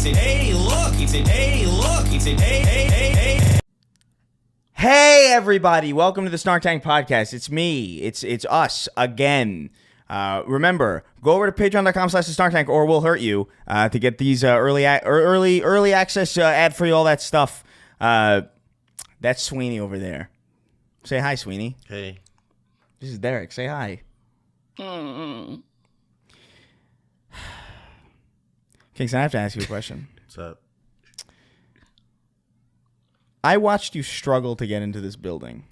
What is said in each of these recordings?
It's a hey look. It's a hey look. It's a hey. Hey everybody, welcome to the Snark Podcast. It's me. It's us again. Remember, go over to patreon.com/snarktank or we'll hurt you to get these early access, ad-free, all that stuff. That's Sweeney over there. Say hi, Sweeney. Hey. This is Derek. Say hi. Kingston, I have to ask you a question. What's up? I watched you struggle to get into this building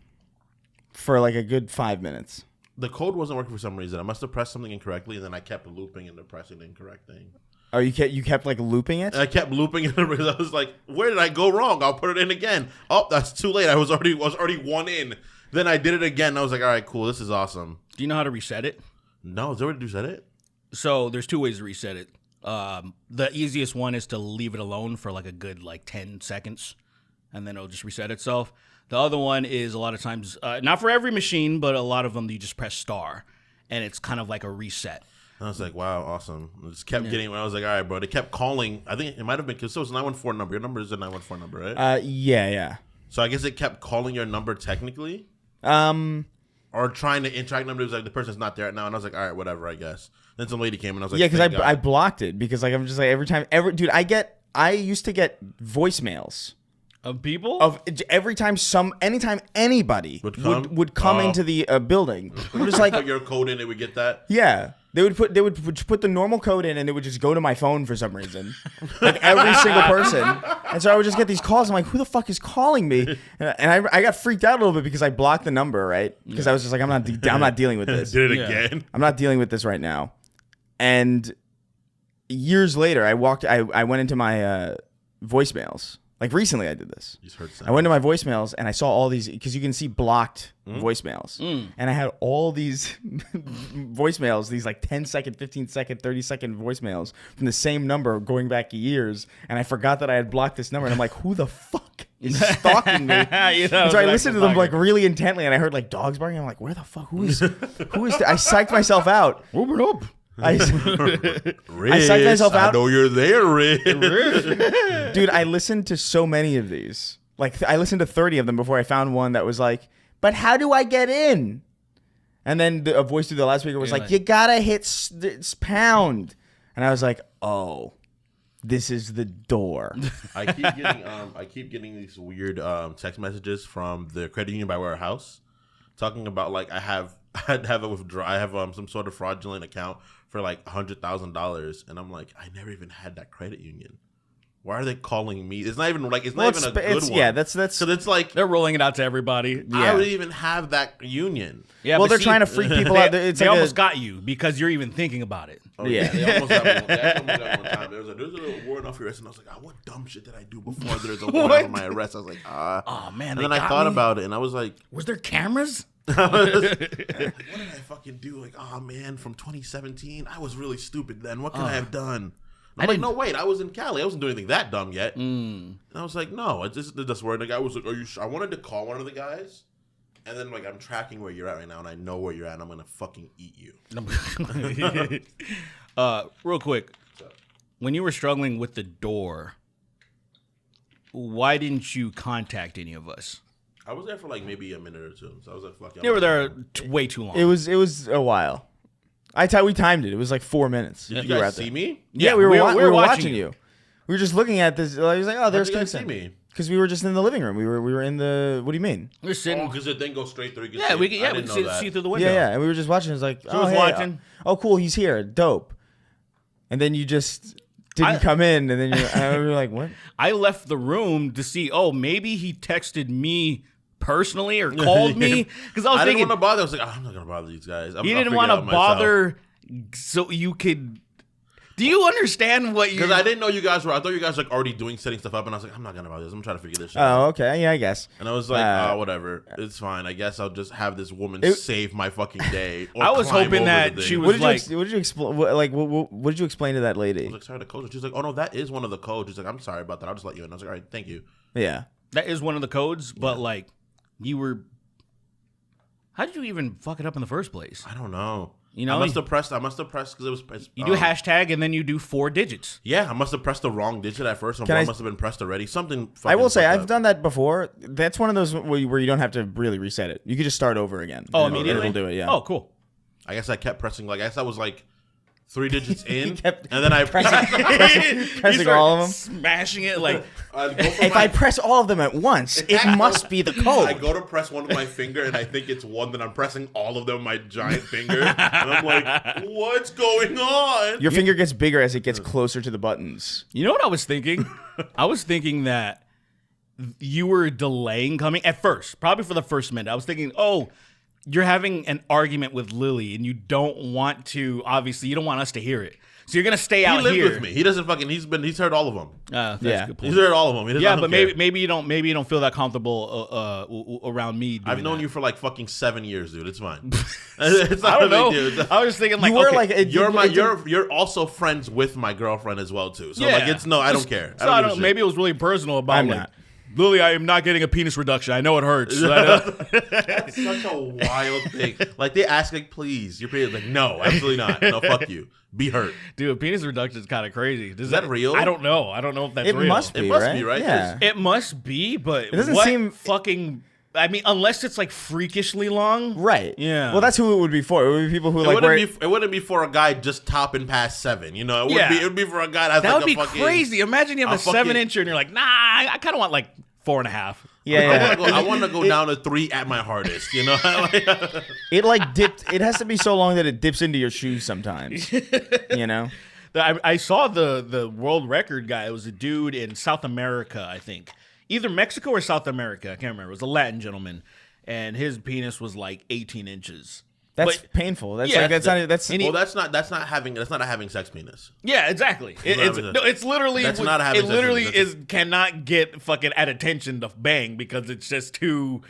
for like a good 5 minutes. The code wasn't working for some reason. I must have pressed something incorrectly, and then I kept looping and pressing the incorrect thing. Oh, you kept like looping it? And I kept looping it because I was like, "Where did I go wrong? I'll put it in again." Oh, that's too late. I was already one in. Then I did it again. And I was like, "All right, cool. This is awesome." Do you know how to reset it? No, is there a way to reset it? So there's two ways to reset it. The easiest one is to leave it alone for like a good 10 seconds, and then it'll just reset itself. The other one is a lot of times, not for every machine, but a lot of them you just press star, and it's kind of like a reset. And I was like, "Wow, awesome!" I just kept getting. I was like, "All right, bro." They kept calling. I think it might have been because it was a 914 number. Your number is a 914 number, right? Yeah. So I guess it kept calling your number technically. Or trying to interact numbers like the person's not there right now, and I was like, all right, whatever, I guess. Then some lady came and I was like, yeah, because I blocked it because like I'm just like dude, I used to get voicemails Of people? of every time anytime anybody would come into the building. It was like put your code in, it would get that. Yeah. They would put the normal code in and it would just go to my phone for some reason. Like every single person. And so I would just get these calls. I'm like, who the fuck is calling me? And I got freaked out a little bit because I blocked the number, right? Because I was just like, I'm not dealing with this. Did it again. I'm not dealing with this right now. And years later, I went into my voicemails. Like recently I did this. You just heard I went to my voicemails and I saw all these, because you can see blocked voicemails. And I had all these voicemails, these like 10-second, 15-second, 30-second voicemails from the same number going back years. And I forgot that I had blocked this number. And I'm like, who the fuck is stalking me? So I listened to them like really intently and I heard like dogs barking. I'm like, where the fuck? Who is I psyched myself out. Open up. I psyched myself out. I know you're there, Riz. Dude, I listened to so many of these. Like, I listened to 30 of them before I found one that was like, but how do I get in? And then a voice through the loudspeaker was like, you gotta hit pound. And I was like, oh, this is the door. I keep getting these weird text messages from the credit union by our house talking about like I have a withdrawal. I have some sort of fraudulent account for like $100,000, and I'm like, I never even had that credit union. Why are they calling me? It's not even like even a good one. Yeah, that's so it's like they're rolling it out to everybody. I don't even have that union. Yeah, well, they're trying to freak people out. They almost got you because you're even thinking about it. Oh, yeah, they almost got me. They almost got me one time. There's a warrant off your arrest, and I was like, what dumb shit did I do before there's a warrant off my arrest? I was like, oh man. And then I thought about it, and I was like, was there cameras? What did I fucking do? Like, oh man, from 2017, I was really stupid then. What could I have done? I'm like, no, wait, I was in Cali. I wasn't doing anything that dumb yet. And I was like, no, it's just this word. The guy was like, are you sure? I wanted to call one of the guys, and then like I'm tracking where you're at right now, and I know where you're at, and I'm gonna fucking eat you. Real quick, when you were struggling with the door, why didn't you contact any of us? I was there for like maybe a minute or two, so I was like, fuck it. You were there way too long. It was a while. We timed it. It was like 4 minutes. Did you guys see me? Yeah, we were watching you. We were just looking at this. I was like, oh, there's Kingston. How did you guys see me? Because we were just in the living room. We were in the. What do you mean? We're sitting. Because it didn't go straight through. Yeah, we could see through the window. Yeah. And we were just watching. It was like, I was watching. Oh, cool. He's here. Dope. And then you just didn't come in, and then we were like, what? I left the room to see. Oh, maybe he texted me personally or called me because I didn't want to bother. I was like, I'm not gonna bother these guys. You didn't want to bother, so you could. Do you understand what you? Because I didn't know you guys were. I thought you guys were like already setting stuff up, and I was like, I'm not gonna bother this. I'm trying to figure this shit out. Oh, okay, yeah, I guess. And I was like, whatever, it's fine. I guess I'll just have this woman save my fucking day. Or I was hoping that she was what did you explain? What did you explain to that lady? I was like, sorry, the code. She's like, oh no, that is one of the codes. She's like, I'm sorry about that. I'll just let you in. I was like, all right, thank you. Yeah, that is one of the codes, but like, you were. How did you even fuck it up in the first place? I don't know. You know, I must have pressed because it was. you do hashtag and then you do 4 digits. Yeah, I must have pressed the wrong digit at first. One must have been pressed already. Something. I will say fucked I've up. done that before. That's one of those where you don't have to really reset it. You can just start over again. Oh, and immediately? it'll do it. Yeah. Oh, cool. I guess I kept pressing. Like I guess I was like 3 digits in, kept and then I pressing all of them. Smashing it like. If I press all of them at once, it must be the code. I go to press one with my finger, and I think it's one that I'm pressing all of them with my giant finger, and I'm like, "What's going on?" Your finger gets bigger as it gets closer to the buttons. You know what I was thinking? I was thinking that you were delaying coming at first, probably for the first minute. I was thinking, oh, you're having an argument with Lily, and you don't want to. Obviously, you don't want us to hear it. So you're gonna stay out here. He lived with me. He doesn't fucking. He's heard all of them. That's Yeah. a good point. He's heard all of them. He doesn't, Yeah, I don't but care. maybe you don't feel that comfortable around me. I've known that. you for like fucking 7 years, dude. It's fine. It's not I don't a know. big deal. I was just thinking like, You were okay, like, You're also friends with my girlfriend as well too. So yeah. like it's I don't care. So I don't give a shit. maybe it was really personal about I'm like, not. Lily, I am not getting a penis reduction. I know it hurts. That's such a wild thing. Like they ask, like, please, your period. Like, no, absolutely not. No, fuck you. Be hurt. Dude, a penis reduction is kind of crazy. Is that real? I don't know. I don't know if that's It real. must be, It must right? be, right? Yeah. It must be, but it doesn't what seem- fucking. I mean, unless it's like freakishly long, Right. Yeah. Well, that's who it would be for. It would be people who It like wouldn't be for a guy just topping past 7. You know, Yeah. it would be for a guy that has That like would be a fucking, crazy. Imagine you have a a fucking- 7-incher and you're like, nah, I kind of want like 4.5. Yeah. I want to go down to 3 at my hardest. You know, It like dipped. It has to be so long that it dips into your shoes sometimes. You know. I saw the world record guy. It was a dude in South America, I think. Either Mexico or South America. I can't remember. It was a Latin gentleman. And his penis was like 18 inches. That's But- painful. That's Yeah, like that's and well, that's not a having sex penis. Yeah, exactly. It's literally That's not having it sex literally with is cannot get fucking at attention to bang because it's just too.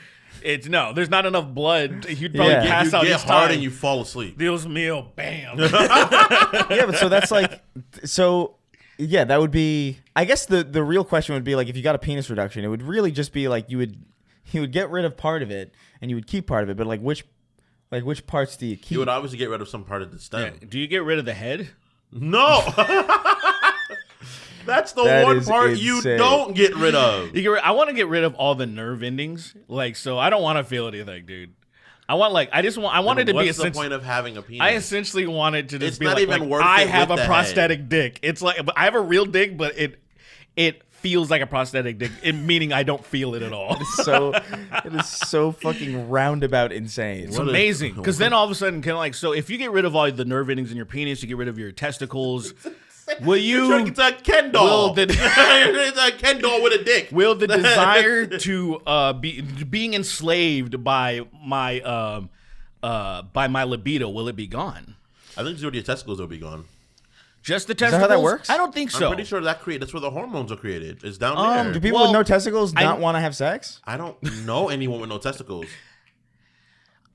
It's no. There's not enough blood. You'd probably Yeah. pass You out get each hard time. and you fall asleep. Dios mío, bam. yeah, but so that's like so. Yeah, that would be. I guess the real question would be like if you got a penis reduction, it would really just be like you would get rid of part of it and you would keep part of it, but like which parts do you keep? You would obviously get rid of some part of the stem. Do you get rid of the head? No. That's the That one is part you insane. don't get rid of. I want to get rid of all the nerve endings. Like, so I don't want to feel anything, dude. I want I wanted to be What's the essentially. point of having a penis? I essentially wanted to just It's be not like, even like, worth I it have with a the prosthetic dick. It's like I have a real dick, but it feels like a prosthetic dick, meaning I don't feel it at all. it is so fucking roundabout insane. It's amazing because then all of a sudden, kind of like, so if you get rid of all the nerve endings in your penis, you get rid of your testicles. Will you? It's a Ken doll. Will the- It's a Ken doll with a dick. Will the desire to being enslaved by my libido, will it be gone? I think your testicles will be gone. Just the that how testicles? that works? I don't think so. I'm pretty sure that's where the hormones are created. It's down there. Do people Well, with no testicles I- not want to have sex? I don't know anyone with no testicles.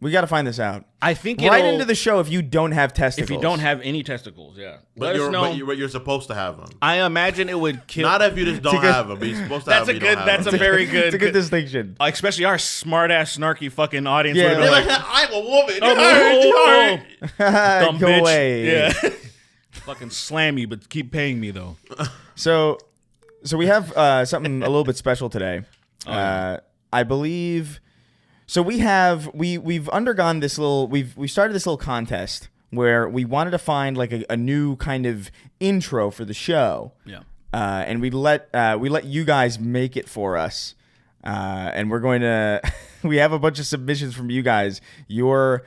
We got to find this out. I think Right it'll- into the show if you don't have testicles. if you don't have any testicles, yeah. But Let us know. you're supposed to have them. I imagine it would kill. Not if you just don't have them. But you're supposed to That's have a them. you good. don't That's have a them. very good. It's a good distinction. Especially our smart ass, snarky fucking audience. Yeah, would have They're been like, like, I'm a woman. oh, dumb Go bitch. away. Yeah. Fucking slam you, but keep paying me though. So we have something a little bit special today. I believe. So we've undergone this little. We started this little contest where we wanted to find like a new kind of intro for the show. Yeah. And we let you guys make it for us. And we're going to. We have a bunch of submissions from you guys. Your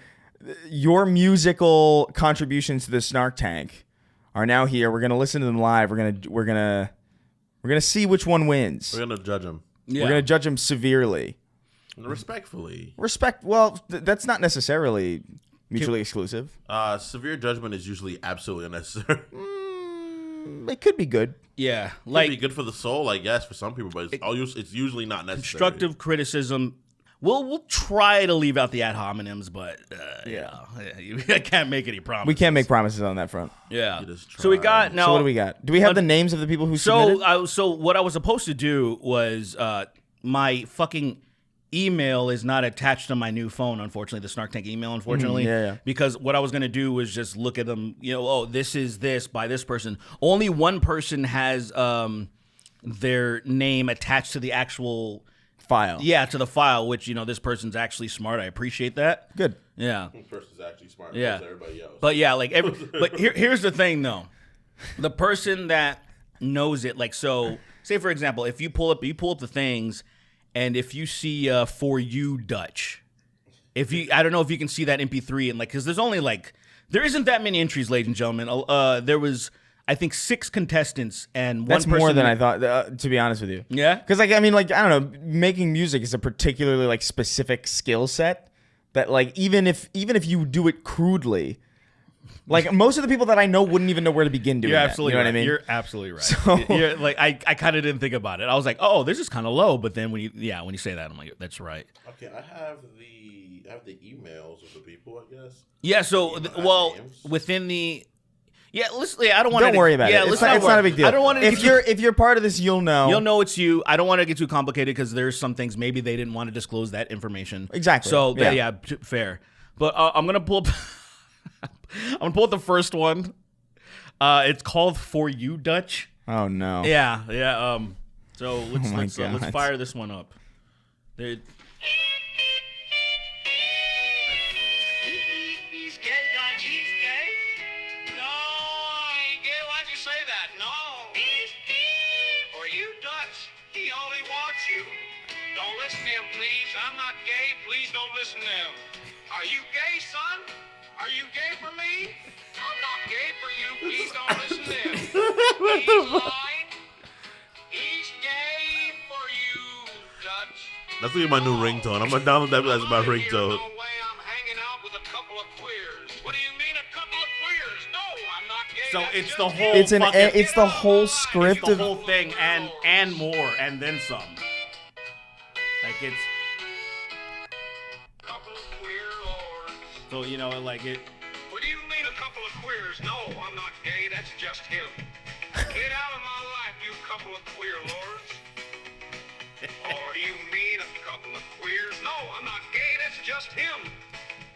musical contributions to the Snark Tank are now here. We're gonna listen to them live. We're gonna see which one wins. We're gonna judge them Yeah. We're gonna judge them severely. respectfully. Respect. Well, that's not necessarily mutually exclusive. Severe judgment is usually absolutely unnecessary. It could be good. Yeah. It'd be Like good for the soul, I guess, for some people, but it's usually not necessary. constructive criticism. We'll try to leave out the ad hominems, but I can't make any promises. We can't make promises on that front. Yeah. You just So we try. got now. So what do we got? Do we have the names of the people who submitted? So what I was supposed to do was my fucking email is not attached to my new phone, unfortunately, the Snark Tank email, unfortunately. Yeah. Because what I was going to do was just look at them, this is this by this person. Only one person has their name attached to the actual File. Yeah, to the file, which, this person's actually smart. I appreciate that. Good. Yeah. This person's actually smart. Yeah. Everybody else. But yeah, but here's the thing though. The person that knows it, so say for example, if you pull up the things, and if you see For You Dutch, I don't know if you can see that MP3 and because there's only there isn't that many entries, ladies and gentlemen. There was, I think, 6 contestants and one person. That's more than I thought, to be honest with you. Yeah? Because, I don't know, making music is a particularly, specific skill set that, even if you do it crudely, most of the people that I know wouldn't even know where to begin doing You're that. absolutely You know right. what I mean? You're absolutely right. So- I kind of didn't think about it. I was like, oh, this is kind of low. But then when you say that, I'm like, that's right. Okay, I have the emails of the people, I guess. Yeah, so, names. within the... Yeah, listen. I don't want. Don't worry about it. It's not a big deal. I don't want to. If you're part of this, you'll know. You'll know it's you. I don't want to get too complicated because there's some things maybe they didn't want to disclose that information. Exactly. So Yeah. fair. But I'm gonna pull up. I'm gonna pull up the first one. It's called For You Dutch. Oh no. Yeah. So my let's God. fire this one up. There. He's gay, Dutch. He's gay. No, I ain't gay. Why'd you say that? No. For you, Dutch, he only wants you. Don't listen to him, please. I'm not gay. Please don't listen to him. Are you gay, son? Are you gay for me? I'm not gay for you. Please don't listen to him. He's lying. He's gay for you, Dutch. That's gonna be my new ringtone. I'm gonna download that as my ringtone. No way I'm hanging out with a couple of queers. What do you mean a couple of queers? No, I'm not gay. So That's it's just the him. whole. It's the whole It's script the of. whole thing and more and then some. It's Couple of queer lords. so it. What do you mean a couple of queers? No, I'm not gay. That's just him. Get out of my life, you couple of queer lords. Or you mean a couple of queers? No, I'm not gay. That's just him.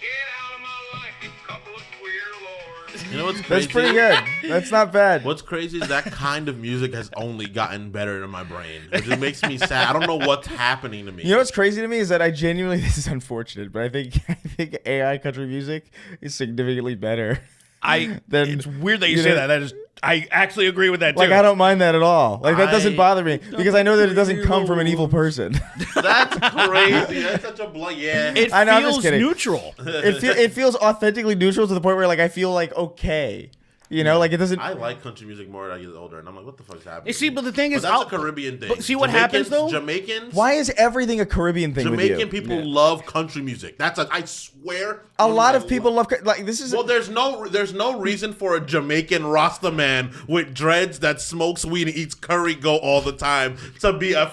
Get out of my life, you couple of queer lords. You know what's crazy? That's pretty good. That's not bad. What's crazy is that kind of music has only gotten better in my brain. It just makes me sad. I don't know what's happening to me. You know what's crazy to me is that I genuinely, this is unfortunate, but I think AI country music is significantly better. It's weird that you say know- that. That is, I actually agree with that too. I don't mind that at all. That doesn't bother me because I know that it doesn't Weird come from an evil person. That's crazy. That's such a yeah. It I know, I'm just feels kidding. neutral. It feels authentically neutral to the point where I feel okay. It doesn't. I like country music more as I get older, and I'm like, what the fuck's happening? You see, but the thing is, that's a Caribbean thing. But see what happens, though? Jamaicans. Why is everything a Caribbean thing with you? Jamaican people love country music. I swear. A lot of people love this is. Well, there's no reason for a Jamaican Rasta man with dreads that smokes weed and eats curry go all the time to be a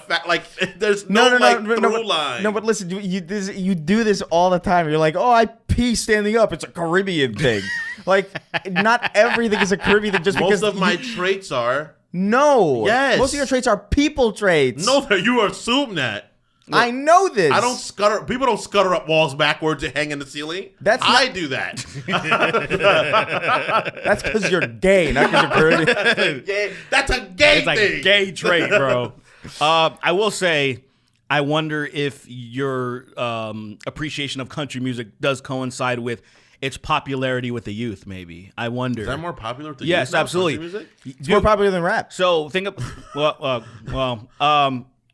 there's through line. No, but listen, you do this all the time. You're like, oh, I pee standing up. It's a Caribbean thing. Not everything is a Caribbean thing just because Most of my traits are. No. Yes. Most of your traits are people traits. No, you assume that. I know this. I don't scutter. People don't scutter up walls backwards and hang in the ceiling. I do that. That's because you're gay, not because you're Caribbean. That's a gay It's like thing. a gay trait, bro. I will say, I wonder if your appreciation of country music does coincide with its popularity with the youth. Maybe I wonder. Is that more popular with the Yes, youth now, absolutely. country music? It's more popular than rap. So think of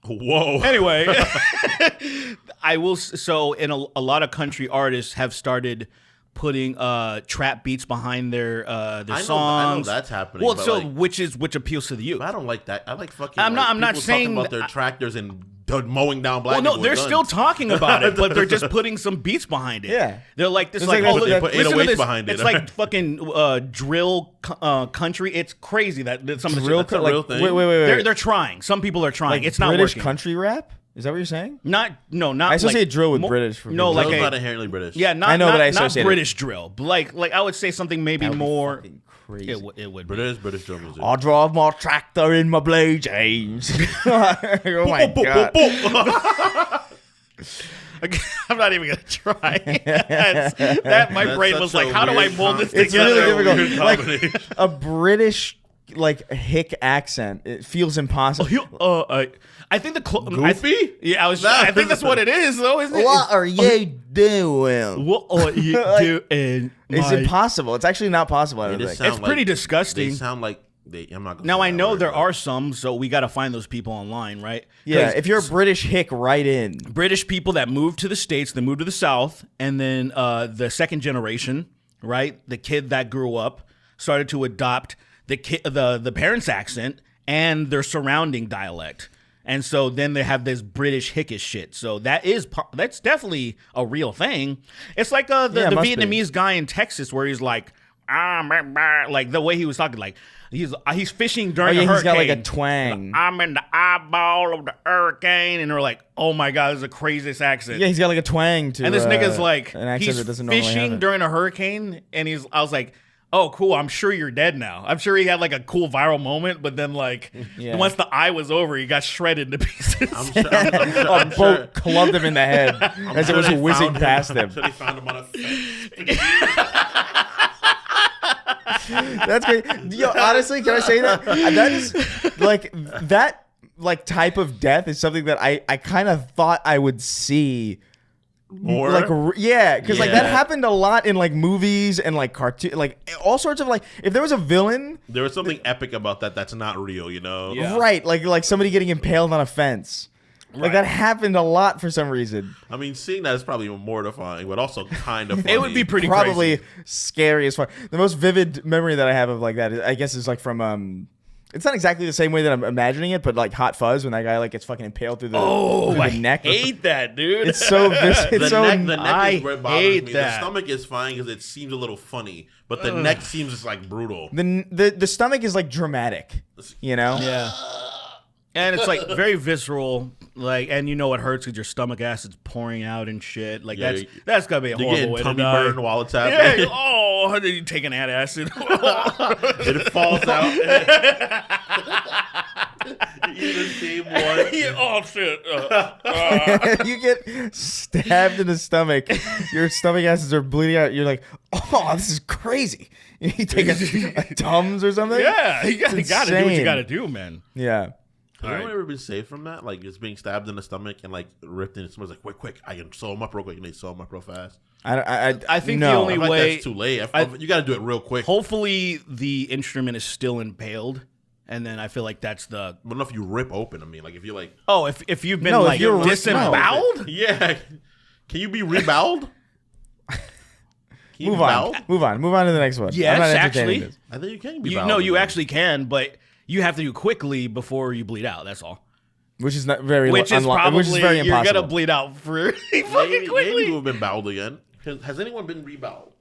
Whoa. Anyway, I will. So, in a lot of country artists have started putting trap beats behind their songs. I know that's happening. Well, but so which appeals to the youth. I don't like that. I like fucking. I'm not people saying talking about their tractors and mowing down black Well, no, people they're with still guns. talking about it, but they're just putting some beats behind it. Yeah. They're like, this It's like, like oh, they look, put listen to 808s this. behind it. It's like fucking drill country. It's crazy that some of the Real, shit. a real thing. Wait. They're trying. Some people are trying. It's not British working. country rap? Is that what you're saying? Not I associate like, drill with British for No, people. like Drill's a, not inherently British. yeah, not I know, not, but I not associate it. British drill. But like I would say something maybe That would be more. fucking crazy. It would be. British drill music. I drive my tractor in my Blue James. Oh my god. I'm not even gonna try. My brain such was a like, how do I weird mold this It's together? really difficult. Weird Like combination. a British like hick accent. It feels impossible. I think the Goofy? I was. I think that's what it is, though, isn't it? What are you doing? What are you doing? It's impossible. It's actually not possible. I don't They just think. sound It's pretty They disgusting. sound like I'm not. Gonna Now say I that know word, there but- are some, so we got to find those people online, right? Yeah, 'Cause if you're a British hick, write in. British people that moved to the States, they moved to the South, and then the second generation, right? The kid that grew up started to adopt the parents' accent and their surrounding dialect. And so then they have this British hickish shit. So that's definitely a real thing. It's like the it must be. Vietnamese guy in Texas where he's like, like the way he was talking, like he's fishing Oh during yeah, a he's hurricane. got like a twang. I'm in the eyeball of the hurricane, and they're like, "Oh my god, this is the craziest accent." Yeah, he's got like a twang to. And this nigga's like, an accent he's that doesn't normally have fishing it. during a hurricane, and I was like, oh, cool, I'm sure you're dead now. I'm sure he had like a cool viral moment, but then like, Yeah. once the eye was over, he got shredded to pieces. I'm sure. A boat clubbed him in the head as it was they whizzing found past I'm him. sure they found him on a fence. That's great. Yo, honestly, can I say that? That is like that type of death is something that I kind of thought I would see. Or Yeah, because like that Yeah. happened a lot in like movies and like cartoon, like all sorts of like if there was a villain, there was something epic about that. That's not real, you know. Yeah. right? Like somebody getting impaled on a fence. Like that happened a lot for some reason. I mean, seeing that is probably mortifying, but also kind of funny. It would be pretty Probably crazy. scary as fuck. The most vivid memory that I have of like that, I guess, is like from it's not exactly the same way that I'm imagining it, but like Hot Fuzz when that guy like gets fucking impaled through the, through I the neck. hate that, dude. It's so it's The so neck I is where it bothers hate me. that. The stomach is fine because it seems a little funny, but the neck seems just like brutal. the stomach is like dramatic, you know? Yeah. And it's like very visceral, like, and you know what hurts because your stomach acid's pouring out and shit. Like Yeah, that's gotta be a You're horrible getting way to tummy die. burn while it's Yeah. happening. Oh, then you taking that acid. It falls out. You the same one. Yeah, oh shit. You get stabbed in the stomach, your stomach acids are bleeding out. You're like, oh, this is crazy. You take a Tums or something. Yeah, you gotta do what you insane. gotta do, man. Yeah. Has anyone ever been saved from that? Like, just being stabbed in the stomach and like ripped in. Someone's like, quick, I can sew them up real quick, and they sew them up real fast. I think no. the only I feel like way. that's too late. You got to do it real quick. Hopefully, the instrument is still impaled, and then I feel like that's the. But not if you rip open. I mean, like if you like, Oh, if you've been No, if like you're- disemboweled. yeah, can you be rebowled? Can you Move be on. bowled? Move on. Move on to the next one. Yes, I'm not entertaining actually. this. I think you can be. You bowled know, you again. actually can, but you have to do quickly before you bleed out. That's all. Which is not very Which is probably which is very you're impossible. gonna bleed out for fucking Maybe quickly. you've been bowled again. Has anyone been rebowled?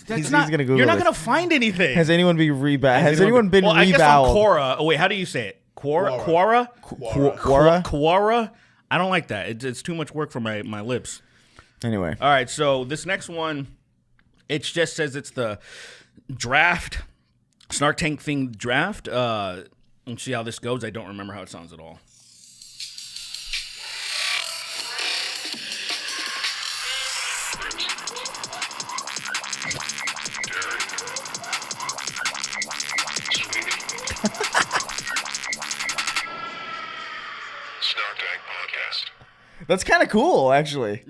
He's gonna Google You're not this. gonna find anything. Has anyone been rebowed? Has anyone been well, I guess on rebowed? Quora. Oh wait, how do you say it? Quora. Quora. Quora? Quora. I don't like that. It's too much work for my lips. Anyway, All right, so this next one, it just says it's the draft, Snark Tank thing draft. Let's see how this goes. I don't remember how it sounds at all. Snark Tank Podcast. that's kind of cool, actually.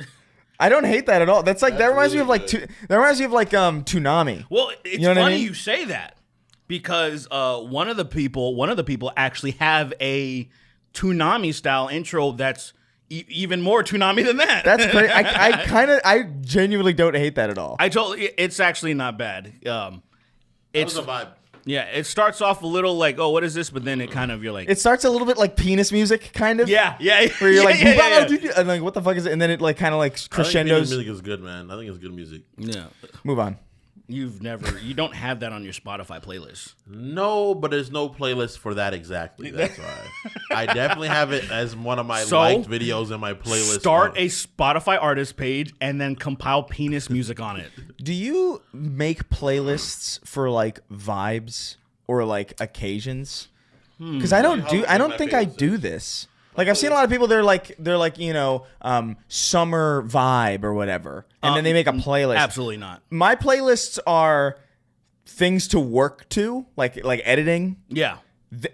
I don't hate that at all. That's like that reminds me of like really that reminds me of like Toonami. Well, it's know what I funny mean? you say that because one of the people actually have a Toonami style intro that's even more Toonami than that. That's great. I genuinely don't hate that at all. I told it's actually not bad. That It's was a vibe. yeah, it starts off a little like, oh, what is this? But then it kind of you're like, It starts a little bit like penis music, kind of. yeah. Where you're like, yeah. and like, what the fuck is it? And then it like kind of like I think crescendos. music is good, man. I think it's good music. Yeah. Move on. You don't have that on your Spotify playlist. No, but there's no playlist for that exactly. That's why. I definitely have it as one of my So, liked videos in my playlist. Start on- a Spotify artist page and then compile penis music on it. Do you make playlists for like vibes or like occasions? Because I don't How do. would I you don't make think my I playlists? do this. Like I've seen a lot of people. They're like summer vibe or whatever, and then they make a playlist. Absolutely not. My playlists are things to work to, like editing, Yeah.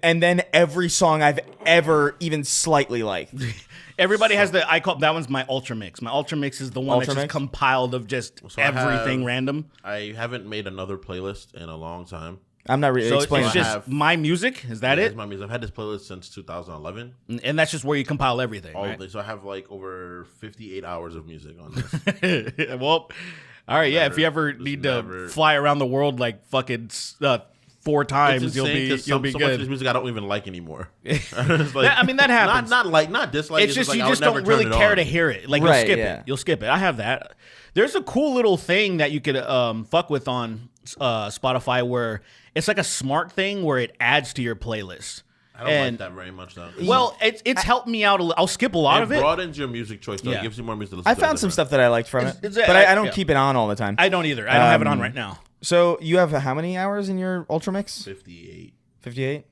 and then every song I've ever even slightly liked. Everybody has I call that one's my ultra mix. My ultra mix is the one that's Ultra just mix? compiled of just everything random. I haven't made another playlist in a long time. I'm not really So explaining. it's just my music. Is that Yeah, it? that's my music. I've had this playlist since 2011. And that's just where you compile everything. All Right? of this. So I have like over 58 hours of music on this. Well, all right. Yeah. If you ever just need never- to fly around the world like fucking 4 times, It's you'll insane be 'cause you'll be so much of good. this music I don't even like anymore. It's I mean, that happens. Not dislike. It's just like you I would just never don't really turn it care on. to hear it. Like Right, you'll skip yeah. it. You'll skip it. I have that. There's a cool little thing that you could fuck with on Spotify where it's like a smart thing where it adds to your playlist. I don't like that very much though. Well, it's helped me out. I'll skip a lot It of it. broadens your music choice though. Yeah. It gives you more music to listen I to. found some stuff that I liked from it, It's- but I don't yeah. keep it on all the time. I don't either. I don't have it on right now. So you have how many hours in your Ultra Mix? 58. 58.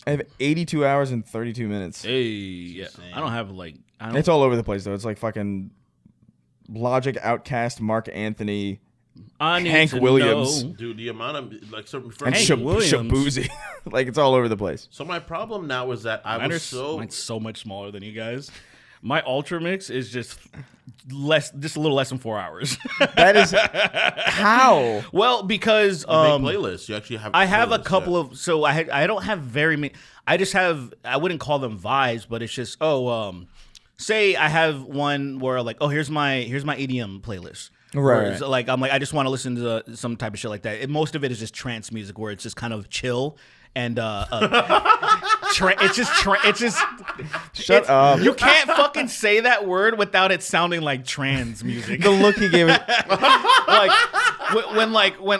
I have 82 hours and 32 minutes. Hey, yeah. I don't have like. I don't. It's all over the place though. It's like fucking Logic, Outkast, Mark Anthony, I need Hank to Williams. know. Dude, the amount of like certain and Hank Williams. Shabuzi. Like it's all over the place. So my problem now is that I Mine was mine's so much smaller than you guys. My ultra mix is just a little less than 4 hours. That is how. Well, because make playlists. You actually have. I have a playlists, couple of I don't have very many. I just have I wouldn't call them vibes, but it's just say I have one where like here's my EDM playlist. Where Right. it's like I'm like I just want to listen to some type of shit like that. Most of it is just trance music where it's just kind of chill and it's just Shut up. You can't fucking say that word without it sounding like trance music. The look he gave it.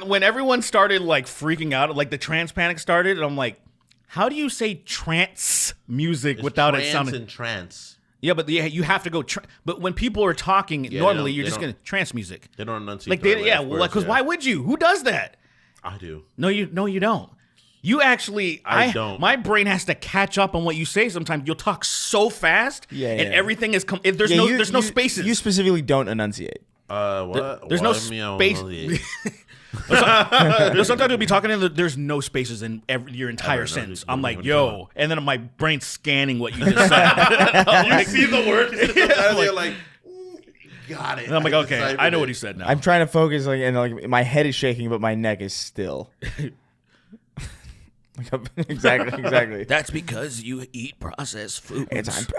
when everyone started like freaking out, like the trance panic started, and I'm like, how do you say trance music It's without it trance sounding? and trance. Yeah, but you have to go. But when people are talking, they normally don't- you're they just don't- gonna trance music. They don't enunciate. Like the right way, yeah, of well, course, because yeah. why would you? Who does that? I do. No, you don't. You actually, I don't. My brain has to catch up on what you say. Sometimes you'll talk so fast, Yeah, and yeah. everything is. There's Yeah, no no spaces. You specifically don't enunciate. What? There's no Why me on space. the- Sometimes you'll be talking and there's no spaces in your entire Ever, no, sentence. just- I'm what like, are you talking yo, and then my brain's scanning what you just said. You see the word? They're like, got it. And I'm like, okay, Deciphered I know it. what he said now. I'm trying to focus, and my head is shaking, but my neck is still. Exactly. That's because you eat processed foods.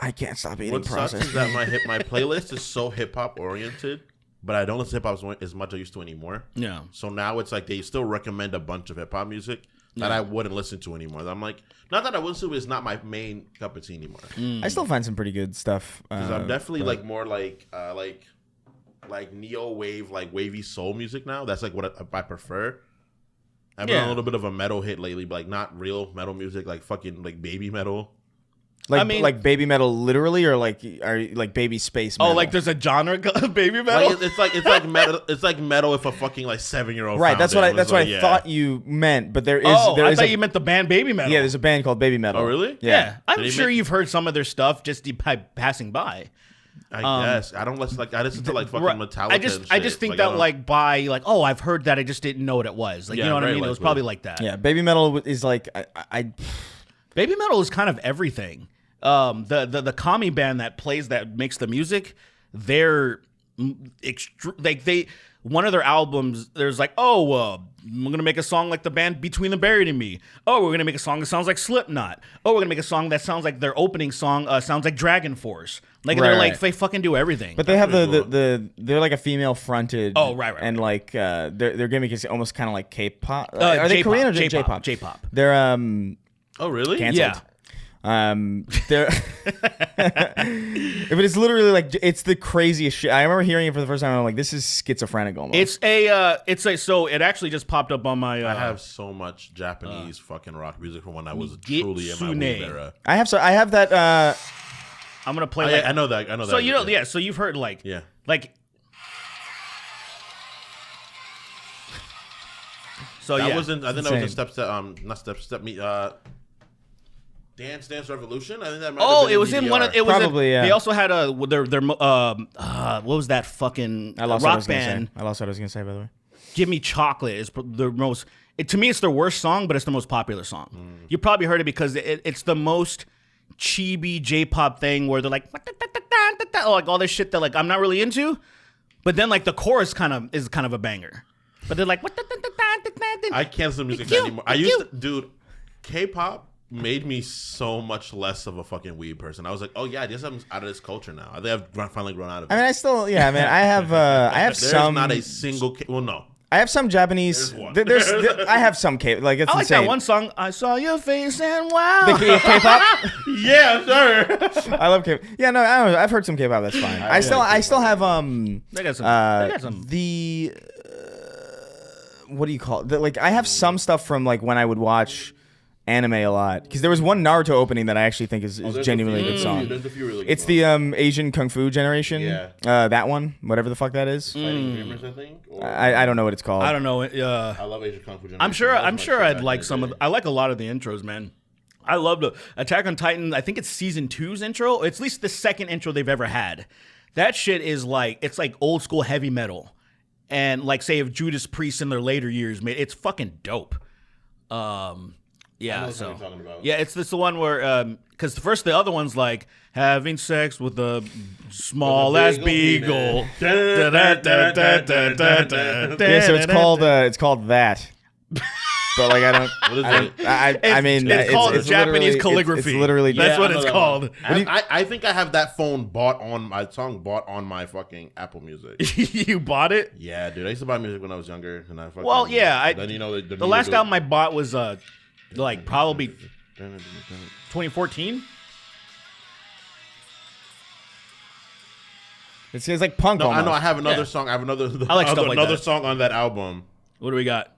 I can't stop eating What sucks processed. is that my playlist is so hip hop oriented, but I don't listen to hip hop as much as I used to anymore. Yeah. So now it's like they still recommend a bunch of hip hop music that I wouldn't listen to anymore. I'm like, not that I wouldn't listen to, it's not my main cup of tea anymore. I still find some pretty good stuff. Because I'm definitely like more like neo wave, like wavy soul music now. That's like what I prefer. I've been on a little bit of a metal hit lately, but like not real metal music, like fucking like baby metal. like I mean- like baby metal, literally, or like baby space metal. Oh, like there's a genre of baby metal. Like it's like metal. It's like metal if a fucking like 7-year-old. right. That's what I yeah. thought you meant. But there is I is thought you meant the band Baby Metal. yeah. There's a band called Baby Metal. Oh, really? Yeah, I'm Did they sure make- you've heard some of their stuff just by passing by. I guess I don't listen I listen to like fucking Right. Metallica. I and just shit. think I that don't- like by like I've heard that I just didn't know what it was. Like Yeah, you know what I very mean? It was likely. probably like that. Yeah, Baby Metal is like I Baby metal is kind of everything. The commie band that makes the music, they're one of their albums. There's like, I'm gonna make a song like the band Between the Buried and Me. Oh, we're gonna make a song that sounds like Slipknot. Oh, we're gonna make a song that sounds like their opening song sounds like Dragon Force. Like they're like Right. they fucking do everything. But they have pretty they're like a female fronted. Oh, right. And like their gimmick is almost kind of like K-pop. Are they J-pop, Korean or J-pop, J-pop? J-pop. They're Oh really? canceled. Yeah. They're but it's literally like it's the craziest shit. I remember hearing it for the first time. And I'm like, this is schizophrenic almost. So it actually just popped up on my. I have so much Japanese fucking rock music from when I was truly in my Gitsune. wave era. I have that. I'm gonna play. I know that. So you know, yeah. So you've heard like, Yeah. like. So That yeah, wasn't. I think that was a insane. step. Not step. Step me. Dance Dance Revolution. I think that. It was in one of. It was Probably, yeah. They also had their what was that fucking rock band? I lost what I was gonna say, by the way. Give Me Chocolate is the most. To me, it's their worst song, but it's the most popular song. You probably heard it because it's the most chibi J-pop thing where they're like like all this shit that like I'm not really into, but then like the chorus is kind of a banger. But they're like I can't listen to music anymore. I used to, dude. K-pop made me so much less of a fucking weeb person. I was like, oh yeah, I guess I'm out of this culture now. I think I've finally grown out of it. I mean, I have There's some. not a single. Well, no. I have some Japanese. There's one. I have some K. Like it's I like insane. that one song. I saw your face and wow. The K-pop. Yeah, sure. I love K-pop. Yeah, no, I don't know. I've heard some K-pop. That's fine. I still have They got some. the what do you call it? Like I have some stuff from like when I would watch anime a lot because there was one Naruto opening that I actually think is genuinely a good song. There's a few really good It's the Asian Kung Fu generation. Yeah. That one, whatever the fuck that is. Fighting Dreamers, I think. Or, I don't know what it's called. I don't know. I love Asian Kung Fu. I'm sure I'd like some of. I like a lot of the intros, man. I love the Attack on Titan. I think it's season 2's intro. It's at least the second intro they've ever had. That shit is like it's like old school heavy metal, and like say if Judas Priest in their later years made it's fucking dope. Yeah, so yeah, it's the one where because first the other one's like having sex with a small ass beagle. Yeah, so it's called that. But like I don't. What is it? I mean, it's called Japanese calligraphy. It's literally that's what it's called. I think I have that phone bought on my fucking Apple Music. You bought it? Yeah, dude. I used to buy music when I was younger, and I fucking. Well, yeah. Then you know the last album I bought was like probably 2014. It's like punk. No, almost. I know. I have another song. I have another. I like stuff like another that. song on that album. What do we got?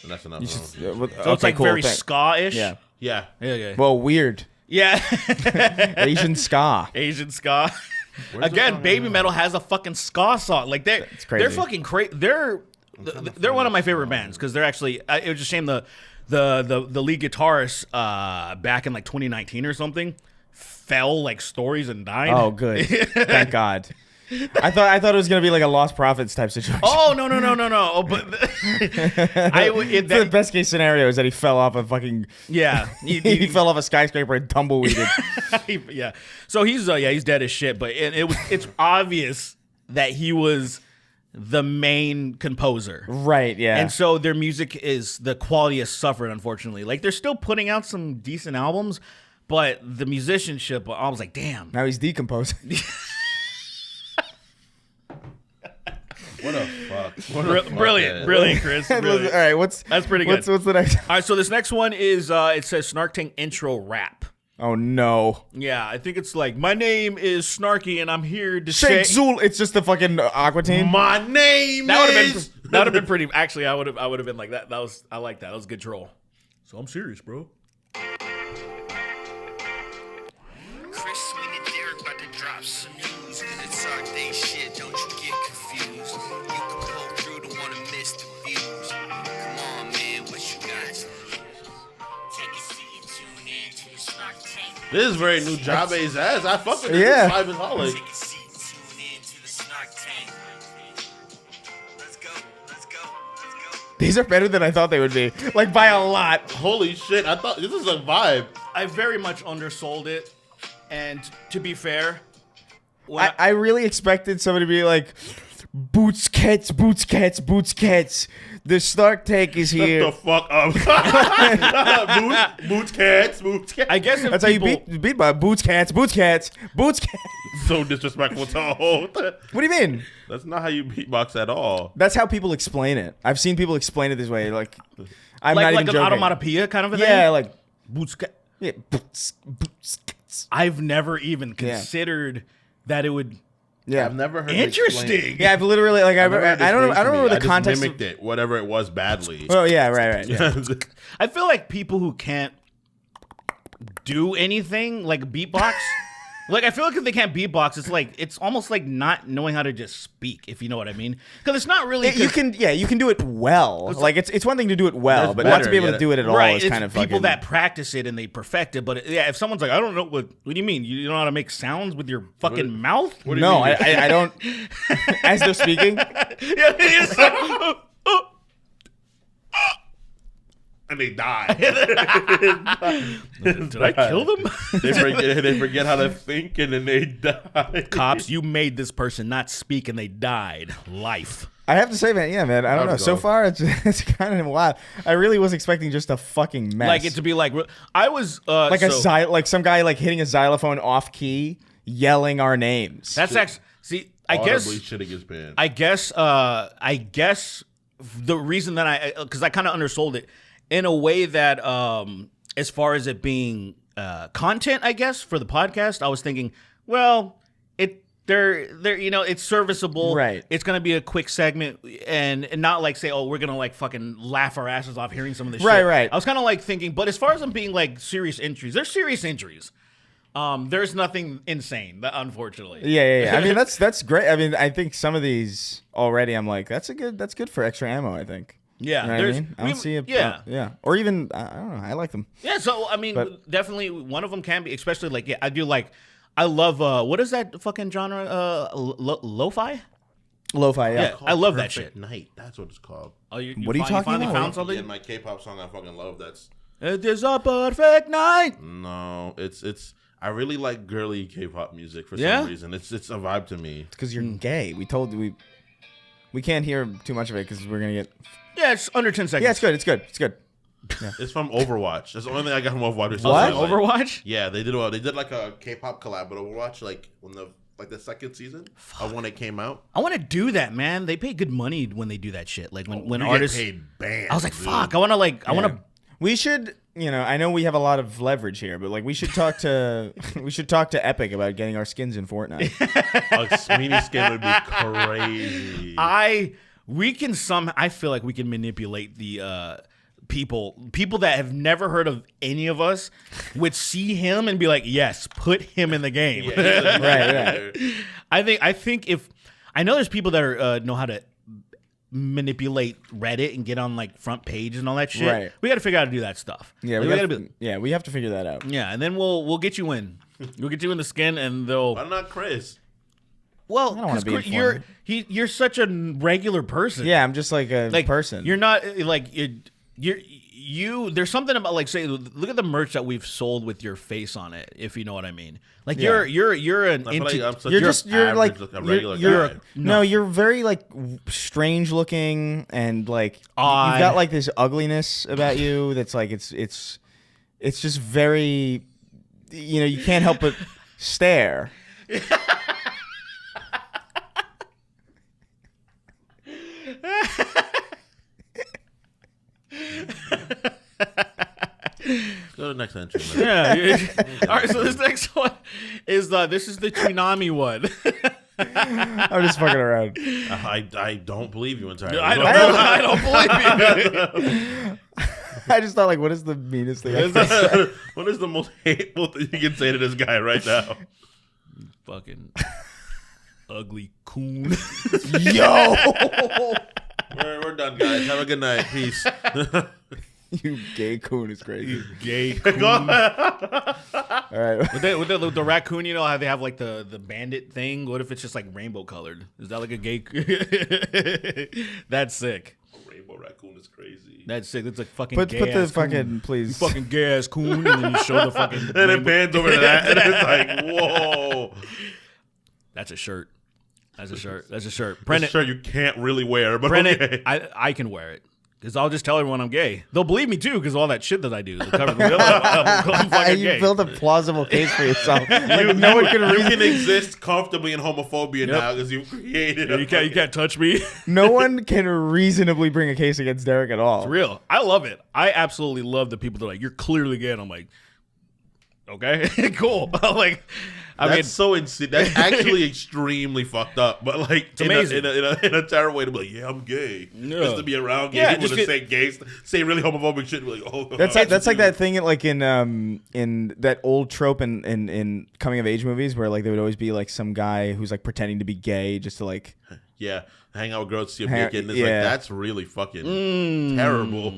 And that's enough. So it's like very ska-ish. Yeah. Yeah. Yeah. Well, weird. Yeah. Asian ska. Asian ska. Where's the Again, song Baby on Metal has a fucking ska song. Like they're crazy. fucking crazy. They're one of my favorite bands because they're actually. It was a shame the lead guitarist back in like 2019 or something fell like stories and died. Oh, good. Thank God. I thought it was gonna be like a Lost Prophets type situation. Oh no! Oh, but the best case scenario is that he fell off a fucking he fell off a skyscraper and tumbleweeded. Yeah. So he's dead as shit. But it's obvious that he was the main composer. Right. Yeah. And so their music the quality has suffered, unfortunately. Like they're still putting out some decent albums, but the musicianship, I was like, damn. Now he's decomposing. What a fuck. Brilliant, Chris. Brilliant. All right, that's pretty good. What's the next? All right, so this next one is it says Snark Tank intro rap. Oh no. Yeah, I think it's like my name is Snarky and I'm here to Shake say. Zool. It's just the fucking Aqua Teen. My name That is. would have been pretty. Actually, I would have been like that. I like that. That was a good troll. So I'm serious, bro. Chris Sweet and Derek about to drop some news. It's our day shit, don't you get confused. You can pull through, don't wanna miss the views. Come on, man, what you got? Take a seat and tune in to the Snark Tank. This is very new Jabe's ass. I fuck with this. Yeah. This vibe is holiday. Take a seat and tune in to the Snark Tank. Let's go, let's go, let's go. These are better than I thought they would be. Like by a lot. Holy shit! I thought this is a vibe. I very much undersold it, and to be fair, I really expected somebody to be like, Boots Cats. The Snark Tank is Shut here. the fuck up. Boots cats. I guess if That's people, how you beat by Boots Cats. So disrespectful to a whole. What do you mean? That's not how you beatbox at all. That's how people explain it. I've seen people explain it this way. Like, I'm not like even an joking. onomatopoeia kind of a thing. Yeah, like Boots. yeah, boots cats. I've never even considered that it would. Yeah, I've never heard it explained. Interesting. Yeah, I've literally like I don't remember the I context. just mimicked it, whatever it was, badly. Oh yeah, right. Yeah. I feel like people who can't do anything like beatbox Like, I feel like if they can't beatbox, it's almost like not knowing how to just speak, if you know what I mean. Because it's not really. You can do it well. Like it's one thing to do it well, but not to be able to do it at all is it's kind of people fucking... that practice it and they perfect it. But if someone's like, I don't know what do you mean? You don't know how to make sounds with your fucking mouth? What do you No, mean? I don't. As they're speaking, It's like, And they die. did I kill them? they forget how to think, and then they die. Cops, you made this person not speak and they died. Life. I have to say, man, I don't know. Let's So go. far, it's kind of wild. I really was expecting just a fucking mess. Like it to be like, I was like like some guy like hitting a xylophone off key, yelling our names. That's actually, see, I Audibly guess, shitting his band. I guess the reason that because I kind of undersold it in a way that, as far as it being content, I guess for the podcast, I was thinking, well, they're it's serviceable, Right. It's gonna be a quick segment and not like say, oh, we're gonna like fucking laugh our asses off hearing some of this shit. Right. I was kind of like thinking, but as far as them being like serious injuries, they're serious injuries. There's nothing insane, unfortunately. Yeah. I mean, that's great. I mean, I think some of these already, I'm like, that's good for extra ammo. I think. Yeah, You know what I mean? I don't see it. Yeah. Yeah. Or even I don't know. I like them. Yeah, so I mean, But- definitely one of them can be, especially like I love what is that fucking genre? Lo-fi? Lo-fi. Yeah. Yeah. I love that Perfect shit. Night. That's what it's called. Oh, you What are you talking finally about? found Yeah, something? my K-pop song I fucking love. That's It is a perfect night. no, it's. I really like girly K-pop music for Yeah? some reason. It's a vibe to me. Because you're gay. We told you we can't hear too much of it because we're gonna get. Yeah, it's under 10 seconds. Yeah, it's good. It's from Overwatch. That's the only thing I got from Overwatch. What? Like- Overwatch? Yeah, they did like a K-pop collab with Overwatch, like when the second season of when it came out. I want to do that, man. They pay good money when they do that shit. Like when You artists. get paid bands. I was like, dude. fuck. I want to. We should. I know we have a lot of leverage here, but like we should talk to Epic about getting our skins in Fortnite. A Sweeney skin would be crazy. I feel like we can manipulate the people that have never heard of any of us would see him and be like, yes, put him in the game. Right. I think if I know there's people that are know how to manipulate Reddit and get on like front page and all that shit. Right. We got to figure out how to do that stuff. Yeah, Like, we have to figure that out. yeah, and then we'll get you in. We'll get you in the skin, and they'll. Why not Chris? Well, don't wanna be in you're such a regular person. Yeah, I'm just like a like person. You're not like you're. There's something about like say look at the merch that we've sold with your face on it, if you know what I mean. Like Yeah. you're an I feel like I'm such you're a just you're like average, a regular you're guy. no, you're very like strange looking and like Odd. you've got like this ugliness about you that's like it's just very you can't help but stare. Go to the next entry, man. Yeah. All right. So this next one is this is the tsunami one. I'm just fucking around. I don't believe you entirely. I don't believe you. I just thought like, what is the meanest thing? I can say? What is the most hateful thing you can say to this guy right now? Fucking ugly coon. Yo, We're done, guys. Have a good night. Peace. you gay coon is crazy. Gay coon. All right. With the raccoon, you know how they have like the bandit thing? What if it's just like rainbow colored? Is that like a gay? That's sick. Rainbow raccoon is crazy. That's sick. That's like fucking. Put gay the ass fucking coon. please. Fucking gay ass coon, and then you show the fucking. And it rainbow- pans over to that, and it's like, whoa. That's a shirt. That's a shirt. That's a shirt. I'm Brennan, sure you can't really wear, but Brennan, okay. I can wear it. Because I'll just tell everyone I'm gay. They'll believe me, too, because of all that shit that I do. They'll cover me up. I'm fucking You gay. built a plausible case for yourself. Like no one can You reason. can exist comfortably in homophobia now because you've created a You can't touch me. No one can reasonably bring a case against Derek at all. It's real. I love it. I absolutely love the people that are like, you're clearly gay. And I'm like, okay, cool. Like, That's so insane. That's actually extremely fucked up. But like, it's amazing. In a terrible way to be like, yeah, I'm gay. Just to be around gay people to say gay, say really homophobic shit. Be like, oh, that's like that thing like in that old trope in coming of age movies where like there would always be like some guy who's like pretending to be gay just to like hang out with girls, see them naked, and it's like that's really fucking terrible.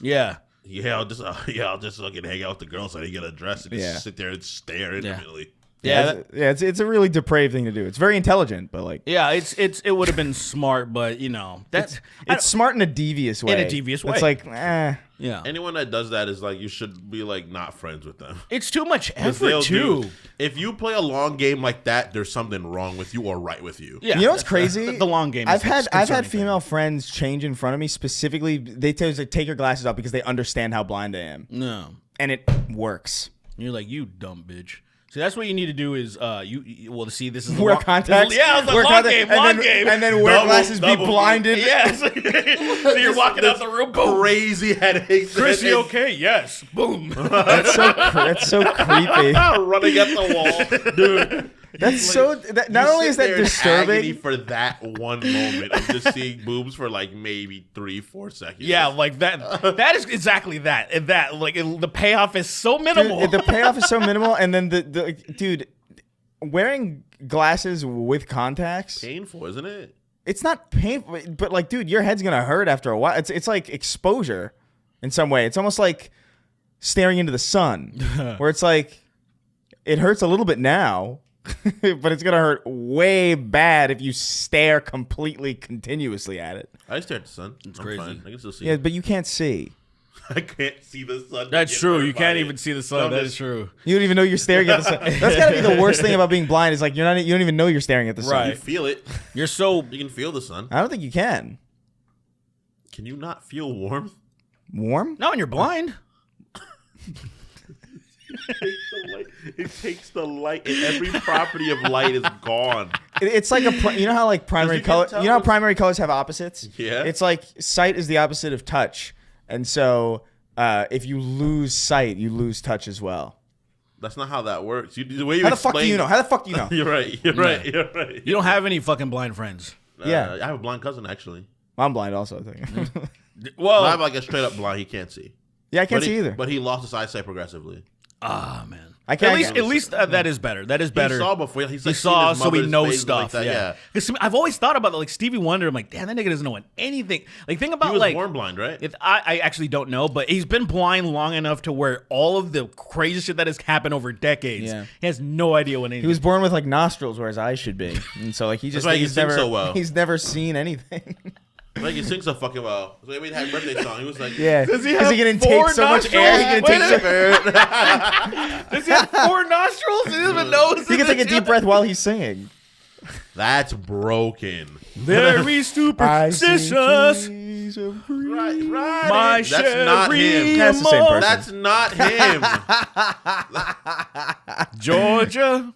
Yeah. Yeah, I'll just fucking hang out with the girls so they get a dress and just sit there and stare intimately. It's a really depraved thing to do. It's very intelligent, but like it would have been smart, but you know it's smart in a devious way. It's like yeah. Anyone that does that is like you should be like not friends with them. It's too much effort too. If you play a long game like that, there's something wrong with you or right with you. Yeah. You know what's crazy? The long game. I've had female friends change in front of me. Specifically, they tell us like take your glasses off because they understand how blind I am. No. And it works. And you're like, you dumb bitch. See, that's what you need to do is see this is wear contacts. Yeah, it's a long game. And then wear glasses, be blinded. Yes. So you're walking out the room, boom. Crazy headaches. Chris, you okay? Yes. Boom. That's so creepy. Running at the wall, dude. That's not only is that disturbing for that one moment of just seeing boobs for like maybe 3-4 seconds. Yeah, like that. That is exactly that. And that like the payoff is so minimal. Dude, the payoff is so minimal, and then the dude wearing glasses with contacts painful, isn't it? It's not painful, but like, dude, your head's gonna hurt after a while. It's like exposure in some way. It's almost like staring into the sun, where it's like it hurts a little bit now. But it's gonna hurt way bad if you stare completely continuously at it. I stare at the sun. It's crazy. Fine. I can still see. Yeah, but you can't see. I can't see the sun. That's true. You can't even see the sun. That is true. You don't even know you're staring at the sun. That's gotta be the worst thing about being blind. Is like you don't even know you're staring at the sun. Right. You feel it. You can feel the sun. I don't think you can. Can you not feel warmth? Warm? No, when you're blind. It takes the light, and every property of light is gone. It's like you know how like primary color. You know how primary colors have opposites. Yeah. It's like sight is the opposite of touch, and so if you lose sight, you lose touch as well. That's not how that works. The way you how the fuck do you know? How the fuck do you know? You're right. You're right. You don't have any fucking blind friends. Yeah, I have a blind cousin actually. I'm blind also. I think. Well, I'm like a straight up blind. He can't see. Yeah, I can't see either. But he lost his eyesight progressively. Ah, man. I can't. At least that is better. That is better. He saw before. He saw, so he knows stuff. Like yeah. Because I've always thought about like Stevie Wonder. I'm like, damn, that nigga doesn't know anything. Like, think about he was like born blind, right? I actually don't know, but he's been blind long enough to where all of the crazy shit that has happened over decades, he has no idea what anything. He was born with like nostrils where his eyes should be, and so like he's never seen anything. Like he sings so fucking well. So we had a birthday song. He was like, yeah, because he can take so much air. He can take so Does he have 4 nostrils? He doesn't even know. He can take a deep breath while he's singing. That's broken. Very superstitious. Right. My That's not him. That's the same person. That's not him. Georgia.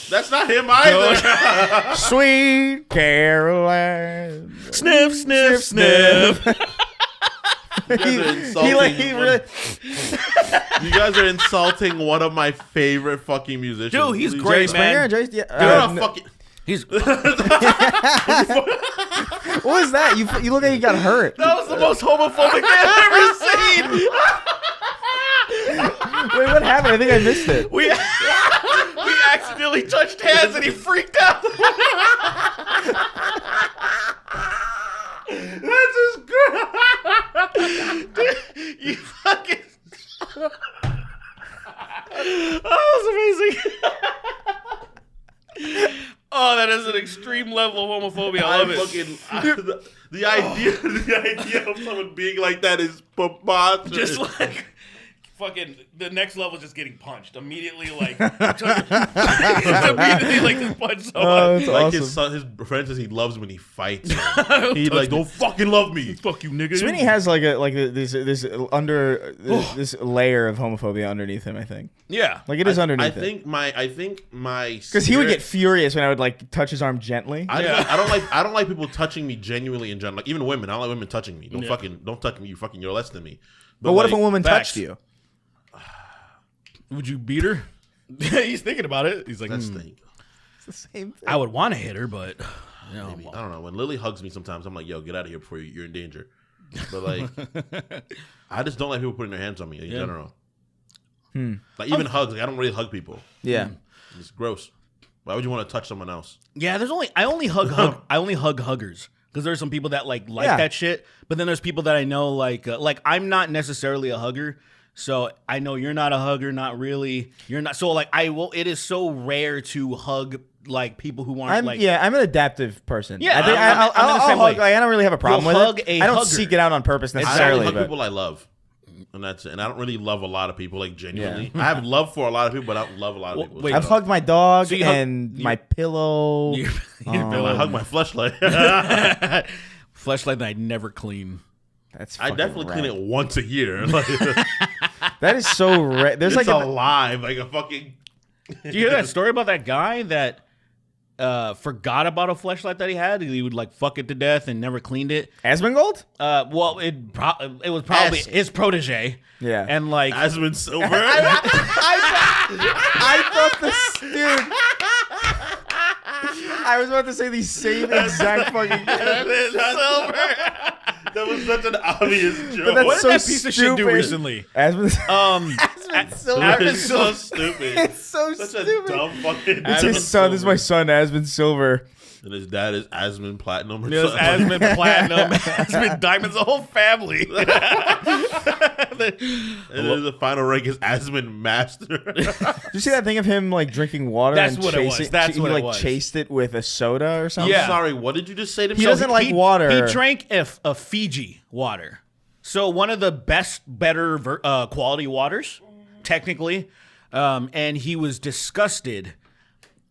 That's not him either. Sweet Caroline. Sniff, sniff, sniff. You guys are insulting one of my favorite fucking musicians. Dude, he's great, man. He's. What was that? You look like you got hurt. That was the most homophobic thing I've ever seen. Wait, what happened? I think I missed it. We accidentally touched hands and he freaked out. That's just great. You fucking. Oh, that was amazing. Oh, that is an extreme level of homophobia. I love it. The idea of someone being like that is preposterous. Just like fucking the next level is just getting punched immediately. Like immediately, like just punch someone. That's like awesome. his friend says he loves when he fights. He like don't fucking love me. Fuck you, nigga. Sweeney has like this layer of homophobia underneath him. I think. Yeah, like it is underneath. I think my because he would get furious when I would like touch his arm gently. I don't like people touching me genuinely in general. Like even women, I don't like women touching me. Don't touch me. You're less than me. But what if a woman touched you? Would you beat her? He's thinking about it. He's like, That stink. It's the same thing. I would want to hit her, but Maybe. I don't know. When Lily hugs me sometimes, I'm like, yo, get out of here before you're in danger. But like, I just don't like people putting their hands on me in general. Like even hugs. Like, I don't really hug people. Yeah. It's gross. Why would you want to touch someone else? yeah. I only hug huggers because there's some people that like Yeah. that shit. But then there's people that I know like I'm not necessarily a hugger. So I know you're not a hugger, not really. You're not. So like it is so rare to hug like people who aren't I'm an adaptive person. Yeah, I think I'm the I'll same hug. way. Like, I don't really have a problem You'll with hug it. a I don't hugger. seek it out on purpose I necessarily. only hug But people I love. And that's it. And I don't really love a lot of people, like genuinely. I have love for a lot of people, but I don't love a lot of people. wait, I've hugged my dog So you hug- and my pillow. You I hug my fleshlight. fleshlight that I never clean. That's I fucking definitely clean rad. it once a year. Like, That is so rare. There's it's like alive, like a fucking. Do you hear that story about that guy that forgot about a fleshlight that he had? He would like fuck it to death and never cleaned it. Asmongold? Well, it was probably his protege. Yeah. And like Asmund Silver. I thought this dude. I was about to say the same exact fucking. That was such an obvious joke. that's what did so that piece of shit do stupid. recently? Asmond. Asmond Silver. It's so stupid. It's so Such stupid. a dumb fucking. It's his son. This is my son, Asmond Silver. And his dad is Asmund Platinum. Or There's something. Asmund Platinum, Asmund Diamonds, the whole family. And then the final rank is Asmund Master. Did you see that thing of him like drinking water? That's and what it was. chasing, That's he what it like was. chased it with a soda or something. Yeah. I'm sorry, what did you just say to me? He doesn't like water. He drank a Fiji water. So one of the better quality waters, technically. And he was disgusted.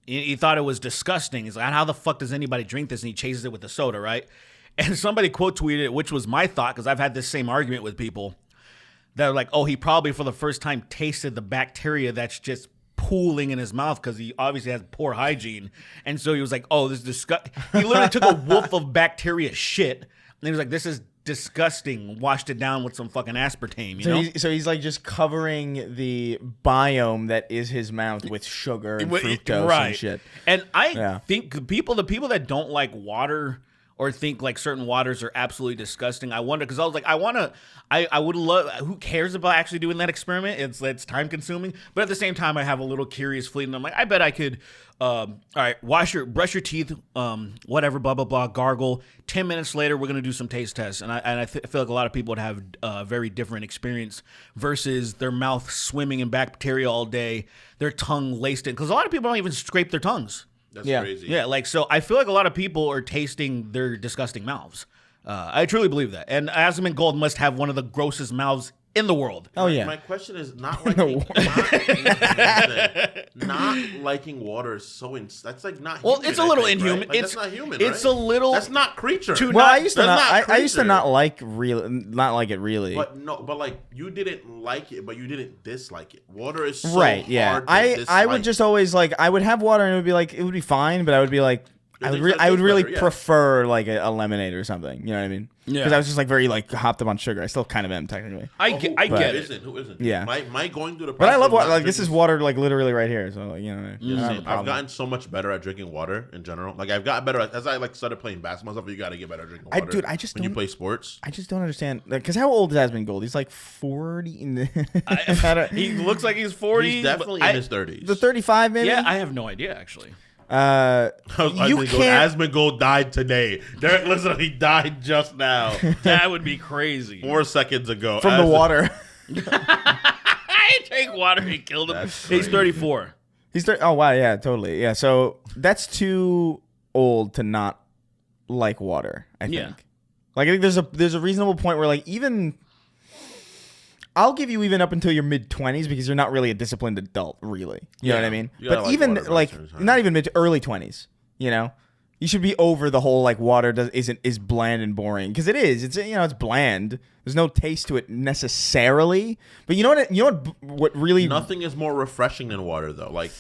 He thought it was disgusting. He's like, how the fuck does anybody drink this? And he chases it with the soda, right? And somebody quote tweeted it, which was my thought, because I've had this same argument with people that are like, oh, he probably for the first time tasted the bacteria that's just pooling in his mouth because he obviously has poor hygiene. And so he was like, oh, this is disgusting. He literally took a wolf of bacteria shit. And he was like, this is disgusting. Washed it down with some fucking aspartame, you know? So he's like just covering the biome that is his mouth with sugar and fructose and shit. And I think the people that don't like water or think like certain waters are absolutely disgusting, I wonder, because I was like, I would love, who cares about actually doing that experiment? It's time consuming, but at the same time, I have a little curious fleet, and I'm like, I bet I could, all right, brush your teeth, whatever, blah, blah, blah, gargle. 10 minutes later, we're going to do some taste tests. And I feel like a lot of people would have a very different experience versus their mouth swimming in bacteria all day, their tongue laced in, because a lot of people don't even scrape their tongues. That's Yeah. crazy. Yeah, like, so I feel like a lot of people are tasting their disgusting mouths. I truly believe that. And Asmund Gold must have one of the grossest mouths in the world. Oh yeah. My question is not liking not liking water is so that's like not Well, human, it's a I little think, inhuman. right? Like, It's that's not human. It's right? a little That's not creature. too Well, not- I used to that's not creature. like it really. But like you didn't like it, but you didn't dislike it. Water is so Right? Yeah. hard to I would dislike. just always like I would have water and it would be like it would be fine, but I would be like Yeah, I would things that I would taste really better, yeah. prefer like a lemonade or something. You know what I mean? Yeah. Because I was just like very like hopped up on sugar. I still kind of am technically. I Who get But- it. Who isn't? Yeah. My going through the. But I love process of water. not Like this is drinking- water like literally right here. So like, you know, I don't have a I've problem. gotten so much better at drinking water in general. Like I've gotten better as I like started playing basketball stuff. You got to get better at drinking water. Dude, I just when you don't- play sports. I just don't understand because how old is Asmund Gold? He's like 40. I don't- He looks like he's 40. He's definitely but in his 30s. the 35 maybe. Yeah, I have no idea, actually. You Asmund Gold, can't. Asmund Gold died today. Derek, listen, he died just now, That would be crazy. 4 seconds ago. From the Asmund- water. I take water. He killed him. That's He's crazy. 34. Oh wow, yeah, totally. Yeah, so that's too old to not like water, I think. Yeah. Like I think there's a reasonable point where like even I'll give you even up until your mid 20s because you're not really a disciplined adult, really. You know Yeah. what I mean? You gotta But like even water by a like certain time. not even mid early 20s, you know? You should be over the whole like water is bland and boring because it is. It's it's bland. There's no taste to it necessarily. But you know what really Nothing is more refreshing than water, though. Like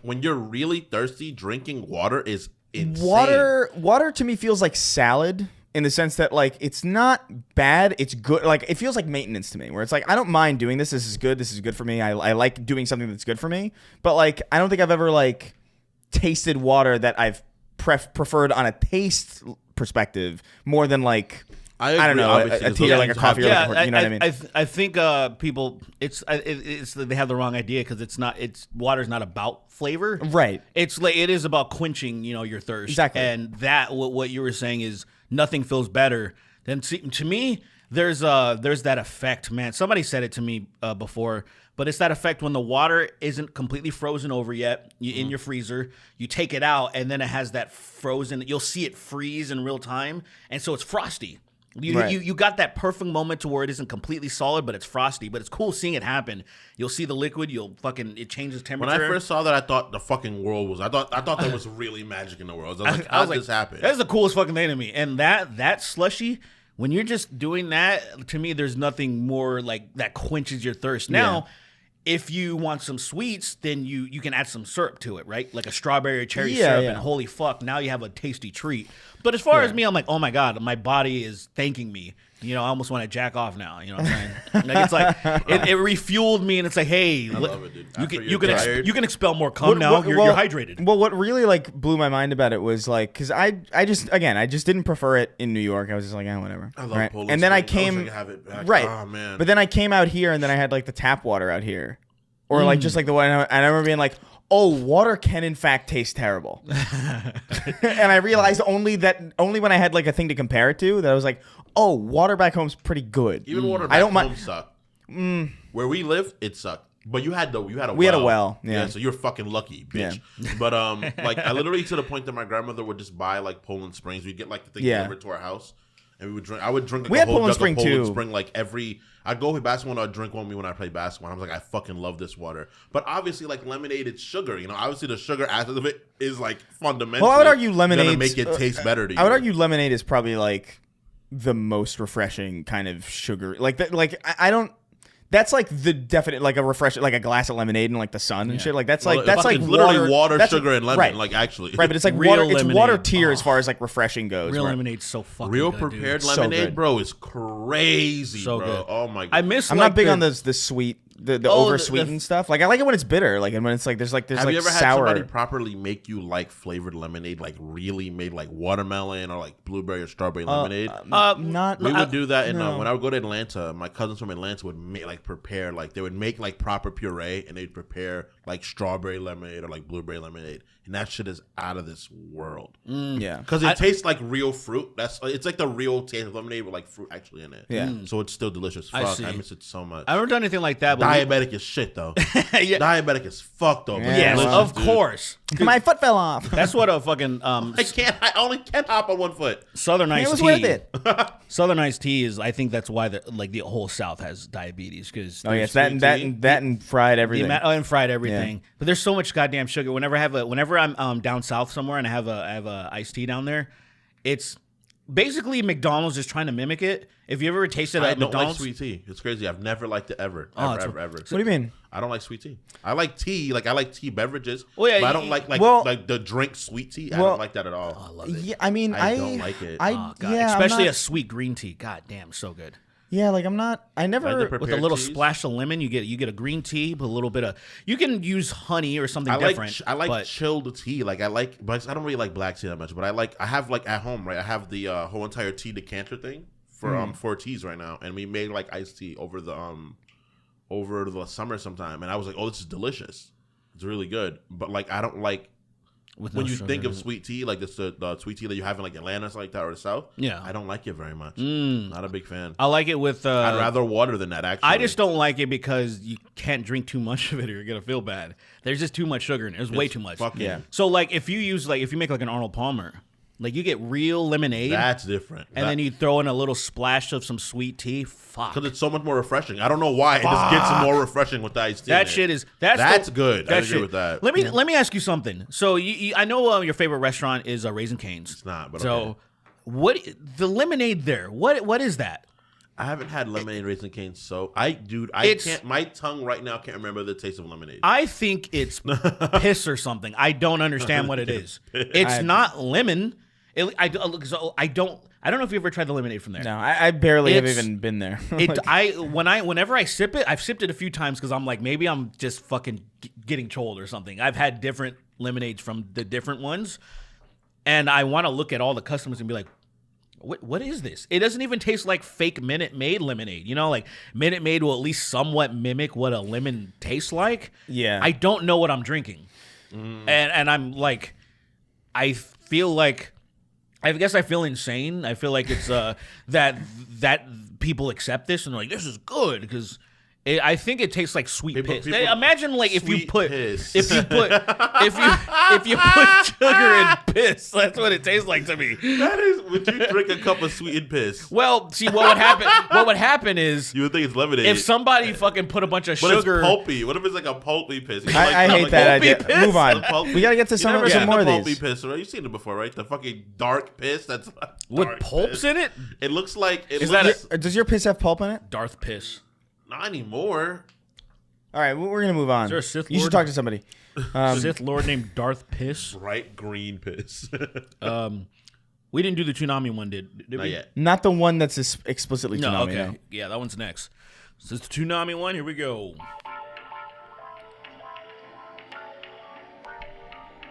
when you're really thirsty, drinking water is insane. Water to me feels like salad in the sense that like it's not bad, it's good. Like it feels like maintenance to me, where it's like I don't mind doing this. This is good for me. I like doing something that's good for me. But like I don't think I've ever like tasted water that I've preferred on a taste perspective more than like I don't know a tea or like a coffee or like you know what I mean. I think people it's they have the wrong idea because water's not about flavor, right? It's like it is about quenching your thirst, exactly. And that what you were saying is nothing feels better than to me. There's that effect, man. Somebody said it to me before, but it's that effect when the water isn't completely frozen over yet in your freezer. You take it out, and then it has that frozen. You'll see it freeze in real time, and so it's frosty. You got that perfect moment to where it isn't completely solid, but it's frosty. But it's cool seeing it happen. You'll see the liquid. It changes temperature. When I first saw that, I thought the fucking world was. I thought there was really magic in the world. I was like, how did this happen? That's the coolest fucking thing to me. And that slushy, when you're just doing that, to me, there's nothing more like that quenches your thirst. Now, if you want some sweets, then you can add some syrup to it, right? Like a strawberry or cherry syrup, and holy fuck, now you have a tasty treat. But as far as me, I'm like, oh my God, my body is thanking me. I almost want to jack off now. You know what I'm saying? Like it's like it refueled me, and it's like, hey, I love it, dude. you can expel more cum now. You're hydrated. Well, what really like blew my mind about it was like because I just didn't prefer it in New York. I was just like, whatever. I love Poland. And then I Springs. came I wish I could have it back. right, Oh, man. But then I came out here, and then I had like the tap water out here, or like just like the one, and I remember being like, oh, water can in fact taste terrible. And I realized only when I had like a thing to compare it to that I was like, oh, water back home's pretty good. Even water back home sucked. Where we live, it sucked. But you had a well. We had a well. Yeah. So you're fucking lucky, bitch. Yeah. But like I literally to the point that my grandmother would just buy like Poland Springs. We'd get like the thing delivered to our house. And we would drink. I would drink like we a had whole Poland jug Spring of Poland too. Spring like every. I'd go play basketball and I'd drink one when I play basketball. And I was like, I fucking love this water. But obviously, like lemonade, it's sugar. Obviously the sugar aspect of it is like fundamental. Well, I would argue lemonade gonna make it taste better to you. I would argue lemonade is probably like the most refreshing kind of sugar. I don't. That's like the definite like a refreshing like a glass of lemonade in like the sun and shit. Like that's like literally water, that's sugar, and lemon. Right. Like actually, right. But it's like Real water. lemonade. It's water tier as far as like refreshing goes. Real right? lemonade's so fucking real good, prepared dude. lemonade, So good. bro, is crazy, So bro. good. Oh my god, I miss. I'm like not big the, on the sweet, the over sweetened stuff. Like I like it when it's bitter. Like and when it's like there's Have like you ever had sour. somebody properly make you like flavored lemonade, like really made like watermelon or like blueberry or strawberry lemonade? Not. We would do that, and no. when I would go to Atlanta, my cousins from Atlanta would prepare like they would make like proper puree, and they'd prepare like strawberry lemonade or like blueberry lemonade, and that shit is out of this world. Yeah. Because it tastes like real fruit. It's like the real taste of lemonade with like fruit actually in it. Yeah. So it's still delicious. I Fuck, see. I miss it so much. I haven't done anything like that. But Diabetic as shit though. yeah. Diabetic as fuck though. but Yeah. Yes, delicious, of dude. course. My foot fell off. That's what a fucking I only can hop on one foot. Southern It iced was tea. worth it. Southern iced tea is. I think that's why the whole South has diabetes because Oh yes, that and fried everything. and fried everything. But there's so much goddamn sugar. Whenever I'm down south somewhere and I have a iced tea down there, it's basically McDonald's just trying to mimic it. If you ever tasted I at don't like McDonald's, sweet tea. It's crazy. I've never liked it ever. it's- Ever. What do you mean? I don't like sweet tea. I like tea. Like I like tea beverages. Well, yeah, but I don't like well- like the drink sweet tea. I well- don't like that at all. I love it. Yeah, I mean, I don't like it. I Oh, God. yeah, Especially I'm a sweet green tea. God damn, so good. like I'm not. I never. Like the With a prepared little teas. splash of lemon, you get a green tea, but a little bit of. You can use honey or something different. I like but chilled tea. Like but I don't really like black tea that much. But I have like at home, right? I have the whole entire tea decanter thing for teas right now, and we made like iced tea over the summer sometime, and I was like, oh, this is delicious. It's really good. But like I don't like. with When no you sugar think in of it. sweet tea, like the sweet tea that you have in like Atlanta, like that, or the South, Yeah. I don't like it very much. Not a big fan. I like it with. I'd rather water than that. Actually, I just don't like it because you can't drink too much of it or you're gonna feel bad. There's just too much sugar in it. There's way too much. Fucking, Yeah. So like if you make like an Arnold Palmer, like you get real lemonade That's different. and then you throw in a little splash of some sweet tea. Fuck. because it's so much more refreshing. I don't know why it just gets more refreshing with the iced tea. in That it. shit is That's good. I that agree shit. with that. Let me ask you something. So I know your favorite restaurant is Raising Cane's. It's not, but so okay. what the lemonade there? What is that? I haven't had lemonade Raisin Cane, so It's- can't. My tongue right now can't remember the taste of lemonade. I think it's piss or something. I don't understand what it is. It's not lemon. I don't know if you ever tried the lemonade from there. No, I barely have It's- even been there. Whenever I sip it, I've sipped it a few times because I'm like, maybe I'm just fucking getting trolled or something. I've had different lemonades from the different ones, and I want to look at all the customers and be like, what is this? It doesn't even taste like fake Minute Maid lemonade. You know, like Minute Maid will at least somewhat mimic what a lemon tastes like. Yeah. I don't know what I'm drinking. And I'm like, I feel like, I guess I feel insane. I feel like it's that people accept this and they're like, this is good because I think it tastes like sweet piss. Imagine like if you put piss. if you put sugar in piss. That's what it tastes like to me. That is, would you drink a cup of sweetened piss? Well, see what would happen. What would happen is You would think it's lemonade. if somebody fucking put a bunch of but sugar. it's pulpy. What if it's like a pulpy piss? You know, I hate like that pulpy idea. piss? Move on. Pulpy- We gotta get to You some never some seen more the of pulpy these. piss, right? You've seen it before, right? The fucking dark piss. That's with dark pulps piss. in it. It looks like it Is looks, that Does your piss have pulp in it? Darth piss. not anymore. All right, we're gonna move on. Is there a Sith You should Lord? talk to somebody. Sith Lord named Darth Piss. Bright green piss. We didn't do the Toonami one, did Not we? yet. Not the one that's explicitly No, Toonami. okay. No. Yeah, that one's next. So it's the Toonami one. Here we go.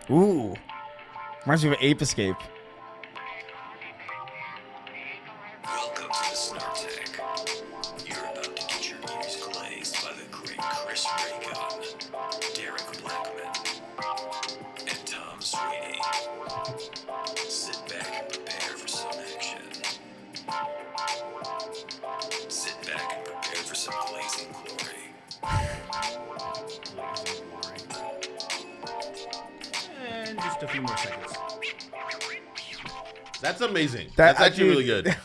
Ooh, reminds me of Ape Escape. Welcome to the Snark Tank. You're about to get your ears glazed by the great Chris Raygun, Derek Blackman, and Tom Sweeney. Sit back and prepare for some action. Sit back and prepare for some blazing glory. And just a few more seconds. That's amazing. That- That's actually dude. really good.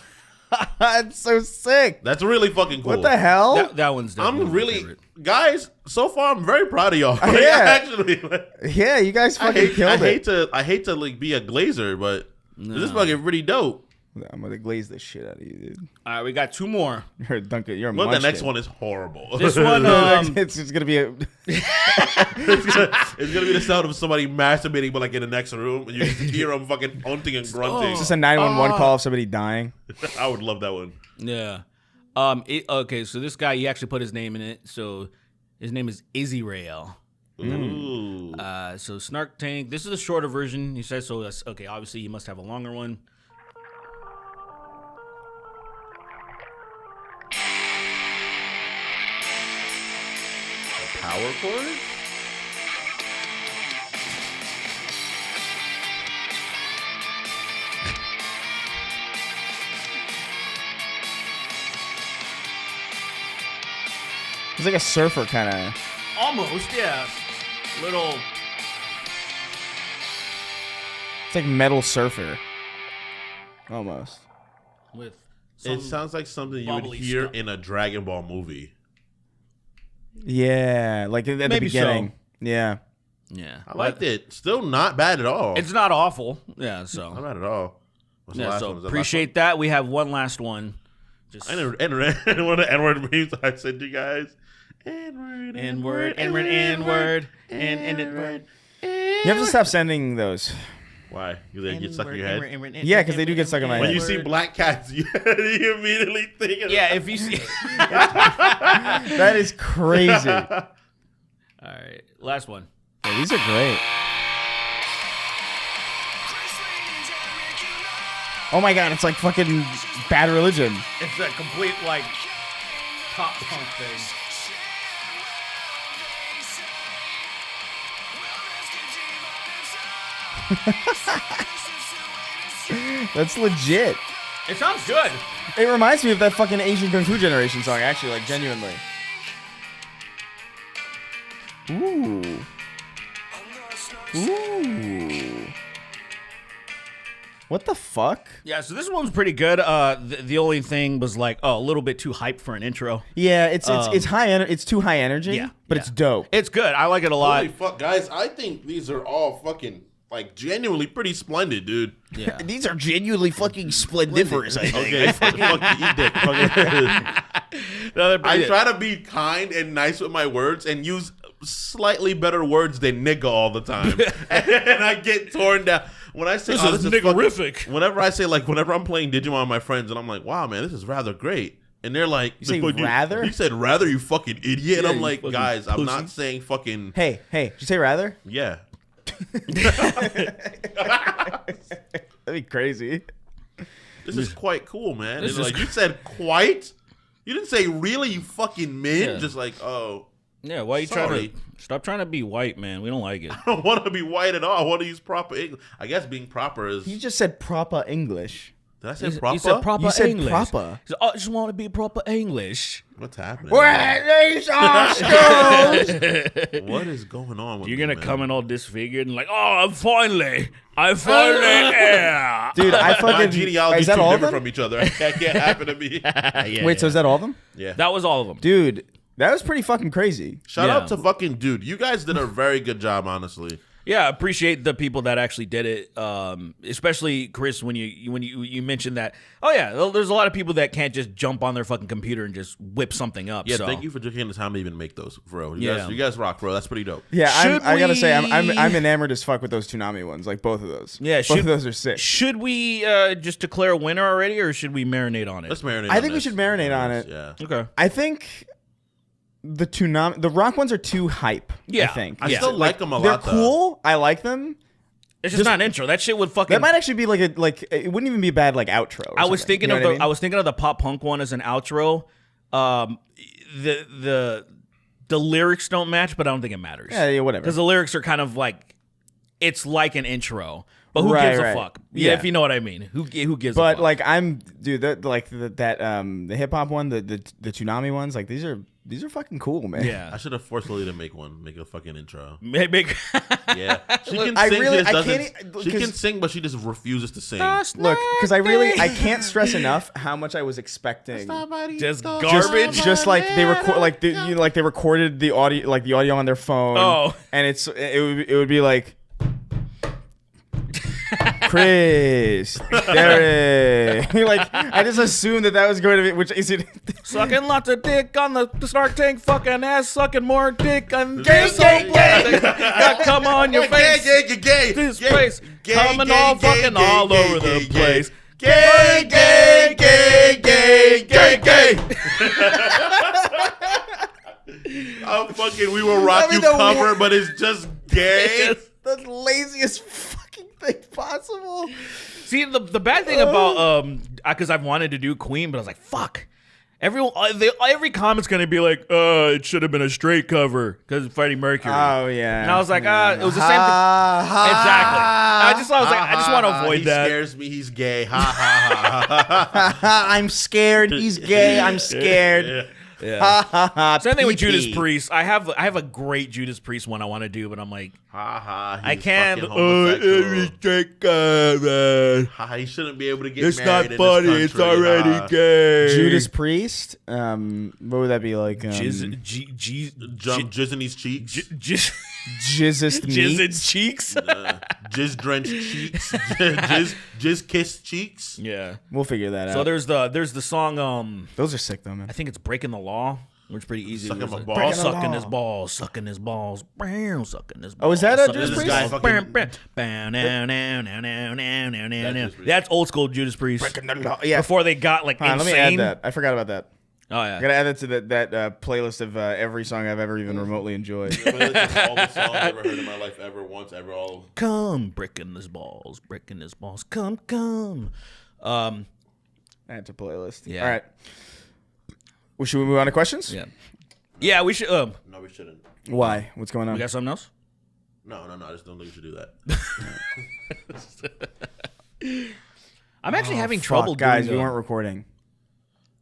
That's so sick. That's really fucking cool. What the hell? That one's definitely I'm my really, favorite. guys. So far, I'm very proud of y'all. Like, Yeah. actually, like, Yeah, you guys I fucking killed it. I hate to like be a glazer, but this is fucking pretty dope. I'm gonna glaze the shit out of you, dude. All right, we got two more. You're a Duncan. You're a Well, the munchkin. next one is horrible. This one, it's just gonna be a. it's gonna be the sound of somebody masturbating, but like in the next room, and you just hear them fucking hunting and grunting. It's just a 911 call of somebody dying. I would love that one. Yeah. Okay, so this guy, he actually put his name in it. So his name is Izzy Rael. Ooh. So Snark Tank. This is a shorter version. He says so. That's okay. Obviously, you must have a longer one. Power chords? He's like a surfer kind of. Almost, yeah. Little. It's like metal surfer. Almost. With. It sounds like something you would bubbly hear stuff. in a Dragon Ball movie. Yeah, like at the Maybe beginning. so. Yeah. Yeah. I liked it. Still not bad at all. It's not awful. Yeah. not So. bad at all. What's the Yeah. last So one? Is that appreciate that. We have one last one. Just. last one? One of the N-word memes I sent you guys. N-word, N-word, N-word, N-word, N-word. You have to stop sending those. Why? Because they get stuck in your head? Yeah, because they do get stuck in my When head. you see black cats, you immediately think of Yeah, if you see. That is crazy. All right, last one. Yeah, these are great. Oh my god, it's like fucking Bad Religion. It's a complete like pop punk thing. That's legit. It sounds good. It reminds me of that fucking Asian Kung Fu Generation song, actually, like genuinely. Ooh. Ooh. What the fuck? Yeah, so this one's pretty good. The only thing was like, a little bit too hype for an intro. Yeah, it's it's too high energy. Yeah, but yeah. it's dope. It's good. I like it a lot. Holy fuck, guys! I think these are all fucking like genuinely pretty splendid, dude. Yeah. These are genuinely fucking splendiferous. I think. Okay, fuck you, eat dick. No, I try to be kind and nice with my words and use slightly better words than nigga all the time, and I get torn down. when I say This oh, is fucking- niggerific. whenever I say like whenever I'm playing Digimon with my friends and I'm like, wow man, this is rather great. And they're like, say "But rather?" You said rather, you fucking idiot. And Yeah, I'm you like, fucking guys, I'm pussy. not saying fucking Hey, did you say rather? yeah. That'd be crazy. This is quite cool, man. This And is like you said quite. You didn't say really, you fucking min. Yeah. Just like, oh, Yeah, why are you trying Sorry. to stop trying to be white, man? We don't like it. I don't want to be white at all. I want to use proper English. I guess being proper is. You just said proper English. Did I say You proper? said proper You said English. proper. He said, I just want to be proper English. What's happening? Where these are schools? What is going on with You're me, gonna man? come in all disfigured and like, oh, I'm finally, yeah. Dude, I My fucking. genealogy Is is that too all of different them? from each other. That can't happen to me. Wait, so is that all of them? Yeah. That was all of them. Dude, that was pretty fucking crazy. Shout Yeah. out to fucking dude. You guys did a very good job, honestly. Yeah, I appreciate the people that actually did it. Especially Chris, when you mentioned that. Oh yeah, there's a lot of people that can't just jump on their fucking computer and just whip something up. Yeah, so. thank you for taking the time to even make those, bro. Yeah. You guys rock, bro. That's pretty dope. Yeah, Should I gotta say, I'm we- enamored as fuck with those Toonami ones, like both of those. Yeah, both of those are sick. Should we just declare a winner already, or should we marinate on it? Let's marinate. I on think we this. should marinate on it. Yeah. Okay. I think the rock ones are too hype. Yeah. I think I Yeah. still like them a they're lot. though. cool. I like them. It's just not an intro. That shit would fucking. That might actually be like it wouldn't even be a bad like outro. Or I was something. thinking You know of what the. I mean? I was thinking of the pop punk one as an outro. The lyrics don't match, but I don't think it matters. Yeah, whatever. Because the lyrics are kind of like, it's like an intro, but who Right, gives a right. fuck? Yeah. If you know what I mean. Who gives? a But fuck? like the hip hop one, the Toonami ones, like these are fucking cool, man. I yeah, should have forced Lily to make one, make a fucking intro. maybe. Yeah, she Look, can I sing. really- she just I doesn't. can't She can 'cause- sing, but she just refuses to sing. Look, because I can't stress enough how much I was expecting. Just garbage. Just like they record, like they recorded the audio on their phone. Oh. and it would be like. Chris, Derek. Like I just assumed that was going to be, which is it? Sucking lots of dick on the Snark tank, fucking ass, sucking more dick on Gay, gay, gay. Come on your face. Gay, This gay, place gay, coming gay, all gay, fucking gay, all gay, over gay, the gay. place. Gay, gay, gay, gay, gay, gay. We will rock I mean, you the cover, wor- but it's just gay. The laziest fucking thing possible. See, the bad thing about because I've wanted to do Queen, but I was like, fuck. Every comment's gonna be like, it should have been a straight cover because Freddie Mercury. Oh yeah. And I was like, it was the same thing. Exactly. I just want to avoid he that. scares me. He's gay. Ha ha ha ha. I'm scared. He's gay. I'm scared. Yeah. Same thing with Judas Pee-pee. Priest. I have a great Judas Priest one I want to do, but I'm like, Ha ha. I He's can't. fucking homosexual. straight cover. Ha, he shouldn't be able to get It's married not in funny. this It's country. already Ha. gay. Judas Priest. What would that be like? Jizz in his cheeks. Jizzest Jizz meat. in cheeks. Jizz drenched cheeks. Jizz kissed cheeks. Yeah. We'll figure that out. So there's the song. Those are sick though, man. I think it's Breaking the Law, which is pretty easy. Sucking It was my like, balls. Sucking Breaking his the balls. Sucking his balls. Sucking his balls. Oh, is that a sucking Judas his Priest? balls. This guy fucking- That's That's old school Judas Priest. Yeah. Before they got like Hold on, let me insane. add that. I forgot about that. Oh I yeah. gotta add that to that playlist of every song I've ever even remotely enjoyed. All the songs I've ever heard in my life, ever, once, ever, all. Come breaking his balls. Breaking his balls. Come. Add to playlist. Yeah. All right. Well, should we move on to questions? Yeah. Yeah, we should. No, we shouldn't. Why? What's going on? We got something else? No, I just don't think we should do that. I'm actually having Fuck, trouble, guys. doing We the- weren't recording.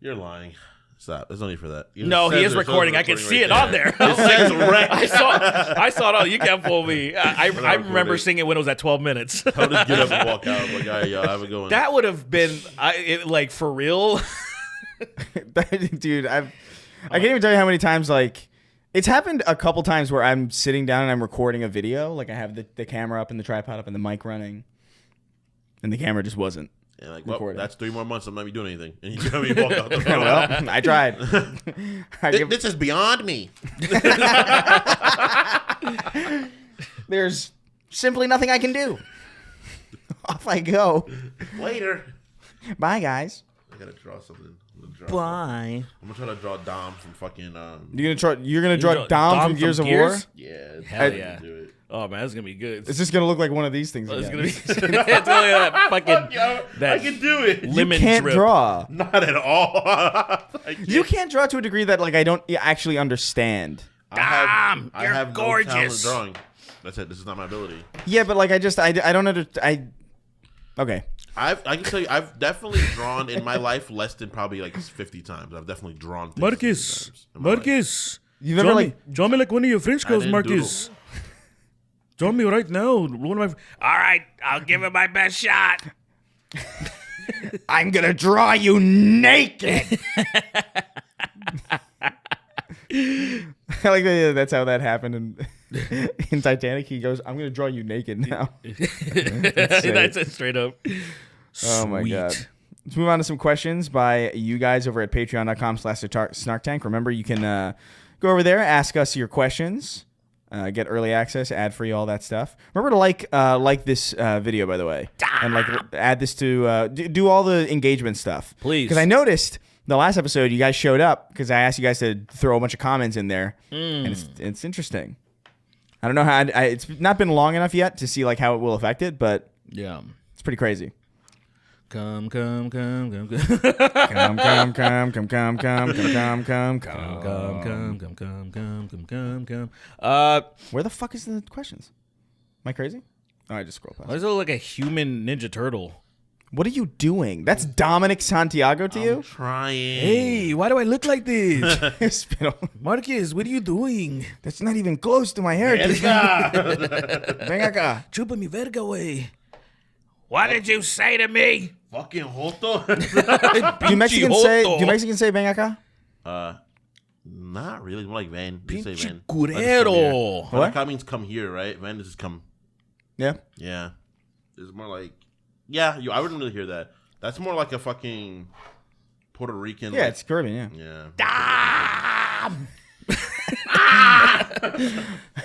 You're lying. Stop. There's no need for that. No, he is recording. I can see it on there. It says rec. I saw it. Oh, you can't fool me. I remember recording. seeing it when it was at 12 minutes. I'll just get up and walk out. I'm like, all right, y'all, have a good one. That would have been like for real. Dude, I can't even tell you how many times like it's happened a couple times where I'm sitting down and I'm recording a video, like I have the camera up and the tripod up and the mic running, and the camera just wasn't. And like, well, recording. that's 3 more months. I'm not be doing anything. And you tell me walk out the room. Well, I tried. This is beyond me. There's simply nothing I can do. Off I go. Later. Bye, guys. I gotta draw something. Bye. I'm gonna try to draw Dom from fucking. You're gonna draw Dom from Gears of War? Yeah. Hell yeah. Do it. Oh man, that's gonna be good. It's just gonna look like one of these things. It's again. gonna be it's only that fucking Yo, that I can do it. lemon You can't drip. draw. Not at all. You can't draw to a degree that like I don't actually understand. I you're have gorgeous. no talent drawing. That's it. This is not my ability. Yeah, but like I don't understand. Okay. I can tell you, I've definitely drawn in my life less than probably like 50 times. I've definitely drawn. Things Marcus, 50 times in my life. Marcus, You never draw me like one of your French girls, didn't Marcus. Draw me right now. One of my. All right, I'll give it my best shot. I'm gonna draw you naked. I like that's how that happened in Titanic. He goes, "I'm gonna draw you naked now." That's it straight up. Oh my Sweet. god. Let's move on to some questions by you guys over at patreon.com/snarktank. Remember, you can go over there, ask us your questions, get early access, ad free, all that stuff. Remember to like this video, by the way, and like add this to do all the engagement stuff, Please. Because I noticed the last episode you guys showed up because I asked you guys to throw a bunch of comments in there, and it's interesting. I don't know how it's not been long enough yet to see like how it will affect it, but Yeah. it's pretty crazy. Come, come, come, come, come. Come, come, come, come, come, come, come, come, come, Come. Where the fuck is the questions? Am I crazy? Oh, I just scroll Why past. does it look like a human Ninja Turtle? What are you doing? That's Dominic Santiago to I'm you? trying. Hey, why do I look like this? Spittle. Marcus, what are you doing? That's not even close to my heritage. Venga acá. Chupa mi verga, way. What did you say to me? Fucking Joto. Do Mexicans say venga acá? Not really. It's more like Van. They say Pinche Van. curero. What? That means come here, right? Van is just come. Yeah. Yeah. It's more like. Yeah, I wouldn't really hear that. That's more like a fucking Puerto Rican. Yeah, like, it's Caribbean, yeah. Yeah.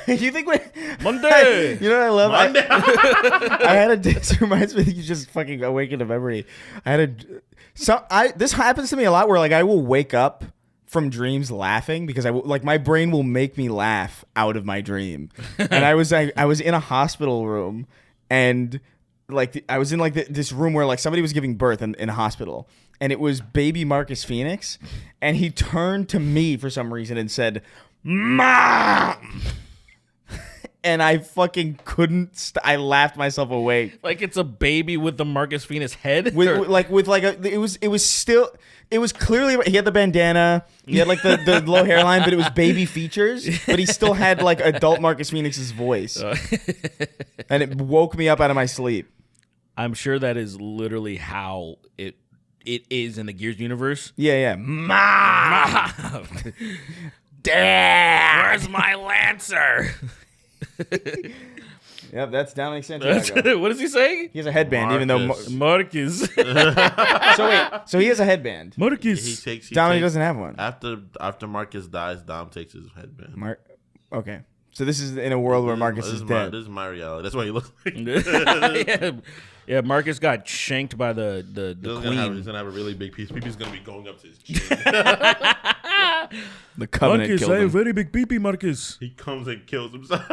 You think we Monday. You know what I love? Monday. I had a this reminds me you just fucking awakened a memory. This happens to me a lot where like I will wake up from dreams laughing because like my brain will make me laugh out of my dream. And I was in a hospital room and like I was in like this room where like somebody was giving birth in a hospital and it was baby Marcus Phoenix and he turned to me for some reason and said, "Mom!" And I fucking couldn't. I laughed myself awake. Like it's a baby with the Marcus Phoenix head? It was clearly he had the bandana. He had like the low hairline, but it was baby features. But he still had like adult Marcus Phoenix's voice, and it woke me up out of my sleep. I'm sure that is literally how it is in the Gears universe. Yeah. Mom! Dad! Where's my Lancer? Yep, that's Dominic Santiago. What is he saying? He has a headband, even though. Marcus. So he has a headband. Marcus. He Dominic takes, doesn't have one. After Marcus dies, Dom takes his headband. Okay. So this is in a world where Marcus is dead. This is my reality. That's why he looks like. Yeah, Marcus got shanked by the queen. He's gonna have a really big piece. Peepee's gonna be going up to his chin. The Covenant Marcus, killed I have him. very big pee-pee, Marcus. He comes and kills himself.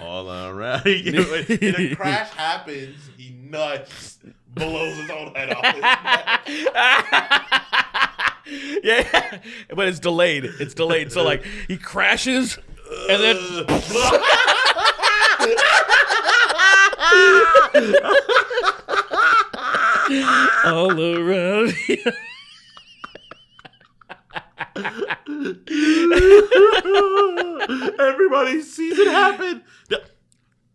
All around. When a crash happens, he nuts, blows his own head off. Yeah, but it's delayed. It's delayed. So like he crashes and then all around. Everybody sees it happen.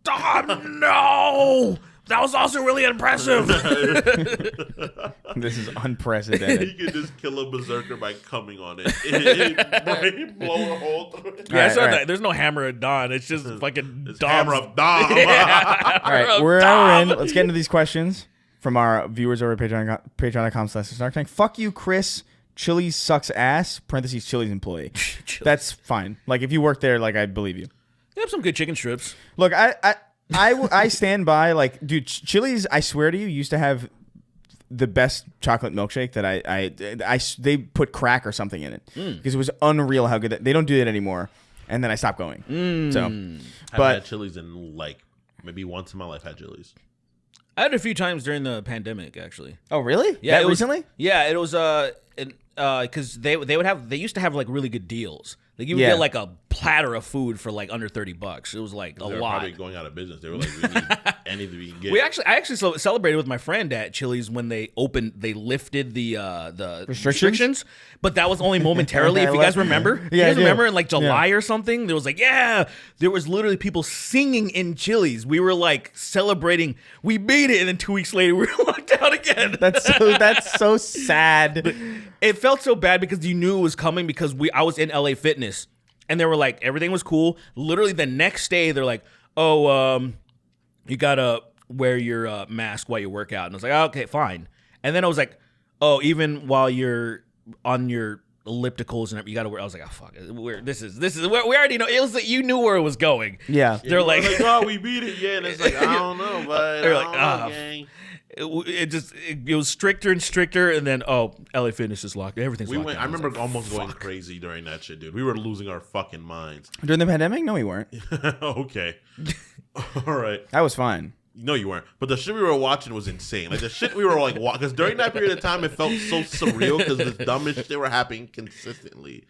Oh no! That was also really impressive. This is unprecedented. You can just kill a berserker by coming on it. Blow a hole through it. Yeah, I saw All right. that. There's no hammer of Dawn. It's just fucking It's Dom's- Hammer of Dom. All right, we're in. Let's get into these questions from our viewers over at patreon.com/snarktank. Fuck you, Chris. Chili's sucks ass. Parentheses Chili's employee. That's fine. Like if you work there, like I believe you. They have some good chicken strips. Look, I stand by, like, dude, Chili's, I swear to you, used to have the best chocolate milkshake that they put crack or something in it because it was unreal how good they don't do it anymore. And then I stopped going. So, I've had Chili's in like maybe once in my life. Had Chili's. I had it a few times during the pandemic, actually. oh really? Yeah, That recently? Yeah, it was because they used to have like really good deals. Like you would Yeah. get like a platter of food for like under $30. It was like a They were lot. probably going out of business. They were like, we need anything we can get. I actually celebrated with my friend at Chili's when they lifted the Restrictions? but that was only momentarily. If you guys remember, Yeah, you I guys do. remember in like July or something, there was like, there was literally people singing in Chili's. We were like celebrating, we beat it, and then 2 weeks later we were locked down again. That's so sad. It felt so bad because you knew it was coming because I was in LA Fitness and they were like, everything was cool. Literally the next day they're like, you gotta wear your mask while you work out. And I was like, oh, okay, fine. And then I was like, oh, even while you're on your ellipticals and you gotta wear. I was like, oh fuck, this is we already know. It was like, you knew where it was going. Yeah. They're like, oh, we beat it, yeah. And it's like, I don't know, but They're I like, don't know, gang. it was stricter and stricter, and then LA Fitness is locked. Everything's locked down. I remember was like, almost going crazy during that shit, dude. We were losing our fucking minds. During the pandemic? No, we weren't. Okay. All right. That was fine. No, you weren't. But the shit we were watching was insane. Like the shit we were like, because during that period of time, it felt so surreal because the dumbest shit were happening consistently.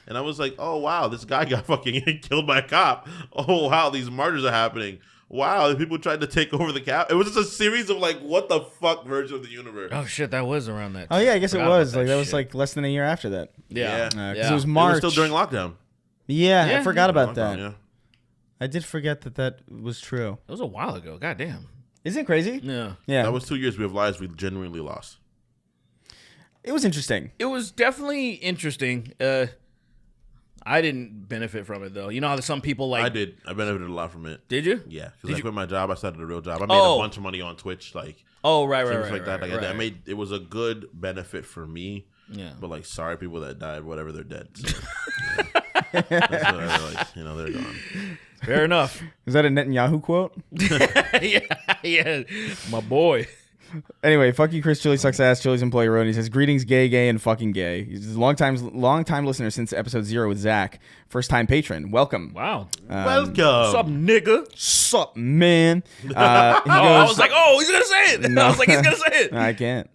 And I was like, oh wow, this guy got fucking killed by a cop. Oh wow, these murders are happening. Wow, people tried to take over the cap. It was just a series of like, what the fuck version of the universe. oh shit, that was around that. Oh yeah, I guess it Forgot was. about Like that was shit. like less than a year after that. Yeah, Because it was It March. was still during lockdown. Yeah, Yeah. I forgot about Lockdown, that. yeah. I did forget that was true. It was a while ago. God damn. Isn't it crazy? Yeah. Yeah. That was 2 years we have lives we genuinely lost. It was interesting. It was definitely interesting. I didn't benefit from it though. You know how some people like. I did. I benefited a lot from it. Did you? Yeah, Did because I you- quit my job. I started a real job. I made Oh. a bunch of money on Twitch, like Oh right, things right, like that. right, Like I right. made it was a good benefit for me. Yeah. But like, sorry, people that died, whatever, they're dead. So, yeah. That's what I like. They're gone. Fair enough. Is that a Netanyahu quote? yeah, my boy. Anyway, fuck you, Chris. Chili sucks ass. Chili's employee wrote. He says, "Greetings, gay, and fucking gay." He's a long time listener since episode 0 with Zach. First time patron. Welcome. Wow. Welcome. What's up, nigga? Sup, man? He goes, I was like, oh, he's gonna say it. No. I was like, he's gonna say it. I can't.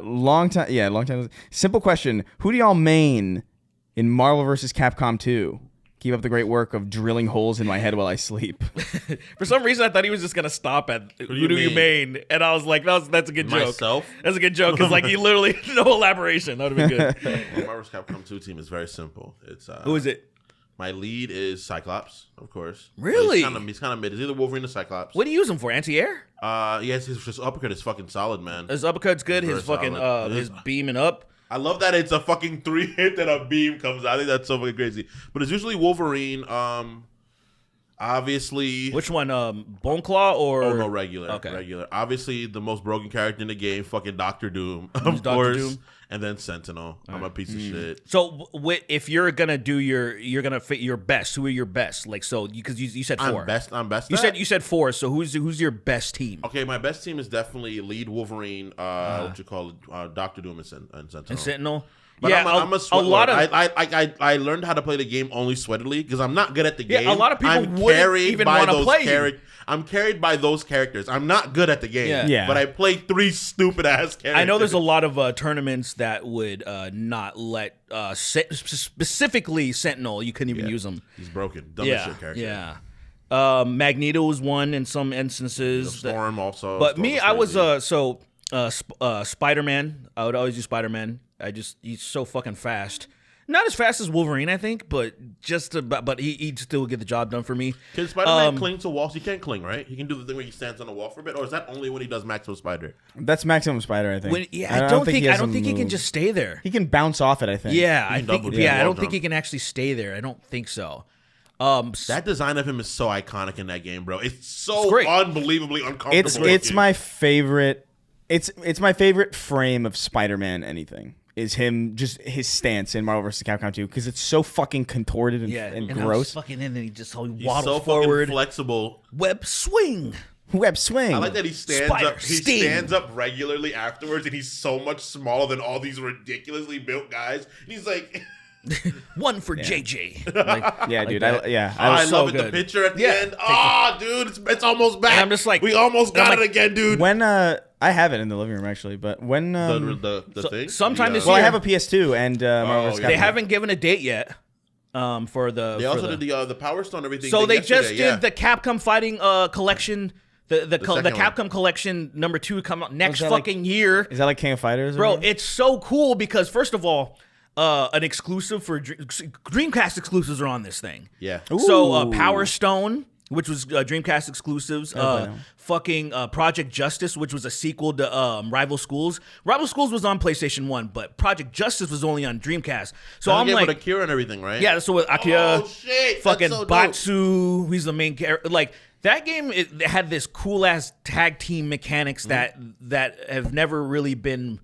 Long time. Simple question: who do y'all main in Marvel vs. Capcom 2? Keep up the great work of drilling holes in my head while I sleep. For some reason, I thought he was just gonna stop at who do you main, and I was like, that's a good joke. Myself? That's a good joke because like you literally no elaboration. That would have been good. Well, Marvel's Capcom 2 team is very simple. It's Who is it? My lead is Cyclops, of course. Really? He's kind of mid. It's either Wolverine or Cyclops. What do you use him for? Anti-air? Yes, his uppercut is fucking solid, man. His uppercut's good. His Very fucking solid. his beaming up. I love that it's a fucking 3-hit and a beam comes out. I think that's so fucking crazy. But it's usually Wolverine. Obviously. Which one? Bone Claw or? Oh no, regular. Okay. Regular. Obviously, the most broken character in the game, fucking Doctor Doom, of Dr. course. Doom? And then Sentinel. I'm a piece of shit. So if you're gonna do you're gonna fit your best. Who are your best? Like so, because you said 4. I'm best. You at? said 4. So who's your best team? Okay, my best team is definitely lead Wolverine. What you call it? Doctor Doom and Sentinel. And Sentinel. But yeah, I'm a sweat a lot lord. of I learned how to play the game only sweatily because I'm not good at the Yeah, game. a lot of people I'm wouldn't carried even by wanna those play you. characters. I'm carried by those characters. I'm not good at the game. Yeah. Yeah. But I play 3 stupid ass characters. I know there's a lot of tournaments that would not let specifically Sentinel. You couldn't even use them. He's broken. Dumbest shit character. Yeah. Magneto was one in some instances. Storm also. But Storm me, is I was crazy. Spider-Man. I would always use Spider-Man. He's so fucking fast. Not as fast as Wolverine, I think, but but he'd still get the job done for me. Can Spider-Man cling to walls? He can't cling, right? He can do the thing where he stands on the wall for a bit, or is that only when he does Maximum Spider? That's Maximum Spider, I think. I don't think has a he can move. just stay there. He can bounce off it, I think. Yeah, I can think. double Yeah, jump, I don't wall think jump. he can actually stay there. I don't think so. That design of him is so iconic in that game, bro. It's so great. unbelievably uncomfortable. It's my favorite. It's my favorite frame of Spider-Man anything. is him, just his stance in Marvel vs. Capcom 2, because it's so fucking contorted and gross. Fucking in, and he just He's waddles so forward. fucking flexible. Web swing. Web swing. I like that he stands Spider up. He sting. stands up regularly afterwards, and he's so much smaller than all these ridiculously built guys. And he's like, One for JJ. Yeah, dude. that. I so love it. The good. picture at the Yeah. end. Oh, dude, it's almost back. And I'm just like- we almost got I'm it like- again, dude. When I have it in the living room actually, but when the thing. sometime this well, I year- have a PS2 and Marvel vs. yeah. Capcom. They haven't given a date yet. For the. They for also the, did the Power Stone everything. So thing they yesterday, just yeah. did the Capcom Fighting collection. The second Capcom one. collection number 2 come out next that like- fucking year. Is that like King of Fighters? or Bro, whatever? it's so cool because first of all, an exclusive for Dreamcast exclusives are on this thing. Yeah. So Ooh. Power Stone, which was Dreamcast exclusives. Fucking Project Justice, which was a sequel to Rival Schools. Rival Schools was on PlayStation 1, but Project Justice was only on Dreamcast. So I'm with like, Akira and everything, right? yeah, so with Akira, Oh shit! fucking That's so dope. Batsu, he's the main character. Like that game, it had this cool ass tag team mechanics Mm-hmm. that have never really been.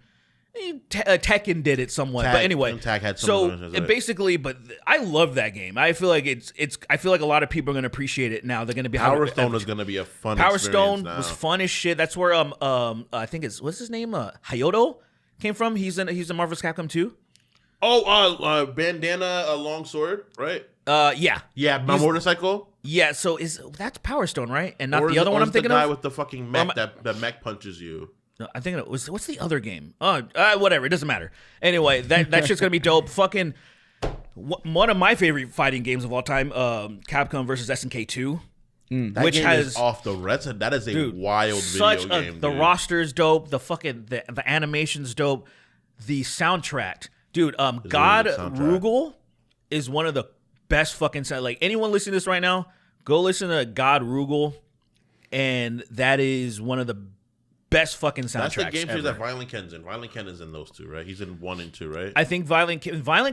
Tekken did it somewhat, but anyway. Tag had some so versions of it. basically, but I love that game. I feel like it's. I feel like a lot of people are gonna appreciate it now. They're gonna be Power Stone is gonna be a fun. Power experience Stone now. was fun as shit. That's where I think it's what's his name Hayoto came from. He's in Marvel's Capcom 2. Oh, bandana, a long sword, right? Yeah. Yeah, my motorcycle. Yeah, so that's Power Stone, right? And not Or is the other it- one or I'm is thinking the guy of? with the fucking mech that mech punches you. No, I think it was. What's the other game? Whatever. It doesn't matter. Anyway, that shit's gonna be dope. Fucking one of my favorite fighting games of all time, Capcom versus SNK 2. That Which game has is off the rest. That is a dude, wild such video a, game. the dude. roster's dope. The fucking the animation's dope. The soundtrack, dude. God good soundtrack. Rugal is one of the best fucking sound. Like anyone listening to this right now, go listen to God Rugal, and that is one of the best fucking soundtracks That's the game series that ever. Violent Ken's in. Violent Ken is in those two, right? He's in 1 and 2, right? I think Violent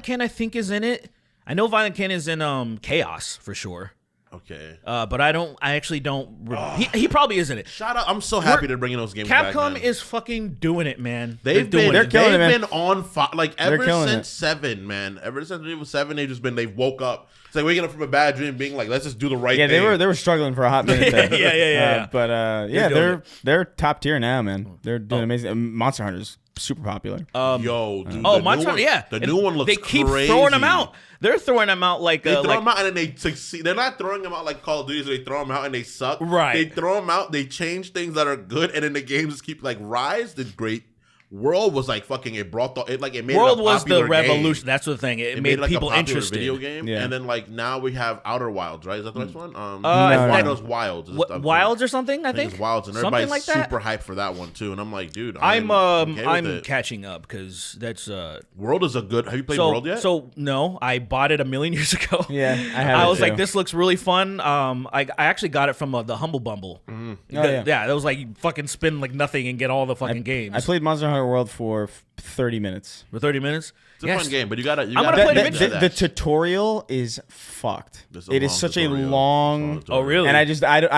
Ken I think is in it. I know Violent Ken is in Chaos for sure. Okay. But I actually don't. He probably is in it. Shout out! I'm so happy they're bringing those games back. Capcom man. is fucking doing it, man. They've doing been it. killing it, man. they've been on fire like ever killing since it. 7, man. Ever since it was 7, they've woke up. It's like waking up from a bad dream, being like, let's just do the right Yeah, thing. they were struggling for a hot minute. There. Yeah. But yeah, doing they're top tier now, man. They're doing amazing. Monster Hunter's super popular. Yo, dude. Oh, the Monster new Hunter, one, yeah. the And new one looks They keep crazy. throwing them out. They're throwing them out like They throw them out and then they succeed. They're not throwing them out like Call of Duty. So they throw them out and they suck. Right. They throw them out. They change things that are good, and then the games just keep like Rise did great. World was like fucking. It brought it made World it a was the popular revolution. game. That's the thing. It It made like people a popular interested. video game, Yeah. and then like now we have Outer Wilds, right? Is that the next one? No, Wilds, Wilds. is the- Wilds or something? I I think think it's Wilds, and something everybody's like that. super hyped for that one too. And I'm like, dude, I'm okay with it. catching up because that's World is a good. Have you played so World yet? so no. I bought it a million years ago. Yeah, I have I it was like, too. this looks really fun. I actually got it from the Humble Bumble. Oh, yeah. That was like you fucking spend like nothing and get all the fucking games I played Monster Hunter World for 30 minutes. for 30 minutes. it's a fun game, but you gotta. I'm gonna gotta play it The, eventually. the tutorial is fucked. It's a It is long such a tutorial. long. Oh, really? And I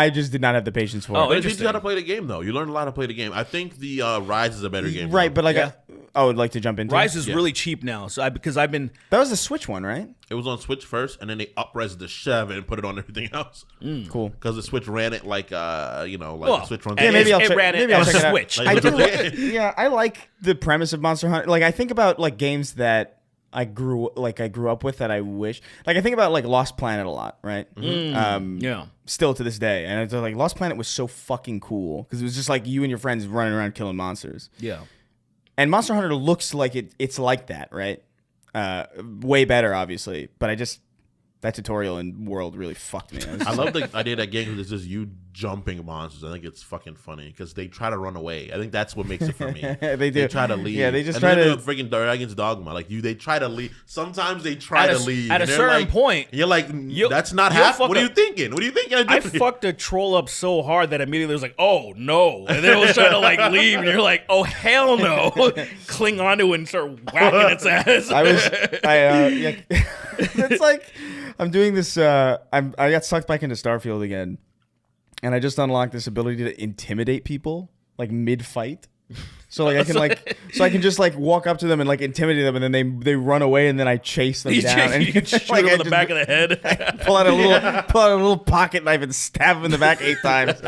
just did not have the patience for Oh, it. But you interesting. got to play the game though. You learned a lot to play the game. I think the Rise is a better game. Right, but like Yeah. I would like to jump into Rise is Yeah. really cheap now, so because I've been That was the Switch one, right? it was on Switch first, and then they up-resed the shove and put it on everything else Cool. because the Switch ran it like the well, Switch runs. Yeah, maybe it, I'll it check- ran it maybe I'll as check it a out. Switch. Like, I do. legit. Yeah, I like the premise of Monster Hunter. Like I think about like games that I grew up with that I wish. Like I think about like Lost Planet a lot, right? Yeah. Still to this day, and it's like Lost Planet was so fucking cool because it was just like you and your friends running around killing monsters. Yeah. And Monster Hunter looks like it's like that, right? Way better, obviously. But that tutorial in World really fucked me. I love the idea of that game because it's just you jumping monsters. I think it's fucking funny because they try to run away. I think that's what makes it for me. They do. They try to leave. Yeah, they just and try then to. the freaking Dragon's Dogma. Like they try to leave. Sometimes they try At to a- leave. at a and they're certain like- point, you're like, that's not you'll half. fuck What are you up- thinking? What are you thinking? I fucked a troll up so hard that immediately it was like, oh no. And then it was trying to like leave, and you're like, oh hell no. Cling onto it and start whacking its ass. Yeah. It's like I'm doing this. I got sucked back into Starfield again, and I just unlocked this ability to intimidate people like mid fight. So like I can like So I can just like walk up to them and like intimidate them, and then they run away, and then I chase them down. And you shoot like, him I in the just back of the head. pull out a little pocket knife and stab him in the back 8 times.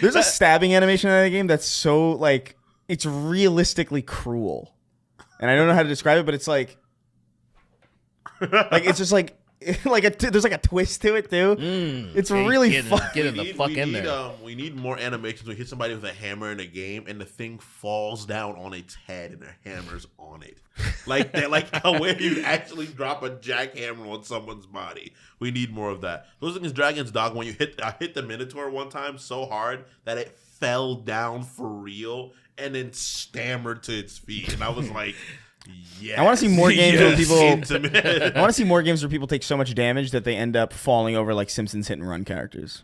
There's a stabbing animation in that game that's so like it's realistically cruel, and I don't know how to describe it, but it's like it's just like there's like a twist to it too. It's really fun. Get the fuck in there. We need more animations. We hit somebody with a hammer in a game, and the thing falls down on its head, and the hammer's on it. Like that, like where you actually drop a jackhammer on someone's body. We need more of that. Losing his Dragon's Dog. When I hit the Minotaur one time so hard that it fell down for real, and then stammered to its feet, and I was like. Yes. I want to see more games where people. Intimate. I want to see more games where people take so much damage that they end up falling over like Simpsons hit and run characters.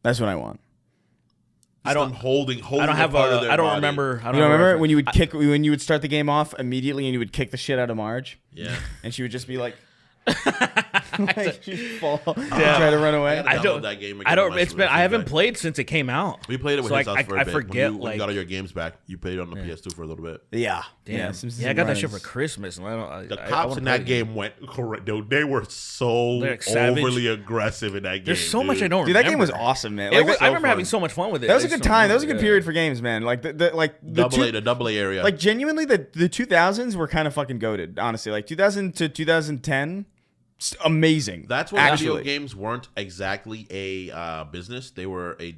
That's what I want. I don't holding. I don't have a. I don't remember. I You don't remember when you would kick when you would start the game off immediately and you would kick the shit out of Marge? Yeah. And she would just be like, like she'd fall, and try to run away. I don't that game. Again I don't. It's been. I haven't played since it came out. We played it with so his house for a I bit. forget. When you got all your games back, you played it on the PS2 for a little bit. Yeah. Damn. Simpsons Yeah, I and got that Runs. shit for Christmas. And The cops in that game went correct. Dude, they were so They're like savage. overly aggressive in that game. There's so much I don't Dude, remember. that game was awesome, man. It Like, was, I remember fun. having so much fun with it. that was a I good just don't time. That was a remember, good yeah. period for games, man. Like the double A area. like genuinely the 2000s were kind of fucking goated, honestly. Like 2000 to 2010, amazing. That's when actually. video games weren't exactly a business; they were a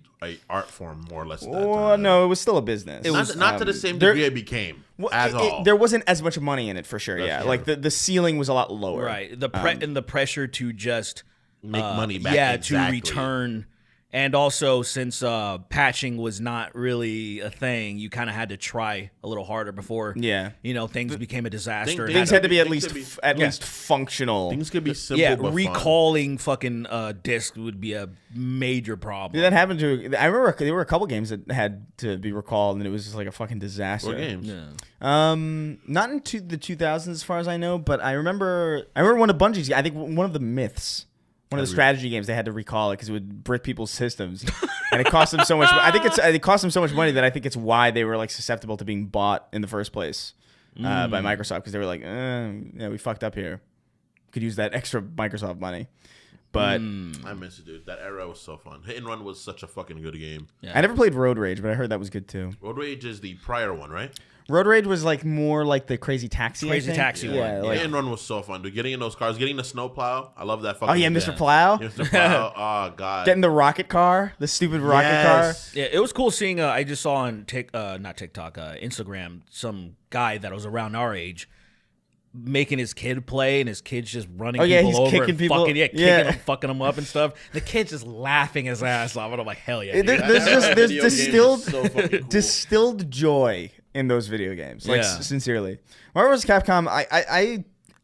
art form, more or less. At that Oh time. no, it was still a business. Not to the same there- degree it became Well, at all. there wasn't as much money in it for sure. Yeah, true. like the ceiling was a lot lower. Right. And the pressure to just Make money back. Yeah, exactly. to return. And also, since patching was not really a thing, you kind of had to try a little harder before. Yeah. Things became a disaster. Things had to be at Things least could be- at least functional. Things could be simple. yeah, but fun. recalling fucking disc would be a major problem. That happened to. I remember there were a couple games that had to be recalled, and it was just like a fucking disaster. What games? Not into the 2000s, as far as I know, but I remember one of Bungie's. I think one of the Myths. One of the strategy games, they had to recall it because it would brick people's systems, and it cost them so much. I think it cost them so much money that I think it's why they were like susceptible to being bought in the first place by Microsoft, because they were like, yeah, we fucked up here. Could use that extra Microsoft money, but I miss it, dude. That era was so fun. Hit and Run was such a fucking good game. I never played Road Rage, but I heard that was good too. Road Rage is the prior one, right? Road Rage was like more like the Crazy Taxi. Crazy I think. Taxi yeah, one, like- Hit and Run was so fun, dude. Getting in those cars, getting the snowplow. I love that fucking. Oh yeah, Mr. Plow. Mr. Plow. Oh god. Getting the rocket car, the stupid rocket car. Yeah, it was cool seeing. I just saw on not TikTok, Instagram, some guy that was around our age making his kid play, and his kid's just running Oh, yeah, people he's over kicking and people- fucking kicking yeah. them, fucking them up and stuff. The kid's just laughing his ass off, and I'm like, hell yeah! There's dude. there's Video games distilled is so fucking cool. distilled joy in those video games. Like Yeah. sincerely, Marvel vs. Capcom.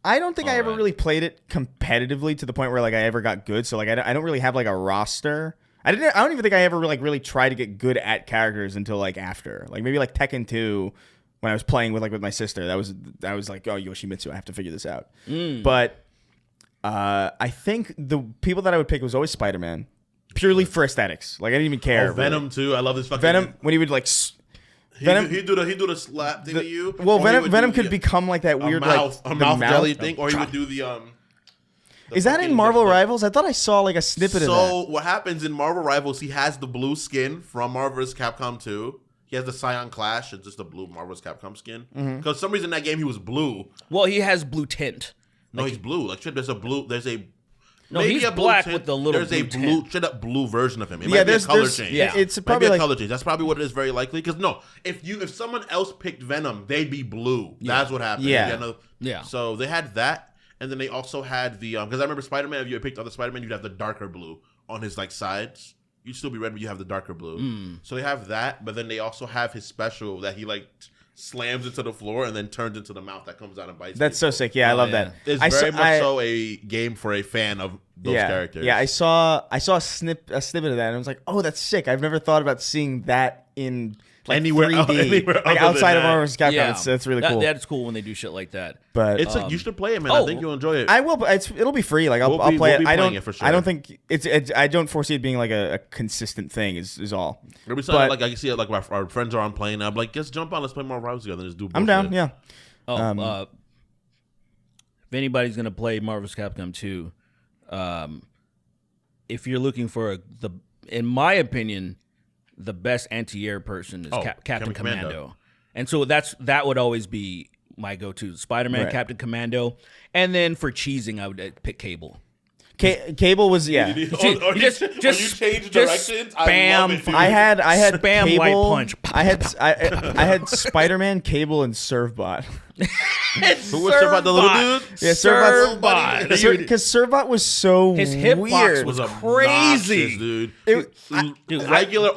I don't think I ever really played it competitively to the point where like I ever got good. So like I don't really have like a roster. I don't even think I ever really tried to get good at characters until like after, like maybe like Tekken 2 when I was playing with my sister. That was like, oh, Yoshimitsu, I have to figure this out. But I think the people that I would pick was always Spider-Man, purely for aesthetics. Like I didn't even care. Oh, Venom too. I love this fucking Venom when he would like. Venom. He do the slap thing to you. Well, or he would Venom do could the- become like that weird a mouth like jelly thing, or he would do the Is that in fucking- Marvel Rivals? I thought I saw like a snippet of that. So what happens in Marvel Rivals? He has the blue skin from Marvel vs. Capcom 2. He has the Scion Clash. It's just a blue Marvel vs. Capcom skin. Because some reason in that game he was blue. Well, he has blue tint. No, he's blue. Like shit, there's a blue. There's a No, maybe he's a blue black tint. with the little There's a blue blue, tint. straight up blue version of him. It Yeah, might be a there's color change. yeah. It's Might probably be a like color change. That's probably what it is, very likely. Because no, if someone else picked Venom, they'd be blue. That's what happened. Yeah. You know? Yeah. So they had that, and then they also had the because I remember Spider-Man. If you had picked other Spider-Man, you'd have the darker blue on his like sides. You'd still be red, but you have the darker blue. So they have that, but then they also have his special that he like slams into the floor and then turns into the mouth that comes out and bites. that's so people. sick. Yeah, I love yeah. that. It's I very saw- much I- so a game for a fan of those characters. Yeah, I saw a snippet of that, and I was like, oh, that's sick. I've never thought about seeing that in like Anywhere 3D, anywhere like other than outside of that. Marvel vs. Capcom. Yeah, It's really cool. That's cool when they do shit like that. But It's like you should play it, man. I think you'll enjoy it. I will. But it'll be free. Like I'll We'll play be it. I playing don't. it for sure. I don't think it's. I don't foresee it being like a consistent thing. Is all. There'll be something But- like I can see it like our friends are on playing. I'm like, just jump on, let's play more Rivals together and just do. I'm bullshit. down. Yeah. Oh, if anybody's gonna play Marvel's Capcom 2, if you're looking for in my opinion, the best anti-air person is Captain Commando. And so that would always be my go-to. Spider-Man, Right. Captain Commando, and then for cheesing, I would pick Cable. Cable was You changed directions. I love it, dude. I had Spam Cable, light punch. I had Spider-Man, Cable, and Servbot. Who was about the little dude? Yeah, Servbot. Because Servbot was so His hitbox weird. was Crazy, dude. Dude, regular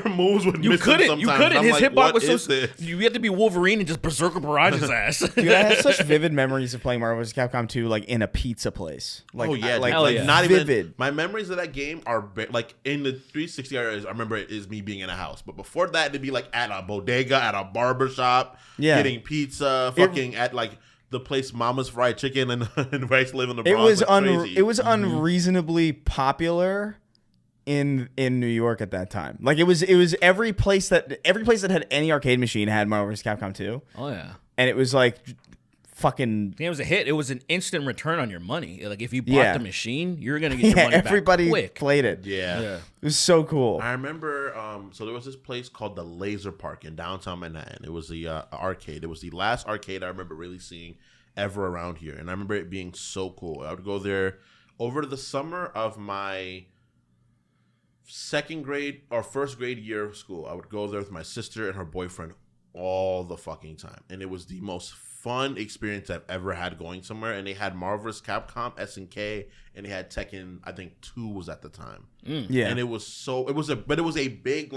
moves would You miss him couldn't. sometimes. You couldn't. I'm His like, hitbox what was is so. this? You had to be Wolverine and just berserker barrage his ass. Dude, I have such vivid memories of playing Marvel vs. Capcom 2 like in a pizza place. Like, Oh yeah, like, dude. Like yeah. not vivid. even. My memories of that game are like in the 360 areas. I remember it is me being in a house, but before that, it'd be like at a bodega, at a barber shop, getting pizza, fucking at like the place Mama's Fried Chicken and where I used to live in the Bronx. It was unreasonably popular in New York at that time. Like it was every place that had any arcade machine had Marvel vs. Capcom 2. Oh yeah. And it was like fucking It was a hit. It was an instant return on your money. Like if you bought the machine, you're gonna get your money everybody back quick. played it. Yeah. It was so cool. I remember, so there was this place called the Laser Park in downtown Manhattan. It was the arcade. It was the last arcade I remember really seeing ever around here. And I remember it being so cool. I would go there over the summer of my second grade or first grade year of school. I would go there with my sister and her boyfriend all the fucking time. And it was the most fun experience I've ever had going somewhere. And they had Marvel vs. Capcom, SNK, and they had Tekken, I think 2 was at the time. Yeah. And it was a big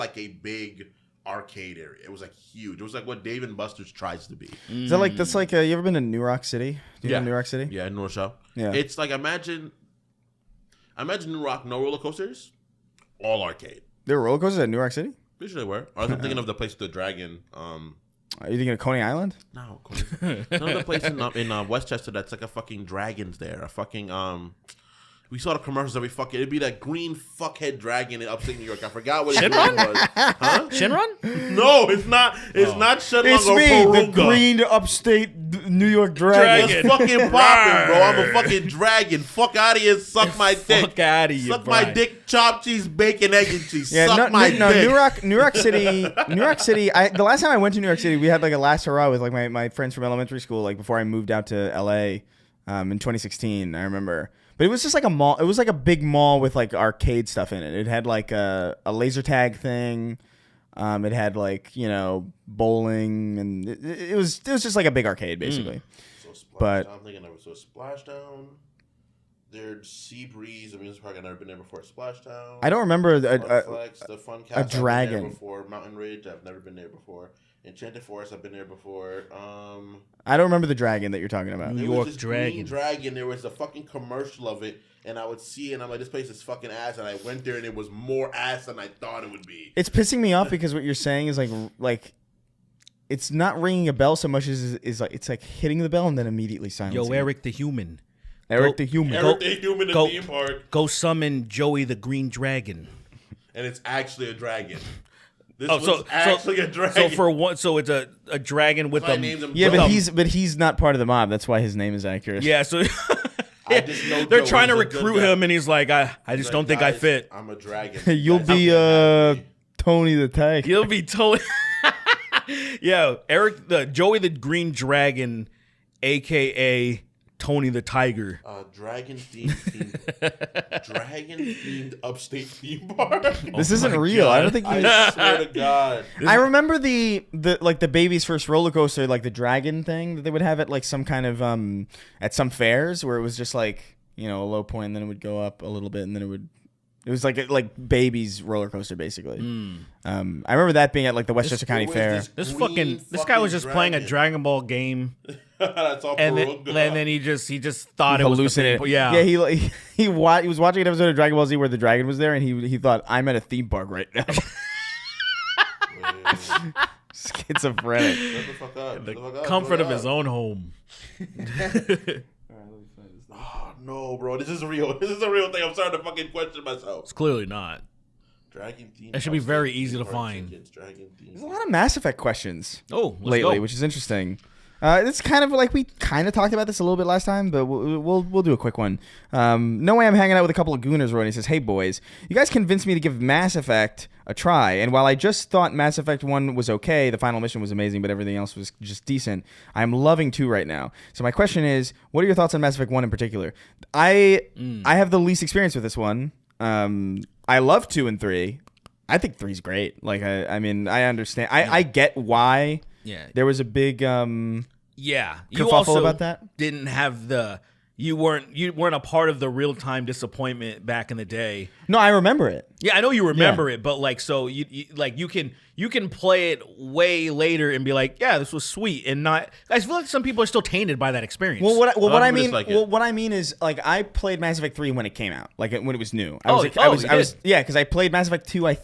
arcade area. It was like huge. It was like what Dave and Buster's tries to be. Is that like that's like you ever been to New Rock City? Do you know New Rock City? Yeah, North Shore. Yeah. It's like imagine New Rock, no roller coasters, all arcade. There were roller coasters at New Rock City? Pretty sure they were. Or I was thinking of the place with the dragon. Are you thinking of Coney Island? No, another place in Westchester that's like a fucking dragons there. A fucking we saw the commercials every fucking. It'd be that green fuckhead dragon in upstate New York. I forgot what his name was. Huh? Shinron? No, it's not. It's not Shenlong It's or me, the Porunga. green upstate New York dragon. It's fucking popping, bro. I'm a fucking dragon. Fuck out of here. Suck my dick. Fuck out of here. Suck my Brian. dick. Chop cheese, bacon, egg, and cheese. Yeah, Suck my dick. New York City. The last time I went to New York City, we had like a last hurrah with like my friends from elementary school. Like before I moved out to LA, in 2016, I remember. But it was just like a mall. It was like a big mall with like arcade stuff in it. It had like a laser tag thing. It had like bowling, and it was just like a big arcade basically. So Splashdown, But- I'm thinking of it. So Splashdown. There's Sea Breeze, amusement park. I've never been there before. Splashdown. I don't remember Flex, the Fun Cast, I've been dragon. there before. Mountain Ridge. I've never been there before. Enchanted Forest. I've been there before. I don't remember the dragon that you're talking about. There York was this Dragon. green dragon. There was a fucking commercial of it, and I would see it, and I'm like, this place is fucking ass. And I went there, and it was more ass than I thought it would be. It's pissing me off because what you're saying is like it's not ringing a bell so much as is like it's like hitting the bell and then immediately silencing. Yo, Eric the Human. Eric the Human. Eric the Human go- theme park, Go summon Joey the Green Dragon. and it's actually a dragon. This Oh, was actually a dragon. So for one, so it's a dragon with That's why I a named him Yeah, Joe. but he's not part of the mob. That's why his name is accurate. yeah. So I just know they're Joe trying to is a good recruit guy. him, and he's like, I just Like, don't think I guys, fit. I'm a dragon. You'll Guys, be I'm happy. Tony the Tank. He'll be totally. Yeah, Joey the Green Dragon, aka Tony the Tiger. Dragon themed upstate theme park. This isn't real. I don't think you. I swear to God. I remember the like the baby's first roller coaster, like the dragon thing that they would have at like some kind of at some fairs where it was just like a low point and then it would go up a little bit and then it was like baby's roller coaster basically. I remember that being at like the Westchester County was Fair. this This guy was just playing a Dragon Ball game, That's all and Perunga. then he just thought it was the Hallucinated. people. Yeah, he was watching an episode of Dragon Ball Z where the dragon was there and he thought I'm at a theme park right now. Schizophrenic. Shut the fuck up. The Shut the fuck up. comfort Shut of the his fuck up. own home. Oh, no, bro. This is real. This is a real thing. I'm starting to fucking question myself. It's clearly not. Dragon theme. That should be very upstate easy to theme find. tickets, Dragon theme. There's a lot of Mass Effect questions Oh, let's lately, go. which is interesting. It's kind of like we kind of talked about this a little bit last time, but we'll do a quick one. No way I'm hanging out with a couple of gooners, Roy. And he says, "Hey boys, you guys convinced me to give Mass Effect a try, and while I just thought Mass Effect 1 was okay, the final mission was amazing, but everything else was just decent. I'm loving 2 right now. So my question is, what are your thoughts on Mass Effect 1 in particular? I have the least experience with this one. I love 2 and 3. I think 3's great. Like I mean, I understand. I get why. Yeah. There was a big Yeah, you kerfuffle also about that? didn't have the you weren't a part of the real time disappointment back in the day. No, I remember it. Yeah, I know you remember it, but like so you like you can play it way later and be like, yeah, this was sweet, and not. I feel like some people are still tainted by that experience. Well, what I people mean, dislike it. what I mean is, like, I played Mass Effect 3 when it came out, like when it was new. I Oh, was, like, oh, I was, you I was, did? yeah, because I played Mass Effect 2. I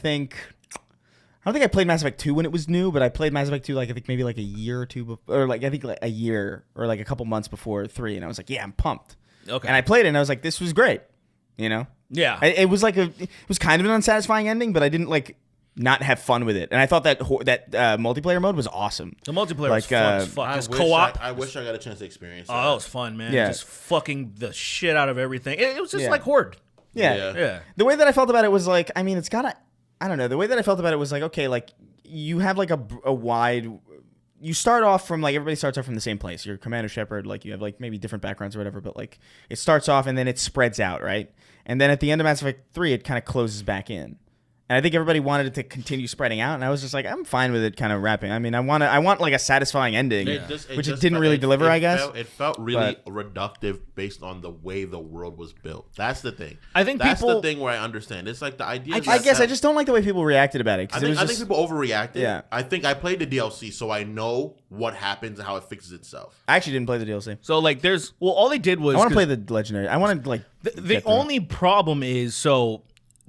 don't think I played Mass Effect 2 when it was new, but I played Mass Effect 2 like I think maybe like a year or two before, or like I think like a year or like a couple months before 3, and I was like, yeah, I'm pumped. Okay. And I played it, and I was like, this was great. You know? Yeah. It was like it was kind of an unsatisfying ending, but I didn't like not have fun with it, and I thought that multiplayer mode was awesome. The multiplayer Like, was fun as fuck. I Just wish co-op. I wish I got a chance to experience that. Oh, that was fun, man. Yeah. Just fucking the shit out of everything. It was just Yeah. like Horde. Yeah. Yeah. The way that I felt about it was like, I mean, it's gotta, I don't know. The way that I felt about it was like, okay, like you have like a wide, you start off from like, everybody starts off from the same place. You're Commander Shepard, like you have like maybe different backgrounds or whatever, but like it starts off and then it spreads out, right? And then at the end of Mass Effect 3, it kind of closes back in. And I think everybody wanted it to continue spreading out, and I was just like, I'm fine with it kind of wrapping. I mean, I want like a satisfying ending, which it didn't really deliver, I guess. It felt really reductive based on the way the world was built. That's the thing. I think that's people- the thing where I understand. It's like the idea. I guess I just don't like the way people reacted about it. I 'cause it think, was just, people overreacted. Yeah. I think I played the DLC, so I know what happens and how it fixes itself. I actually didn't play the DLC. So like, all they did was I want to play the Legendary. I want to like The get through it. only problem is, so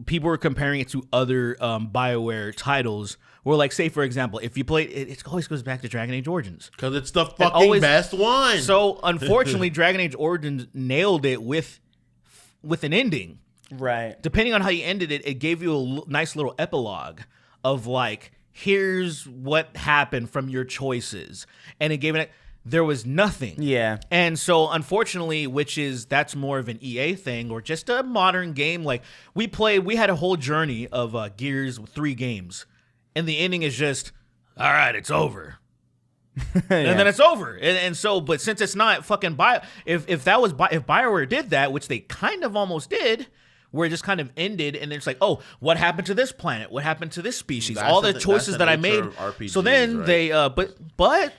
people were comparing it to other BioWare titles. Where, like, say for example, if you played it always goes back to Dragon Age Origins. Because it's the fucking always- best one. So unfortunately, Dragon Age Origins nailed it with an ending. right. Depending on how you ended it, it gave you a nice little epilogue of like, here's what happened from your choices, and it gave it. There was nothing. Yeah. And so, unfortunately, that's more of an EA thing or just a modern game. Like, we had a whole journey of Gears with 3 games. And the ending is just, all right, it's over. And then it's over. And so, but since it's not fucking if BioWare did that, which they kind of almost did, where it just kind of ended, and it's like, oh, what happened to this planet? What happened to this species? That's All the the thing- choices that's the that I nature made. of RPGs, So then right? they, but they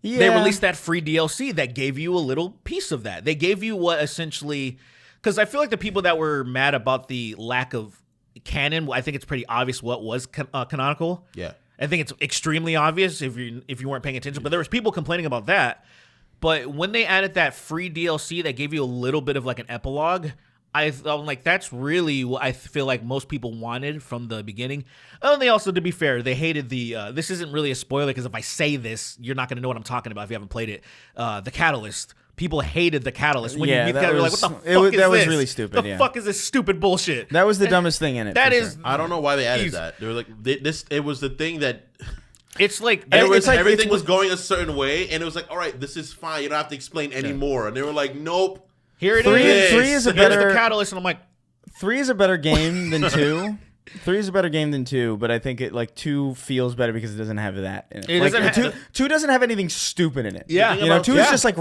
Yeah. released that free DLC that gave you a little piece of that. They gave you what essentially, because I feel like the people that were mad about the lack of canon, I think it's pretty obvious what was canonical. Yeah. I think it's extremely obvious if you weren't paying attention. But there was people complaining about that. But when they added that free DLC that gave you a little bit of like an epilogue, I'm like, that's really what I feel like most people wanted from the beginning. And they also, to be fair, they hated the, this isn't really a spoiler because if I say this, you're not going to know what I'm talking about if you haven't played it. The Catalyst. People hated the Catalyst. When Yeah, you meet that the Catalyst, was- you're like, what the it fuck was- is that was this? really stupid, The yeah. fuck is this stupid bullshit? That was the dumbest thing in it. That for is- sure. I don't know why they added Easy. that. They were like, this. It was the thing that It's like, It's like- everything it's- was going a certain way, and it was like, all right, this is fine. You don't have to explain anymore. And they were like, nope. here it Three- is. three is a Here's better- the Catalyst, and I'm like, 3 is a better game than 2. 3 is a better game than 2, but I think it like 2 feels better because it doesn't have that in it. It Like, doesn't ha- 2 doesn't have anything stupid in it. Yeah. You know, 2 is Yeah. just like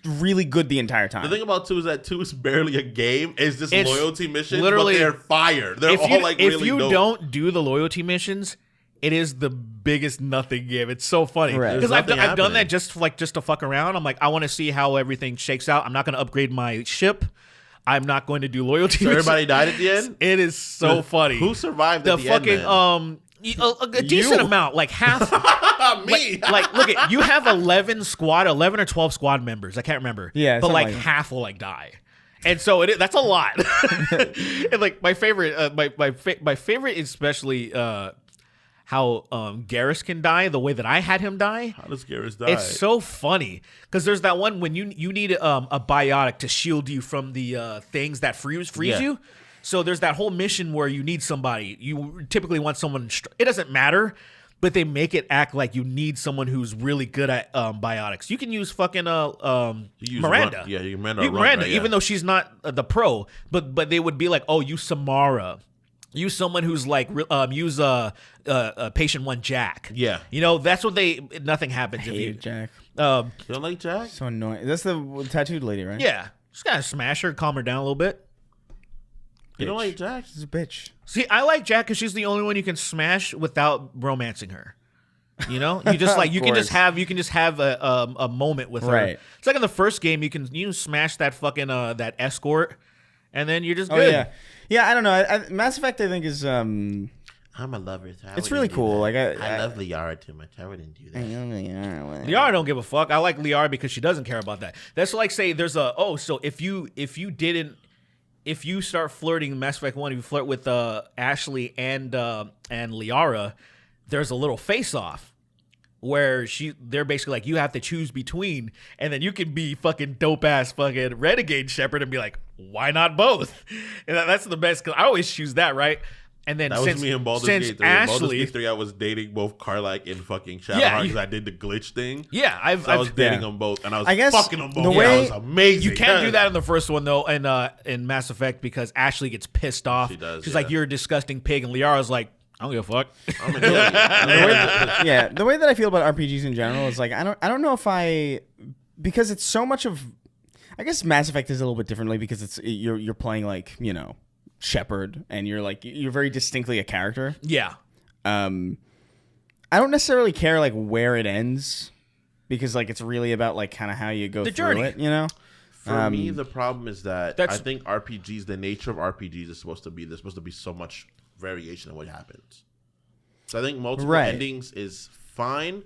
really good the entire time. The thing about 2 is that 2 is barely a game. It's just It's loyalty missions, literally- but they're fire. They're if all you, like if really you dope. don't do the loyalty missions, it is the biggest nothing game. It's so funny Right. because There's I've done nothing that just to fuck around. I'm like, I want to see how everything shakes out. I'm not going to upgrade my ship. I'm not going to do loyalty. So missions. everybody died at the end? It is so funny. Who survived the at the fucking end, a decent amount, like half. Me. like look at you have 11 or 12 squad members. I can't remember. Yeah, but something like like that. half will like die. And so that's a lot. And like my favorite, my favorite, especially Garrus can die the way that I had him die. How does Garrus die? It's so funny because there's that one when you need a biotic to shield you from the things that freeze you. So there's that whole mission where you need somebody. You typically want someone. It doesn't matter, but they make it act like you need someone who's really good at biotics. You can use fucking Miranda. You use Miranda, right, yeah. even though she's not the pro. But they would be like, oh, use Samara. Use someone who's like use patient 1 Jack. Yeah. You know, that's what nothing happens if you Jack. You don't like Jack? So annoying. That's the tattooed lady, right? Yeah. Just gotta smash her, calm her down a little bit. You don't like Jack? She's a bitch. See, I like Jack because she's the only one you can smash without romancing her. You know, you just like you can just have a moment with her. Right. It's like in the first game, you can smash that fucking that escort, and then you're just Oh good. yeah. I don't know. Mass Effect, I think is I'm a lover. So it's really cool. Like I love Liara too much. I wouldn't do that. Liara don't give a fuck. I like Liara because she doesn't care about that. That's like say there's so if you start flirting in Mass Effect 1, if you flirt with Ashley and Liara, there's a little face-off where they're basically like, you have to choose between, and then you can be fucking dope-ass fucking Renegade Shepard and be like, why not both? And that's the best, because I always choose that, right? And then That was me in Baldur's Gate 3. Ashley, Baldur's Gate 3, I was dating both Karlach and fucking Shadowheart because I did the glitch thing. Yeah, I was dating them both, and I was fucking them both. The way, that was amazing. You can't do that in the first one though, in Mass Effect, because Ashley gets pissed off. She does. She's like, "You're a disgusting pig," and Liara's like, "I don't give a fuck." I'm an alien. the way that I feel about RPGs in general is like I don't know if because it's so much of, I guess Mass Effect is a little bit differently because you're playing like, you know, Shepard, and you're very distinctly a character. Yeah. I don't necessarily care like where it ends, because like it's really about like kind of how you go The through journey. it, you know. For me, the problem is that I That's- think RPGs, the nature of RPGs is supposed to be there's supposed to be so much variation in what happens. So I think multiple Right. endings is fine,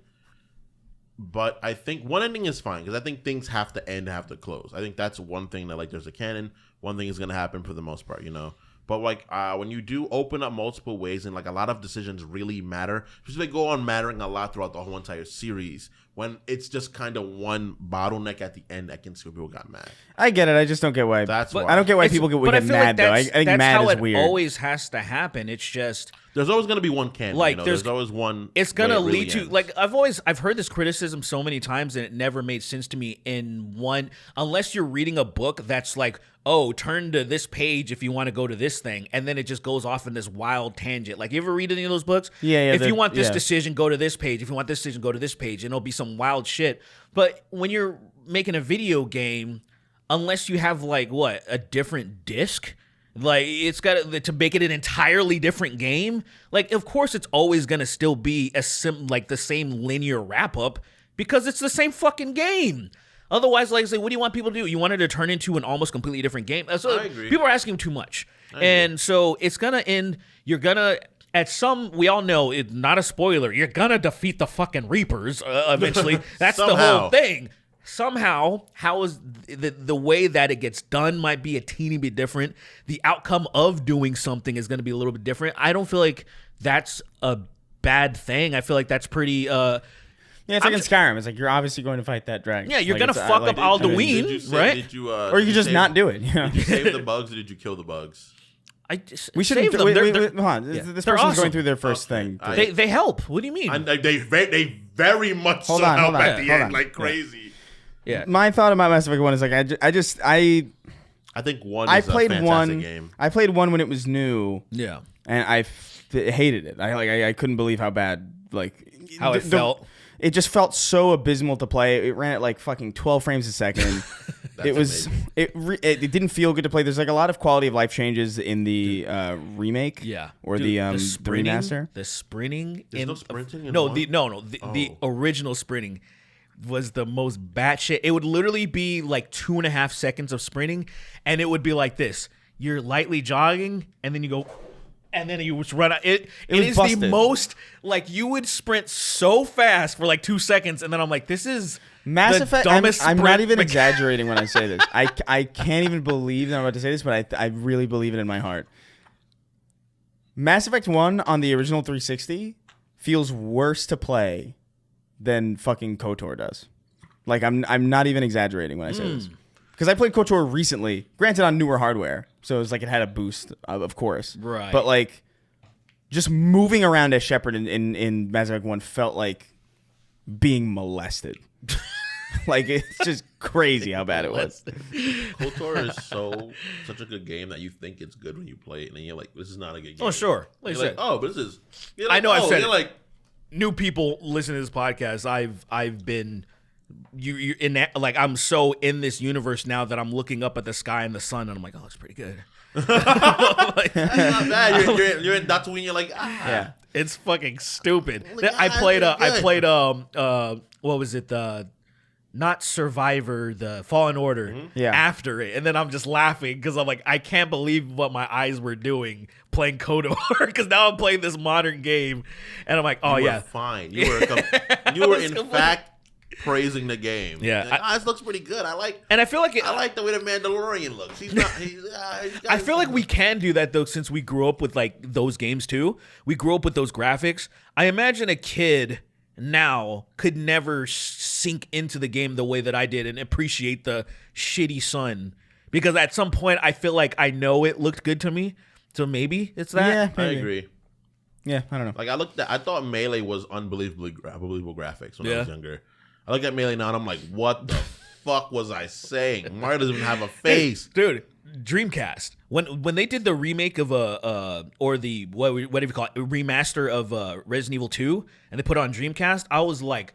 but I think one ending is fine because I think things have to end, have to close. I think that's one thing that like there's a canon. One thing is going to happen for the most part, you know. But like when you do open up multiple ways and like a lot of decisions really matter, especially they go on mattering a lot throughout the whole entire series. When it's just kind of one bottleneck at the end, I can see where people got mad. I get it. I just don't get why. That's why. I don't get why It's- people get but I get feel mad like though. I think that's mad how is it weird. always has to happen. It's just There's always going to be one canon. Like, you know? there's always one. it's gonna way it really lead to ends. like I've heard this criticism so many times and it never made sense to me in one, unless you're reading a book that's like, oh, turn to this page if you want to go to this thing, and then it just goes off in this wild tangent. Like, you ever read any of those books? Yeah, If you want this yeah. decision, go to this page. If you want this decision, go to this page, and it'll be some wild shit. But when you're making a video game, unless you have like a different disc, like it's got to make it an entirely different game. Like, of course, it's always gonna still be like the same linear wrap up because it's the same fucking game. Otherwise, like I say, what do you want people to do? You want it to turn into an almost completely different game. So I agree. people are asking too much, and so it's gonna end. You're gonna. We all know it's not a spoiler. You're gonna defeat the fucking Reapers eventually. That's the Somehow. whole thing. Somehow, how is the way that it gets done might be a teeny bit different. The outcome of doing something is going to be a little bit different. I don't feel like that's a bad thing. I feel like that's pretty. Yeah, it's like in Skyrim. It's like you're obviously going to fight that dragon. Yeah, you're Like, gonna it's, fuck like, up Did you Alduin, say- right? Did you, or you could just not do it. You know? Did you save the bugs or did you kill the bugs? I just We should save them. Hold They're- on. This They're person's awesome. going through their first Okay. thing. They help. What do you mean? And they very much Hold so on, help hold on, at the hold end, on. like crazy. yeah. My thought about Mass Effect 1 is like I think one I is played a fantastic one. game. I played one when it was new, Yeah. and I hated it. I couldn't believe how bad How it felt. It just felt so abysmal to play. It ran at like fucking 12 frames a second. It was amazing. it didn't feel good to play. There's like a lot of quality of life changes in the remake, Yeah. or Dude, the remaster. The sprinting. There's no sprinting in No, one? the original sprinting was the most batshit. It would literally be like 2.5 seconds of sprinting, and it would be like this. You're lightly jogging, and then you go, and then you just run out. It was is busted. the most, like, you would sprint so fast for like 2 seconds, and then I'm like, this is Mass the Effect. dumbest I'm not sprint even mecha- exaggerating when I say this. I can't even believe that I'm about to say this, but I really believe it in my heart. Mass Effect 1 on the original 360 feels worse to play than fucking KOTOR does. Like I'm not even exaggerating when I say this. Because I played KOTOR recently, granted on newer hardware, so it was like it had a boost, of course. Right. But like, just moving around as Shepard in Mass Effect 1 felt like being molested. Like, it's just crazy how bad it was. KOTOR is such a good game that you think it's good when you play it, and then you're like, this is not a good game. Oh, sure. Like You're like, oh, but this is. You're I like, know I've said you're it. like, New people listen to this podcast. I've been you in that, like, I'm so in this universe now that I'm looking up at the sky and the sun, and I'm like, oh, it's pretty good. that's not bad. You're in Tatooine. You're like, Yeah. It's fucking stupid. Like, I played that's pretty what was it, not Survivor, the Fallen Order, Yeah. after it, and then I'm just laughing because I'm like, I can't believe what my eyes were doing playing KOTOR, because now I'm playing this modern game, and I'm like, oh you yeah, were fine. You were in fact praising the game. Yeah. Like, this looks pretty good. I like and I feel like the way the Mandalorian looks. He's not. I feel like we can do that though, since we grew up with like those games too. We grew up with those graphics. I imagine a kid now could never sink into the game the way that I did and appreciate the shitty sun, because at some point I feel like I know it looked good to me, so maybe it's that. Yeah, I maybe. agree. Yeah, I don't know. Like I thought Melee was unbelievable graphics when I Yeah. was younger. I look at Melee now and I'm like, what the fuck was I saying? Mario doesn't even have a face. Dude, Dreamcast. When they did the remake of or the what do you call it, remaster of Resident Evil 2, and they put it on Dreamcast, I was like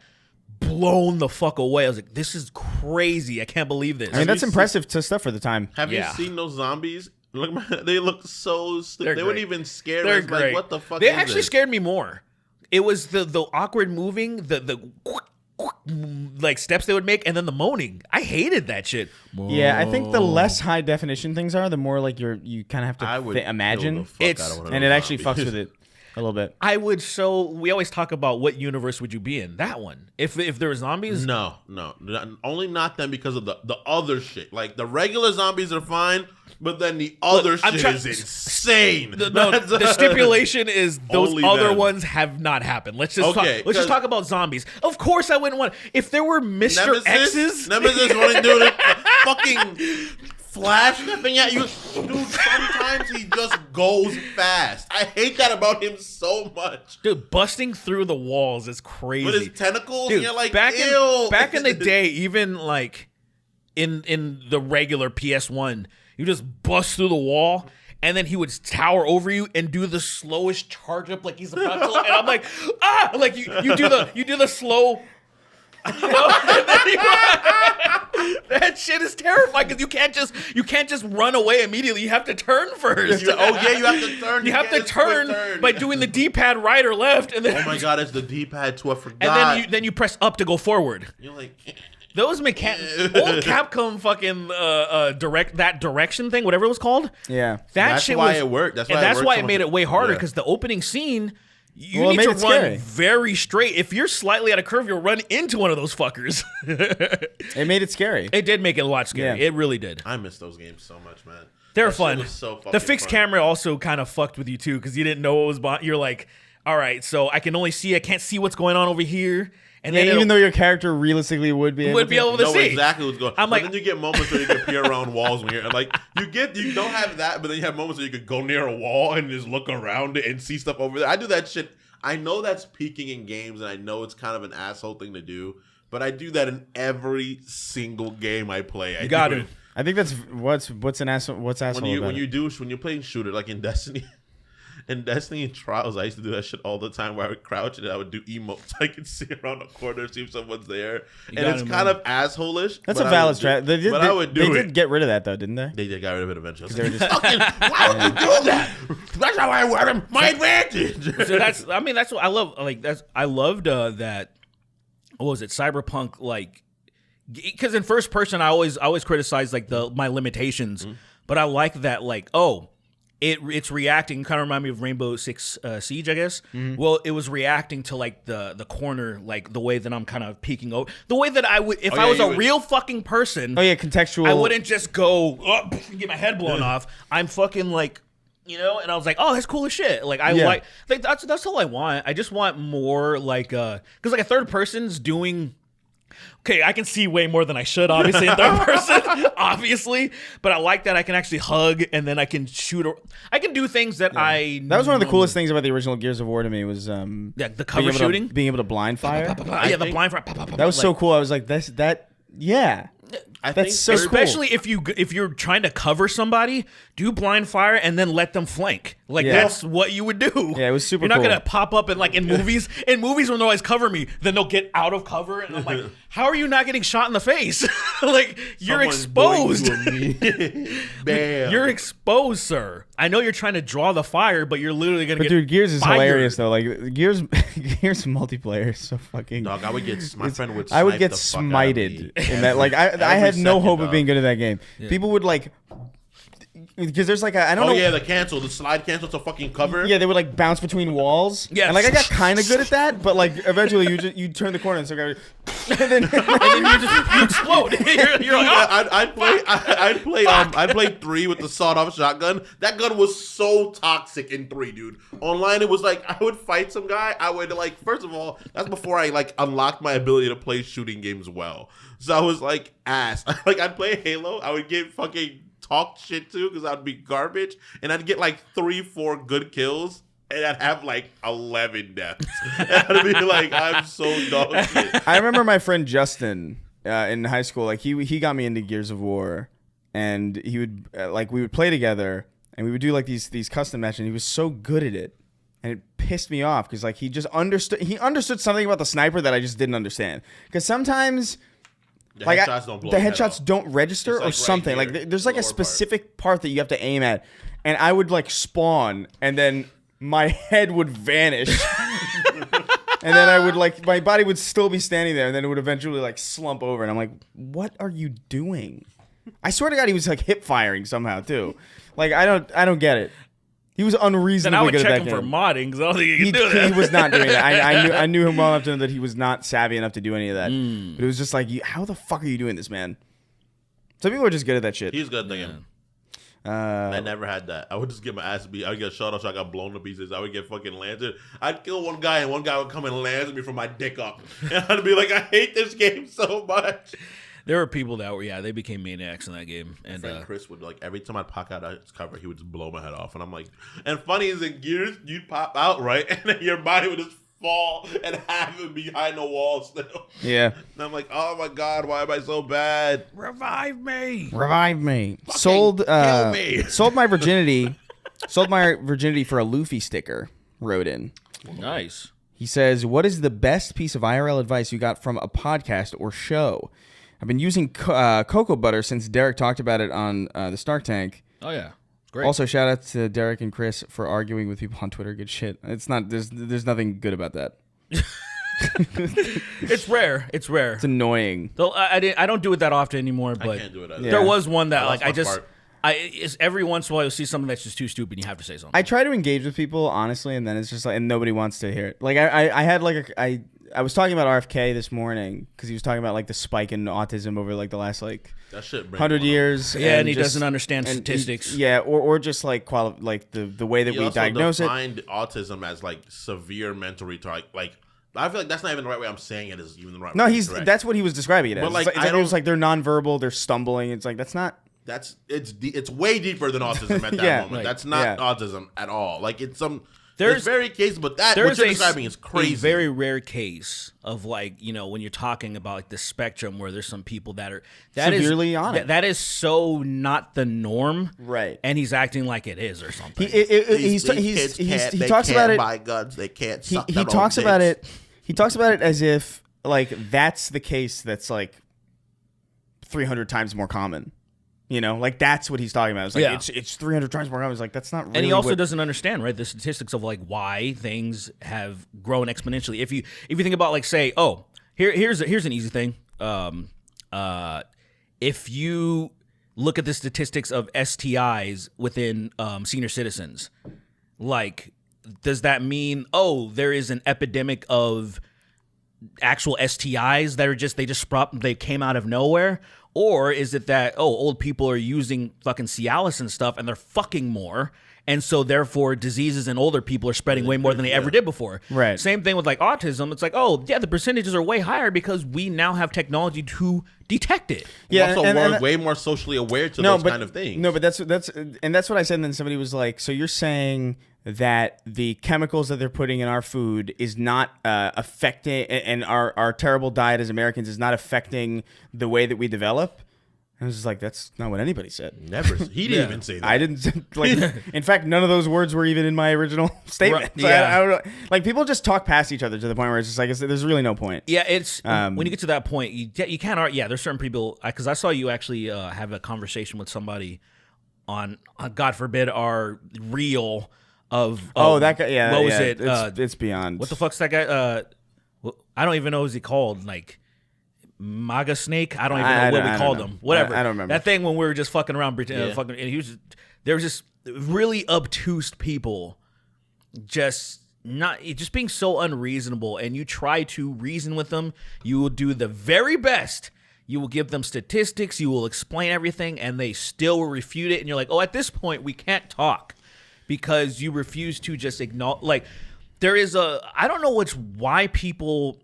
blown the fuck away. I was like, this is crazy. I can't believe this. I mean, that's impressive to stuff for the time. Have Yeah. you seen those zombies? Look, man, they look so stupid. They're They weren't great. even scared. They're I was great. like, what the fuck They is actually this? scared me more. It was the awkward moving, the like steps they would make, and then the moaning. I hated that shit. Yeah, I think the less high definition things are, the more like you kind of have I to would imagine, kill the fuck It's- out of one of and it those actually zombies. fucks with it a little bit. I would. So we always talk about what universe would you be in? That one. If there were zombies, No, only not them because of the other shit. Like the regular zombies are fine, but then the other I'm shit try- is insane. No, the stipulation is those Only other them. ones have not happened. Let's just Okay, talk, let's just 'cause- talk about zombies. Of course, I wouldn't want. If there were Mr. X's, Nemesis wanting to do the fucking flash stepping at you. Dude, sometimes he just goes fast. I hate that about him so much. dude, busting through the walls is crazy. With his tentacles, Dude, and you're like, back ew. back in the day, even like in the regular PS1, you just bust through the wall, and then he would tower over you and do the slowest charge up, like he's about to. And I'm like, ah, like you do the slow. You know? And then that shit is terrifying because you can't just run away immediately. You have to turn first. You have to turn. You have to It's a quick turn by doing the D-pad right or left, and then Oh my god, it's the D-pad too. I forgot. and then you press up to go forward. You're like, Those mechanics, old Capcom fucking direction thing, whatever it was called. Yeah, That's shit why was, it worked. That's and why that's it worked why so it made much. it way harder Yeah. because the opening scene, you Well, it need made to it run scary. very straight. If you're slightly out of curve, you'll run into one of those fuckers. it made it scary. It did make it a lot scary. Yeah. It really did. I miss those games so much, man. They were That shit fun. was so The fucking fixed fun. camera also kind of fucked with you too because you didn't know what was behind. You're like, all right, so I can't see what's going on over here. And Yeah, then even it'll- though your character realistically would be would be able to know see exactly what's going on. I'm But like- then you get moments where you can peer around walls when you're like, you don't have that, but then you have moments where you could go near a wall and just look around it and see stuff over there. I do that shit. I know that's peeking in games, and I know it's kind of an asshole thing to do, but I do that in every single game I play. I You got do to. it. I think that's what's an asshole. What's asshole When about you're playing shooter like in Destiny. In Destiny and Trials, I used to do that shit all the time where I would crouch and I would do emotes. I could see around the corner, see if someone's there. And got it's it, kind man. of asshole-ish. That's but a I valid would do- strat. They did. But I would do they it. did get rid of that though, didn't they? They got rid of it eventually. I They were was just- like, fucking, why would you do that? That's how I wear them. My advantage. So that's what I love. Like I loved that. What was it? Cyberpunk, like, because in first person, I always criticize like my limitations, but I like that, like, it's reacting. Kind of remind me of Rainbow Six Siege, I guess. Well, it was reacting to like the corner, like the way that I'm kind of peeking over, the way that I would if I was you a would- real fucking person. Oh yeah, contextual. I wouldn't just go and get my head blown off. I'm fucking like You know, and I was like, "Oh, that's cool as shit." Like I Yeah. like that's all I want. I just want more like because like a third person's doing. Okay, I can see way more than I should, obviously, in third person, obviously. But I like that I can actually hug and then I can shoot. I can do things that I. That was one of the coolest things about the original Gears of War to me was the cover being able to blind fire. Yeah, the blind fire. That was so cool. I was like, yeah. I That's think so cool. Especially if you're trying to cover somebody, do blind fire and then let them flank. Like Yeah. that's what you would do. Yeah, it was super You're not cool. gonna pop up and like in movies. In movies when they always cover me, then they'll get out of cover and I'm like, how are you not getting shot in the face? Like you're Someone's going exposed. to me. Bam. You're exposed, sir. I know you're trying to draw the fire, but you're literally gonna But get. dude, Gears is fired. hilarious though. Like Gears multiplayer is so fucking. Dog, I would get my friend would. I would snipe get the fuck out of me. smited in that. Like I had no second, hope of dog. being good at that game. People would like because there's like I don't Oh know. yeah, the slide cancel to fucking cover. Yeah, they would like bounce between walls. Yes. And like I got kind of good at that, but like eventually you turn the corner and so and then You explode. you're like, oh. I'd play 3 with the sawed-off shotgun. That gun was so toxic in 3, dude. Online, it was like I would fight some guy. I would like first of all, that's before I like unlocked my ability to play shooting games well. So I was like ass. Like I'd play Halo. I would get fucking talk shit too because I'd be garbage, and I'd get like 3-4 good kills. And I'd have like 11 deaths. And I'd be like, I'm so dog shit. I remember my friend Justin in high school. Like he got me into Gears of War, and he would like we would play together, and we would do like these custom matches. And he was so good at it, and it pissed me off because like he just understood. He understood something about the sniper that I just didn't understand. Because sometimes. The Like headshots don't blow the your head headshots off. don't register It's or like right something. here, Like there's like a lower part. specific part that you have to aim at, and I would like spawn, and then my head would vanish, and then I would like my body would still be standing there, and then it would eventually like slump over, and I'm like, what are you doing? I swear to God, he was like hip firing somehow too. Like I don't get it. He was Then I unreasonably would good check at him that for game. modding because I don't think you can do that. He was not doing that. I knew him well enough to know that he was not savvy enough to do any of that. But it was just like, how the fuck are you doing this, man? Some people are just good at that shit. He's good at the game. I never had that. I would just get my ass beat. I would get shot off, so I got blown to pieces. I would get fucking landed. I'd kill one guy, and one guy would come and land me from my dick up. And I'd be like, I hate this game so much. There were people that were they became maniacs in that game, and Friend Chris would like every time I'd pop out his cover, he would just blow my head off, and I'm like, and funny is in Gears, you'd pop out right, and then your body would just fall and have it behind the wall still. Yeah. And I'm like, oh my god, why am I so bad? revive me. Revive me. Sold kill me. sold my virginity. Sold my virginity for a Luffy sticker. Wrote in. Nice. He says, "What is the best piece of IRL advice you got from a podcast or show? I've been using cocoa butter since Derek talked about it on the Snark Tank. Oh yeah, it's great. Also, shout out to Derek and Chris for arguing with people on Twitter. Good shit. It's not. There's nothing good about that. it's rare. It's rare. It's annoying. Though I don't do it that often anymore. But I can't do it either. Yeah. there was one that like That's I my just part. it's every once in a while you'll see something that's just too stupid. And you have to say something. I try to engage with people honestly, and then it's just like, and nobody wants to hear it. Like I had like I was talking about RFK this morning because he was talking about like the spike in autism over like the last like That shit. 100 years. Yeah, and he just- doesn't understand and statistics. or just like like the way that He we also diagnose it. defined autism as like severe mental retard. Like I feel like that's not even the right way I'm saying it. Is even the right No, way. he's Correct. that's what he was describing it as. But, like, it's I it was don't- like they're nonverbal, they're stumbling. It's like that's not. It's way deeper than autism at that Yeah, moment. right. That's not Yeah. autism at all. Like it's There's- very case, but that There's what you're describing is crazy. a very rare case of like when you're talking about like the spectrum where there's some people that are Severely on it. That is so not the norm, Right. And he's acting like it is or something. These kids can't- he they talks can't about it. buy guns. They can't. He suck he their own talks about dicks. it. He talks about it as if like that's the case that's like 300 times more common. You know, like that's what he's talking about. It's like Yeah. it's 300 times more common. It's like that's not. Really And he also what- doesn't understand, right, the statistics of like why things have grown exponentially. If you think about like say, oh, here's an easy thing. If you look at the statistics of STIs within senior citizens, like does that mean there is an epidemic of actual STIs that are they came out of nowhere? Or is it that old people are using fucking Cialis and stuff and they're fucking more And so therefore diseases in older people are spreading way more than they ever did before. Right. Same thing with like autism. It's like, oh yeah, the percentages are way higher because we now have technology to detect it. Yeah, Also, and we're way more socially aware to those kind of things. No, but that's what I said. And then somebody was like, "So you're saying that the chemicals that they're putting in our food is not affecting, and our terrible diet as Americans is not affecting the way that we develop?" I was just like, that's not what anybody said. Never. He didn't even say that. I didn't like. In fact, none of those words were even in my original statement. Right, So yeah. I don't know. Like people just talk past each other to the point where it's just like there's really no point. Yeah, it's when you get to that point, you can't. Yeah, there's certain people because I saw you actually have a conversation with somebody on God forbid our reel of That guy. Yeah. what was yeah, it? It's beyond. What the fuck's that guy? I don't even know what he called. Like MAGA snake. I don't even know what we called him. Whatever. I don't remember that thing when we were just fucking around, Yeah. fucking. And he was. There was just really obtuse people, just being so unreasonable. And you try to reason with them. You will do the very best. You will give them statistics. You will explain everything, and they still will refute it. And you're like, oh, at this point, we can't talk because you refuse to just acknowledge. Like, there is I don't know why people.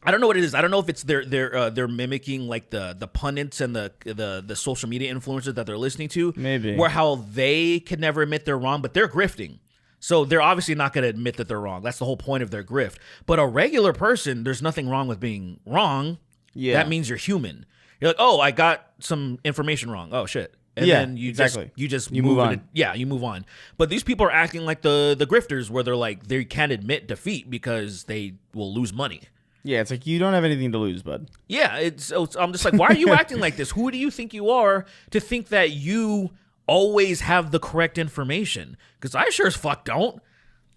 I don't know what it is. I don't know if it's they're mimicking like the pundits and the social media influencers that they're listening to. Maybe. Where how they can never admit they're wrong, but they're grifting. So they're obviously not going to admit that they're wrong. That's the whole point of their grift. But a regular person, there's nothing wrong with being wrong. Yeah. That means you're human. You're like, oh, I got some information wrong. Oh shit. And Yeah, then you exactly. just You move on. You move on. But these people are acting like the grifters where they're like they can't admit defeat because they will lose money. Yeah, it's like you don't have anything to lose, bud. Yeah, I'm just like, why are you acting like this? Who do you think you are to think that you always have the correct information? Because I sure as fuck don't.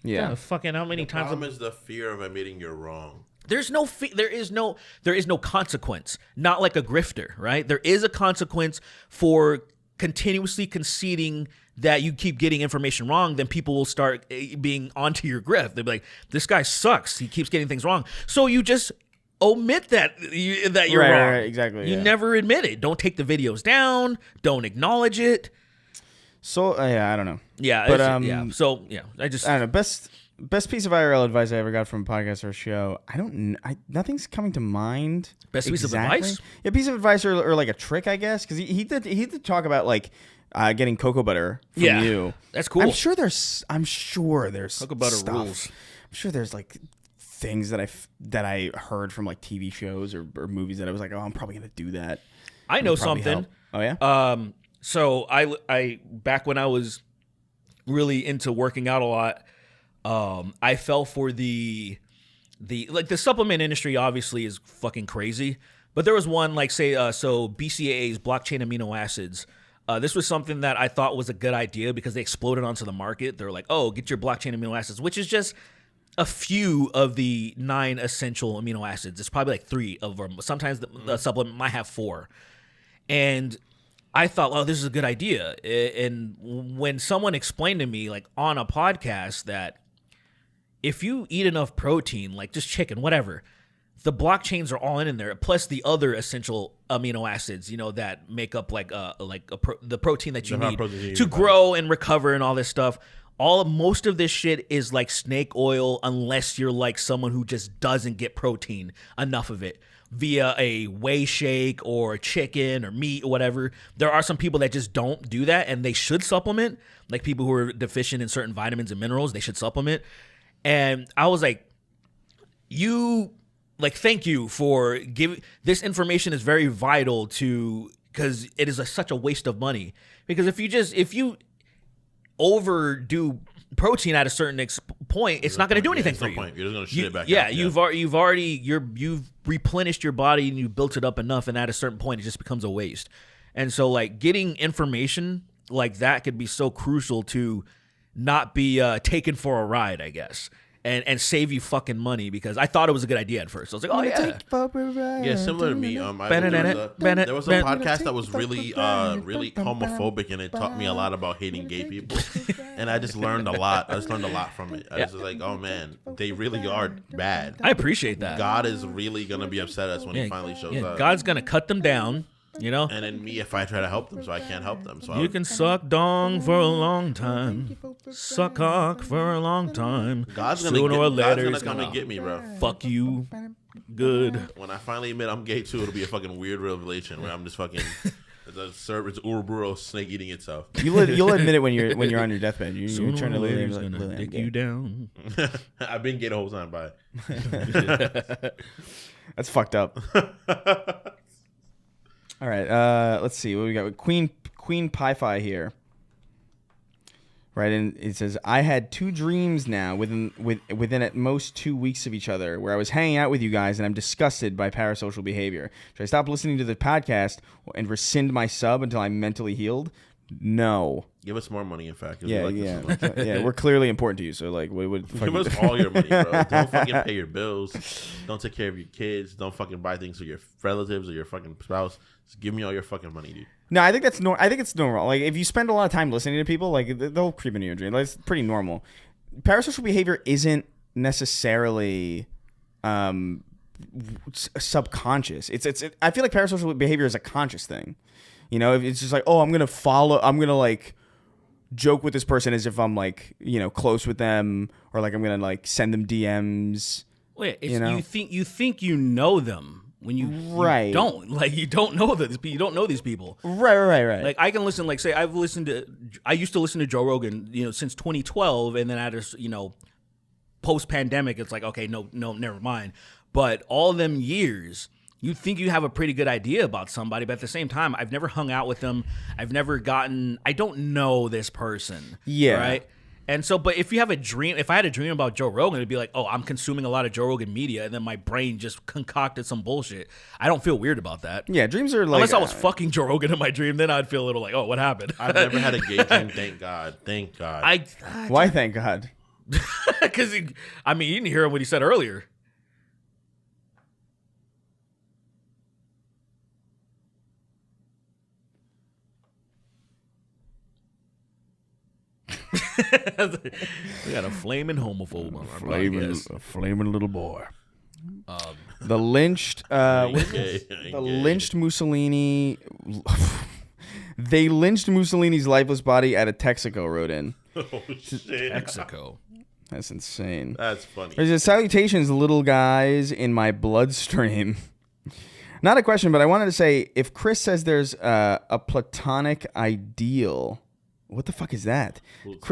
Yeah. Fucking how many The times? problem is the fear of admitting you're wrong. There's no there is no consequence. Not like a grifter, right? There is a consequence for continuously conceding that you keep getting information wrong, then people will start being onto your grift. They'll be like, this guy sucks. He keeps getting things wrong. So you just omit that you're wrong. Right, exactly. You yeah. never admit it. Don't take the videos down. Don't acknowledge it. So I don't know. Yeah. But, yeah. So yeah, I I don't know. Best piece of IRL advice I ever got from a podcast or a show. Nothing's coming to mind. Best piece of advice? Yeah, piece of advice or like a trick, I guess, because he did talk about like getting cocoa butter from you. That's cool. I'm sure there's Cocoa butter stuff. rules. I'm sure there's like things that I heard from like TV shows or movies that I was like, oh, I'm probably gonna do that. I know It'll probably something. help. Oh yeah. So I back when I was really into working out a lot, I fell for the supplement industry obviously is fucking crazy. But there was one like say so BCAAs, blockchain amino acids. This was something that I thought was a good idea because they exploded onto the market. They're like, oh, get your blockchain amino acids, which is just a few of the 9 essential amino acids. It's probably like 3 of them. Sometimes the supplement might have 4. And I thought, oh, this is a good idea. And when someone explained to me, like on a podcast, that if you eat enough protein, like just chicken, whatever, the blockchains are all in there, plus the other essential amino acids, that make up the protein that you need to grow and recover and all this stuff. Most of this shit is like snake oil, unless you're like someone who just doesn't get protein enough of it via a whey shake or chicken or meat or whatever. There are some people that just don't do that, and they should supplement. Like people who are deficient in certain vitamins and minerals, they should supplement. And I was like, thank you for giving this information is very vital because it is such a waste of money. Because if you overdo protein at a certain point, it's not going to do anything for you. Point. You're just going to shit it back yeah, out. you've replenished your body and you built it up enough, and at a certain point, it just becomes a waste. And so, like, getting information like that could be so crucial to not be taken for a ride, I guess. And save you fucking money, because I thought it was a good idea at first. I was like, oh yeah. Yeah, similar to me. There was a podcast that was really homophobic, and it taught me a lot about hating gay people. And I just learned a lot. From it. I was just like, oh man, they really are bad. I appreciate that. God is really gonna be upset at us when he finally shows up. God's gonna cut them down You know? And then me, if I try to help them, so I can't help them. So You can suck dong for a long time. Suck cock for a long time. God's Sooner or gonna later, he's come and gonna get me, bro. fuck you good. When I finally admit I'm gay too, it'll be a fucking weird revelation where I'm just fucking. It's Ouroboros snake eating itself. You'll admit it when you're on your deathbed. You're Sooner trying to or later, live he's like, gonna Lily, I'm dick gay. you down. I've been gay the whole time. Bye. That's fucked up. All right, let's see what we got. Queen Pi-Fi here. Right, and it says, I had 2 dreams now within at most 2 weeks of each other where I was hanging out with you guys and I'm disgusted by parasocial behavior. Should I stop listening to the podcast and rescind my sub until I'm mentally healed? No. Give us more money, in fact. 'Cause Yeah, we like this so much. yeah. We're clearly important to you, so like, what Give us all your money, bro. Don't fucking pay your bills. Don't take care of your kids. Don't fucking buy things for your relatives or your fucking spouse. Just give me all your fucking money, dude. No, I think that's I think it's normal. Like, if you spend a lot of time listening to people, like, they'll creep into your dream. Like, it's pretty normal. Parasocial behavior isn't necessarily subconscious. I feel like parasocial behavior is a conscious thing. You know, if it's just like, oh, I'm gonna like joke with this person as if I'm like, you know, close with them, or like I'm gonna like send them DMs. Wait, it's, You know? you think you know them when you don't. Like, you don't know you don't know these people. Right. Like, I can listen, like, say I used to listen to Joe Rogan, you know, since 2012, and then I just, you know, post pandemic, it's like, okay, no, never mind. But all them years, you think you have a pretty good idea about somebody, but at the same time, I've never hung out with them. I don't know this person. Yeah. Right? And so, but if you have a dream, if I had a dream about Joe Rogan, it'd be like, oh, I'm consuming a lot of Joe Rogan media, and then my brain just concocted some bullshit. I don't feel weird about that. Yeah, dreams are like... Unless I was fucking Joe Rogan in my dream, then I'd feel a little like, oh, what happened? I've never had a gay dream. Thank God. Thank God. Why, thank God? Because, I mean, you didn't hear what he said earlier. We got a flaming homophobe on our podcast. Flaming little boy. The lynched... lynched Mussolini... They lynched Mussolini's lifeless body at a Texaco wrote in. Oh, shit. Mexico. That's insane. That's funny. There's a salutations, little guys, in my bloodstream. Not a question, but I wanted to say, if Chris says there's a platonic ideal, what the fuck is that?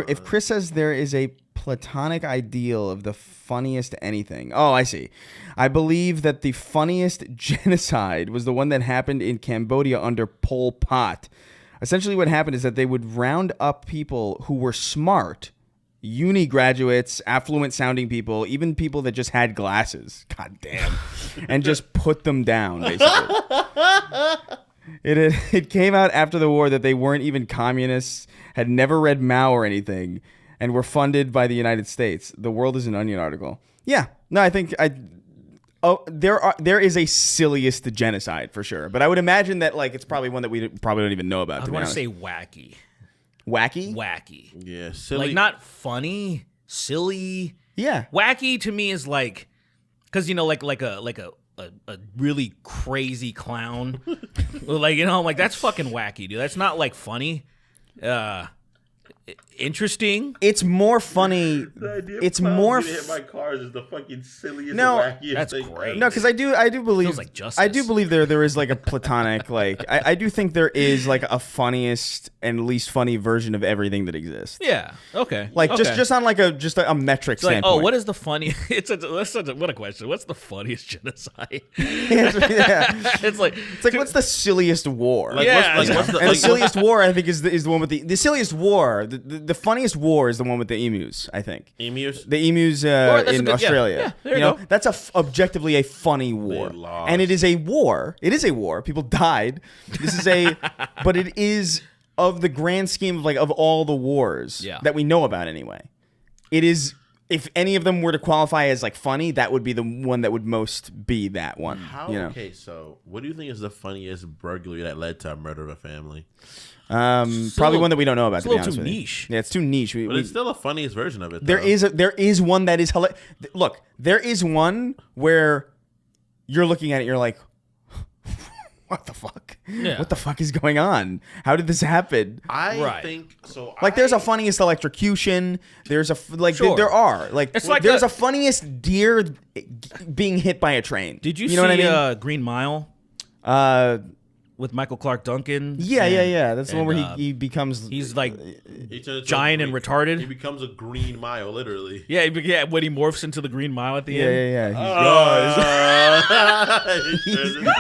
If Chris says there is a platonic ideal of the funniest anything. Oh, I see. I believe that the funniest genocide was the one that happened in Cambodia under Pol Pot. Essentially what happened is that they would round up people who were smart, uni graduates, affluent sounding people, even people that just had glasses. God damn. And just put them down, basically. It came out after the war that they weren't even communists, had never read Mao or anything, and were funded by the United States. The World is an Onion article. Yeah. No, I think there is a silliest genocide for sure, but I would imagine that like it's probably one that we probably don't even know about. I want to say wacky. Wacky? Yeah, silly. Like, not funny, silly. Yeah. Wacky to me is like, because, you know, like a really crazy clown. Like, you know, I'm like, that's fucking wacky, dude. That's not like funny. Interesting. It's more funny. It's more. Hit my cars is the fucking silliest. No, wackiest that's thing. great. No, because I do believe. Feels like justice. I do believe there is like a platonic like I do think there is like a funniest and least funny version of everything that exists. Yeah. Okay. Like okay. just on like a metric It's like, standpoint. oh, what is the funny? What a question. What's the funniest genocide? Yeah. It's like What's the silliest war? Like, Yeah, what's the, And the like, silliest war, I think, is the one with the silliest war. The funniest war is the one with the emus. I think emus? the emus that's a in good- yeah, Australia. yeah, there you go. That's objectively a funny war, lost. and it is a war. It is a war. People died. This is but it is of the grand scheme of all the wars that we know about anyway. It is. If any of them were to qualify as like funny, that would be the one that would most be that one. How? You know? Okay, so what do you think is the funniest burglary that led to a murder of a family? Probably one that we don't know about. It's To a be little honest too with you. niche. Yeah, it's too niche. But it's still a funniest version of it. There though. is one that is hilarious. Look, there is one where you're looking at it, you're like, what the fuck? Yeah. What the fuck is going on? How did this happen? I think so. Like, there's a funniest electrocution. There's a Sure. there are like, It's like there's a funniest deer being hit by a train. Did you know see what I mean? Green Mile with Michael Clark Duncan? Yeah. That's the one where And, he becomes. He's like He turns into giant a and green- retarded. He becomes a Green Mile, literally. Yeah, when he morphs into the Green Mile at the end. Yeah. He turns into-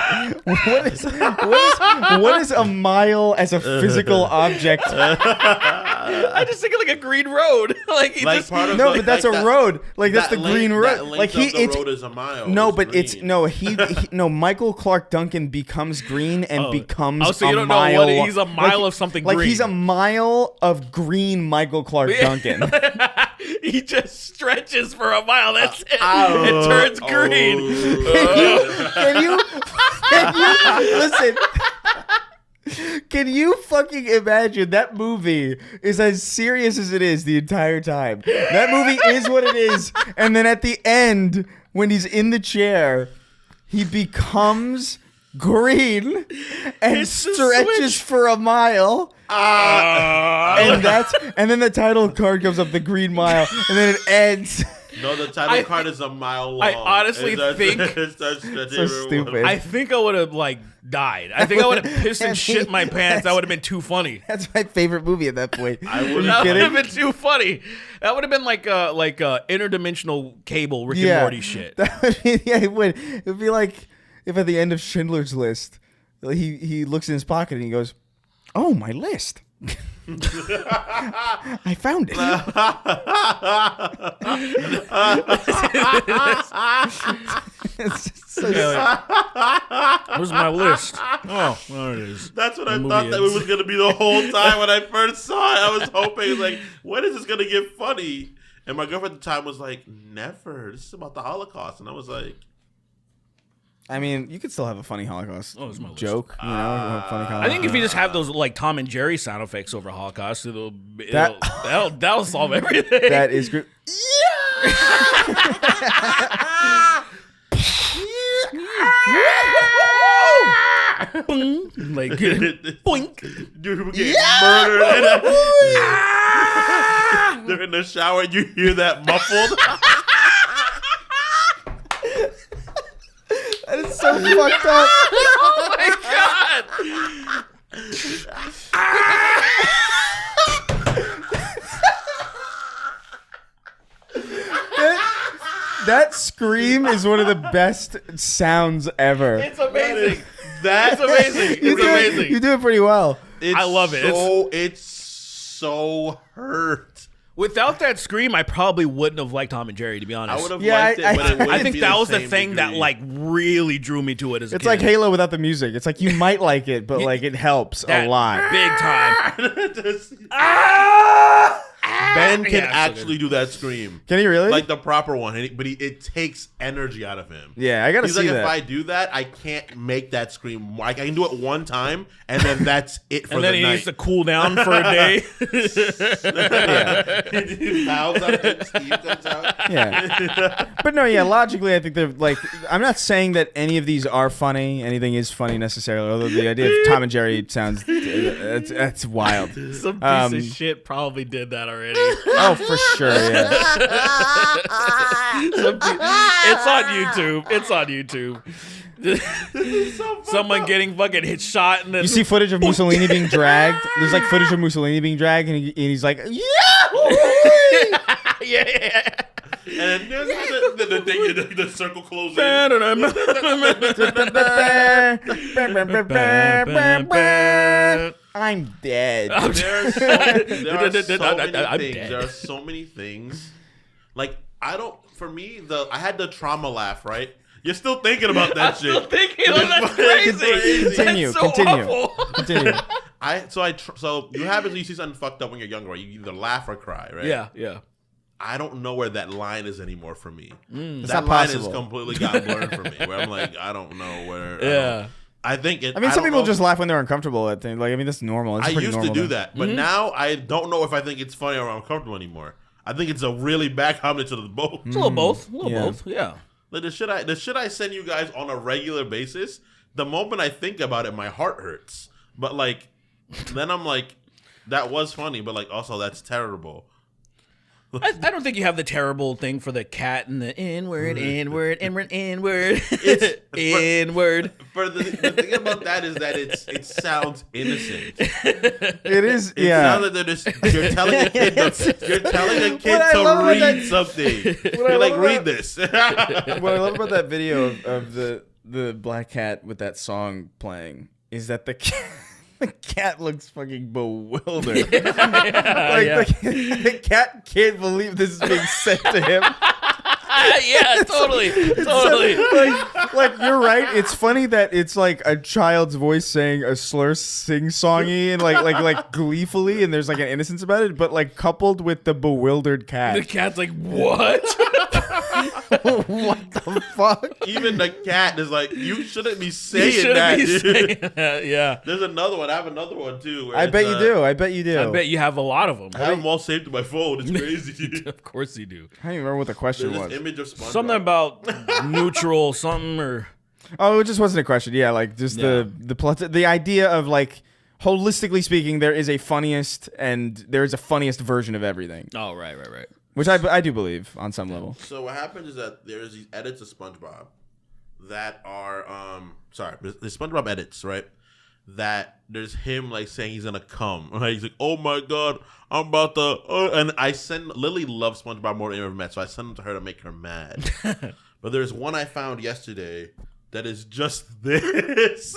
What is a mile as a physical object? I just think of like a green road. like he like just, part of No, the- but that's like a that- road. Like that's the that green length- road. that Like length of the it's road is a mile. no, It's but it's green. no no. Michael Clark Duncan becomes green and becomes Oh, so you a don't know mile. what he's a mile of something Like green. he's a mile of green Michael Clark Duncan. he just stretches for a mile. That's it. It turns green. Can you listen? Can you fucking imagine that movie is as serious as it is the entire time? That movie is what it is, and then at the end, when he's in the chair, he becomes green and It's the stretches switch. for a mile. And then the title card comes up, the Green Mile, and then it ends. No, the title card is a mile long. I honestly think- So stupid. I think I would have like died. I think I would have pissed and shit my pants. That would have been too funny. That's my favorite movie at that point. I Are you would- That would have kidding? been too funny. That would have been like interdimensional cable Rick and Morty shit. That would be, yeah, it would. It would be like if at the end of Schindler's List, he looks in his pocket and he goes, "Oh, my list." I found it. It's so Where's my list? Oh, there it is. That's what I movie thought that ends. it was going to be the whole time when I first saw it. I was hoping, like, when is this going to get funny? And my girlfriend at the time was like, never. This is about the Holocaust. And I was like, I mean, you could still have a funny Holocaust it's my list. joke. You know, a funny Holocaust. I think if you just have those like Tom and Jerry sound effects over Holocaust, that'll solve everything. that is good. like boink. dude, we're getting murdered. And they're in the shower and you hear that muffled. That is so fucked up. Oh my god! That scream is one of the best sounds ever. It's amazing. That's amazing. You It's do amazing. It, you do it pretty well. It's I love it. It's so hurt. Without that scream, I probably wouldn't have liked Tom and Jerry, to be honest. I would have Yeah, liked it, but it wouldn't I think be that was the same thing that degree. like really drew me to it as a It's kid. like Halo without the music. It's like you might like it, but like it helps That a lot. big time. Ben can Yeah, so actually do that scream. Can he really? Like the proper one, but it takes energy out of him. Yeah, I gotta He's see like, that. if I do that, I can't make that scream. Like, I can do it one time, and then that's it for And then the he night. needs to cool down for a day. He bows up and Steve comes out. Yeah. But no, yeah, logically, I think they're like, I'm not saying that any of these are funny, anything is funny necessarily, although the idea of Tom and Jerry sounds, that's wild. Some piece of shit probably did that already. Oh, for sure, yeah. It's on YouTube. It's on YouTube. Someone getting fucking hit shot and then You see footage of Mussolini being dragged? There's like footage of Mussolini being dragged, and he's like, yeah! yeah. And then the thing, the circle closes. I'm dead. There are so many I'm things. dead. There are so many things. Like, for me, I had the trauma laugh, right? You're still thinking about that shit. I'm thinking, oh, that's crazy. Continue, That's so continue. awful. Continue. So you happen to see something fucked up when you're younger, right? You either laugh or cry, right? Yeah. I don't know where that line is anymore for me. It's That not line possible. has completely got blurred for me. Where I'm like, I don't know where. Yeah. I think it. I mean, some don't people know. just laugh when they're uncomfortable at things. Like, I mean, that's normal. It's I pretty used to normal do thing. that, but now I don't know if I think it's funny or uncomfortable anymore. I think it's a really bad comment to the both. It's a little both. A little Yeah. both. Yeah. Like the shit I send you guys on a regular basis the moment I think about it, my heart hurts. But like, then I'm like, that was funny, but like, also that's terrible. I don't think you have the terrible thing for the cat and the inward. Inward. Inward. For the thing about that is that it sounds innocent. It is. It Yeah. sounds like they're just you're telling a kid What I love to about read something. I You're like, love read about- this. What I love about that video of the black cat with that song playing is that the cat looks fucking bewildered. The cat can't believe this is being said to him. Yeah, totally. Like you're right. It's funny that it's like a child's voice saying a slur, sing-songy and like gleefully, and there's like an innocence about it. But like coupled with the bewildered The cat, cat's like, what? what the fuck? Even the cat is like, you shouldn't be saying You shouldn't that. be dude. saying that, yeah. There's another one. I have another one too. Where I bet it's, you do. I bet you do. I bet you have a lot of them. I have them all saved to my phone. It's crazy. Of course you do. I don't even remember what the question There's was. this image of SpongeBob. Something about neutral, something or Oh, it just wasn't a question. Yeah, like just the plot, the idea of like holistically speaking, there is a funniest and there is a funniest version of everything, oh right. which I do believe on some level. So what happens is that there's these edits of SpongeBob that are there's SpongeBob edits, right? That there's him like saying he's gonna come. Right? He's like, oh my god, I'm about to and I send Lily loves SpongeBob more than I ever met, so I send them to her to make her mad. But there's one I found yesterday that is just this.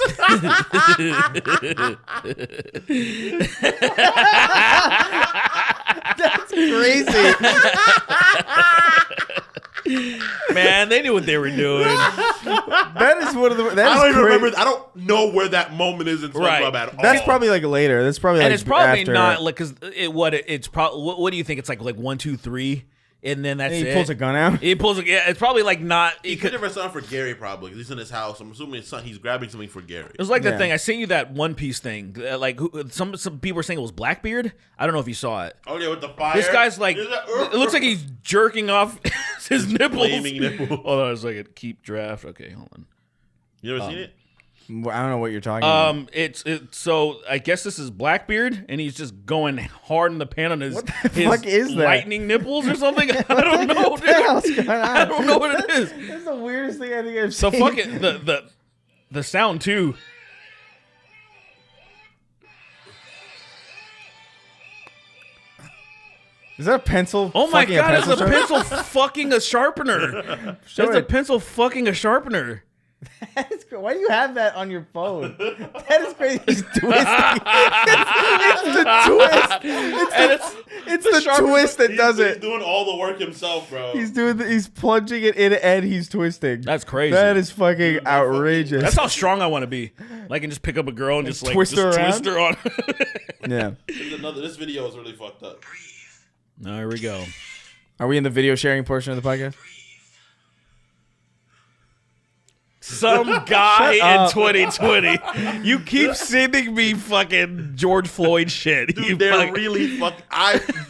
That's crazy. Man, they knew what they were doing. That is one of the. That I is don't even cra- remember. I don't know where that moment is in SpongeBob Right. at all. That's probably like later. That's probably And like it's probably after. not like because it's probably what do you think? It's like 1, 2, 3, and then that's He it. pulls a gun out. He pulls a yeah. It's probably like not. He It could could, have something for Gary probably. 'Cause he's in his house. I'm assuming he's grabbing something for Gary. it was like the Yeah. thing I sent you that One Piece thing. Some people were saying it was Blackbeard. I don't know if you saw it. Oh yeah, with the fire. This guy's like, He's it looks like he's jerking off his nipples. flaming nipple. Hold on a second. Keep draft. Okay, hold on. You ever seen it? I don't know what you're talking about. It's so I guess this is Blackbeard, and he's just going hard in the pan on his, What the his fuck is that? lightning nipples or something. I don't know, What the hell's dude. going on? I don't know what it is. That's the weirdest thing I think I've So seen. fucking the sound too. Is that a pencil? Oh my fucking god, it's a sharpener? pencil fucking a sharpener. Show It's a it. pencil fucking a sharpener. That is Why do you have that on your phone? That is crazy. He's twisting. It's the sharpener. twist that does He's it. doing all the work himself, bro. He's plunging it in and he's twisting. That's crazy. That is fucking outrageous. That's how strong I want to be. Like, I can just pick up a girl and just like twist her twist her on. Yeah. This video is really fucked up. No, here we go. Are we in the video sharing portion of the podcast? Some guy in up. 2020. You keep sending me fucking George Floyd shit. You Dude, they're fucking- really fucking.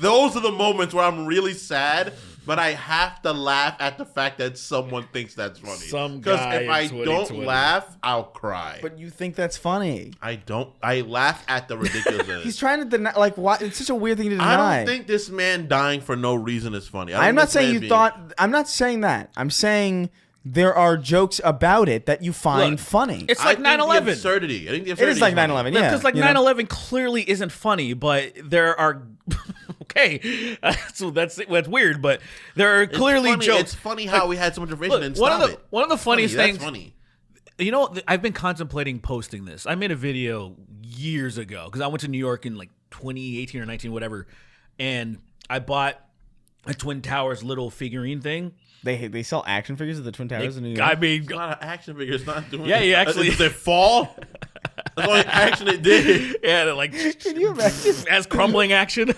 Those are the moments where I'm really sad, but I have to laugh at the fact that someone thinks that's funny. Some Because guy if in I 2020. don't laugh, I'll cry. But you think that's funny. I don't. I laugh at the ridiculousness. He's trying to deny. Like, why? It's such a weird thing to I deny. don't think this man dying for no reason is funny. I'm not saying you thought. I'm not saying that. I'm saying there are jokes about it that you find Look, funny. It's like 9/11. The absurdity. I think the It absurdity is like funny. 9/11. Yeah, Because like you know? 9/11 clearly isn't funny, but there are okay. So that's weird, but there are It's clearly funny. jokes. It's funny how we had so much information and Look, stop it. one of the funniest Funny, things. That's funny. You know, I've been contemplating posting this. I made a video years ago because I went to New York in like 2018 or 19, whatever, and I bought a Twin Towers little figurine thing. They sell action figures at the Twin Towers in New York. I mean, A lot of action figures not doing. Yeah, it. you actually- Did they fall? That's the only action it did. yeah, like Can you imagine? as crumbling action.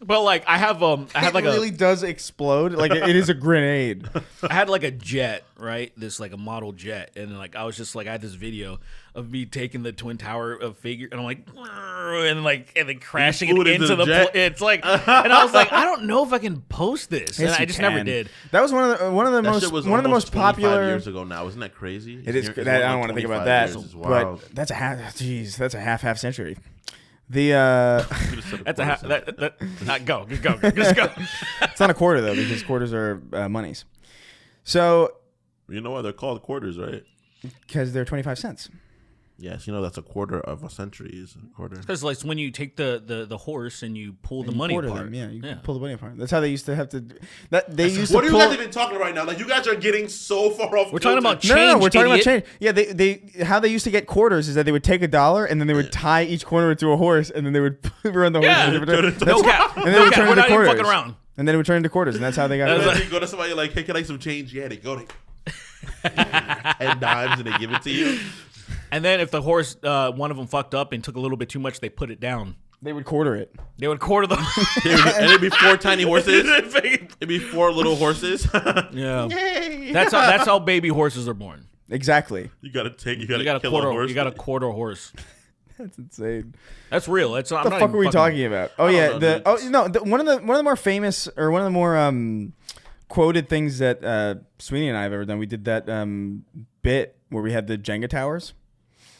But like I had It like really does explode. Like it is a grenade. I had like a jet, right? This like a model jet, and like I was just like I had this video of me taking the Twin Tower of figure, and I'm like, and then crashing flew it it into into the the. jet? It's like, and I was like, I don't know if I can post this, and Yes, I you just never can. did. That was one of the That most shit was one of the almost most popular 25 years ago now. Isn't that crazy? It is. It's I like don't want to think about 25 that, years. It's wild. but that's a half. Jeez, that's a half century. The That's not go, just go. it's not a quarter though because quarters are monies. So You know why they're called quarters, right? because they're 25 cents. Yes, you know that's a quarter of a century is a quarter. Because like when you take the horse and you pull the You money quarter apart. them, yeah, you can pull the money apart. That's how they used to have to. That they used What to are you pull. guys even talking about right now? Like you guys are getting so far off. We're talking about kilter. No, we're talking idiot. about change. Yeah, they how they used to get quarters is that they would take $1 and then they would tie each corner to a horse and then they would run the horse. Yeah. in a different No direction. cap. And then No they would cap. turn We're into not even quarters. fucking around. And then it would turn into quarters, and that's how they got. That's rid of And it. then you go to somebody like, hey, can I have some change? Yeah, they go to 10 dimes and they give it to you. And then if the horse, one of them fucked up and took a little bit too much, they put it down. They would quarter it. They would quarter them. And it'd be 4 tiny horses. It'd be 4 little horses. Yeah, that's how baby horses are born. Exactly. You gotta You got kill a horse. You got to quarter a horse. That's insane. That's real. That's What the fuck are we talking about? Oh yeah, know, one of the more famous or one of the more quoted things that Sweeney and I have ever done. We did that bit where we had the Jenga towers.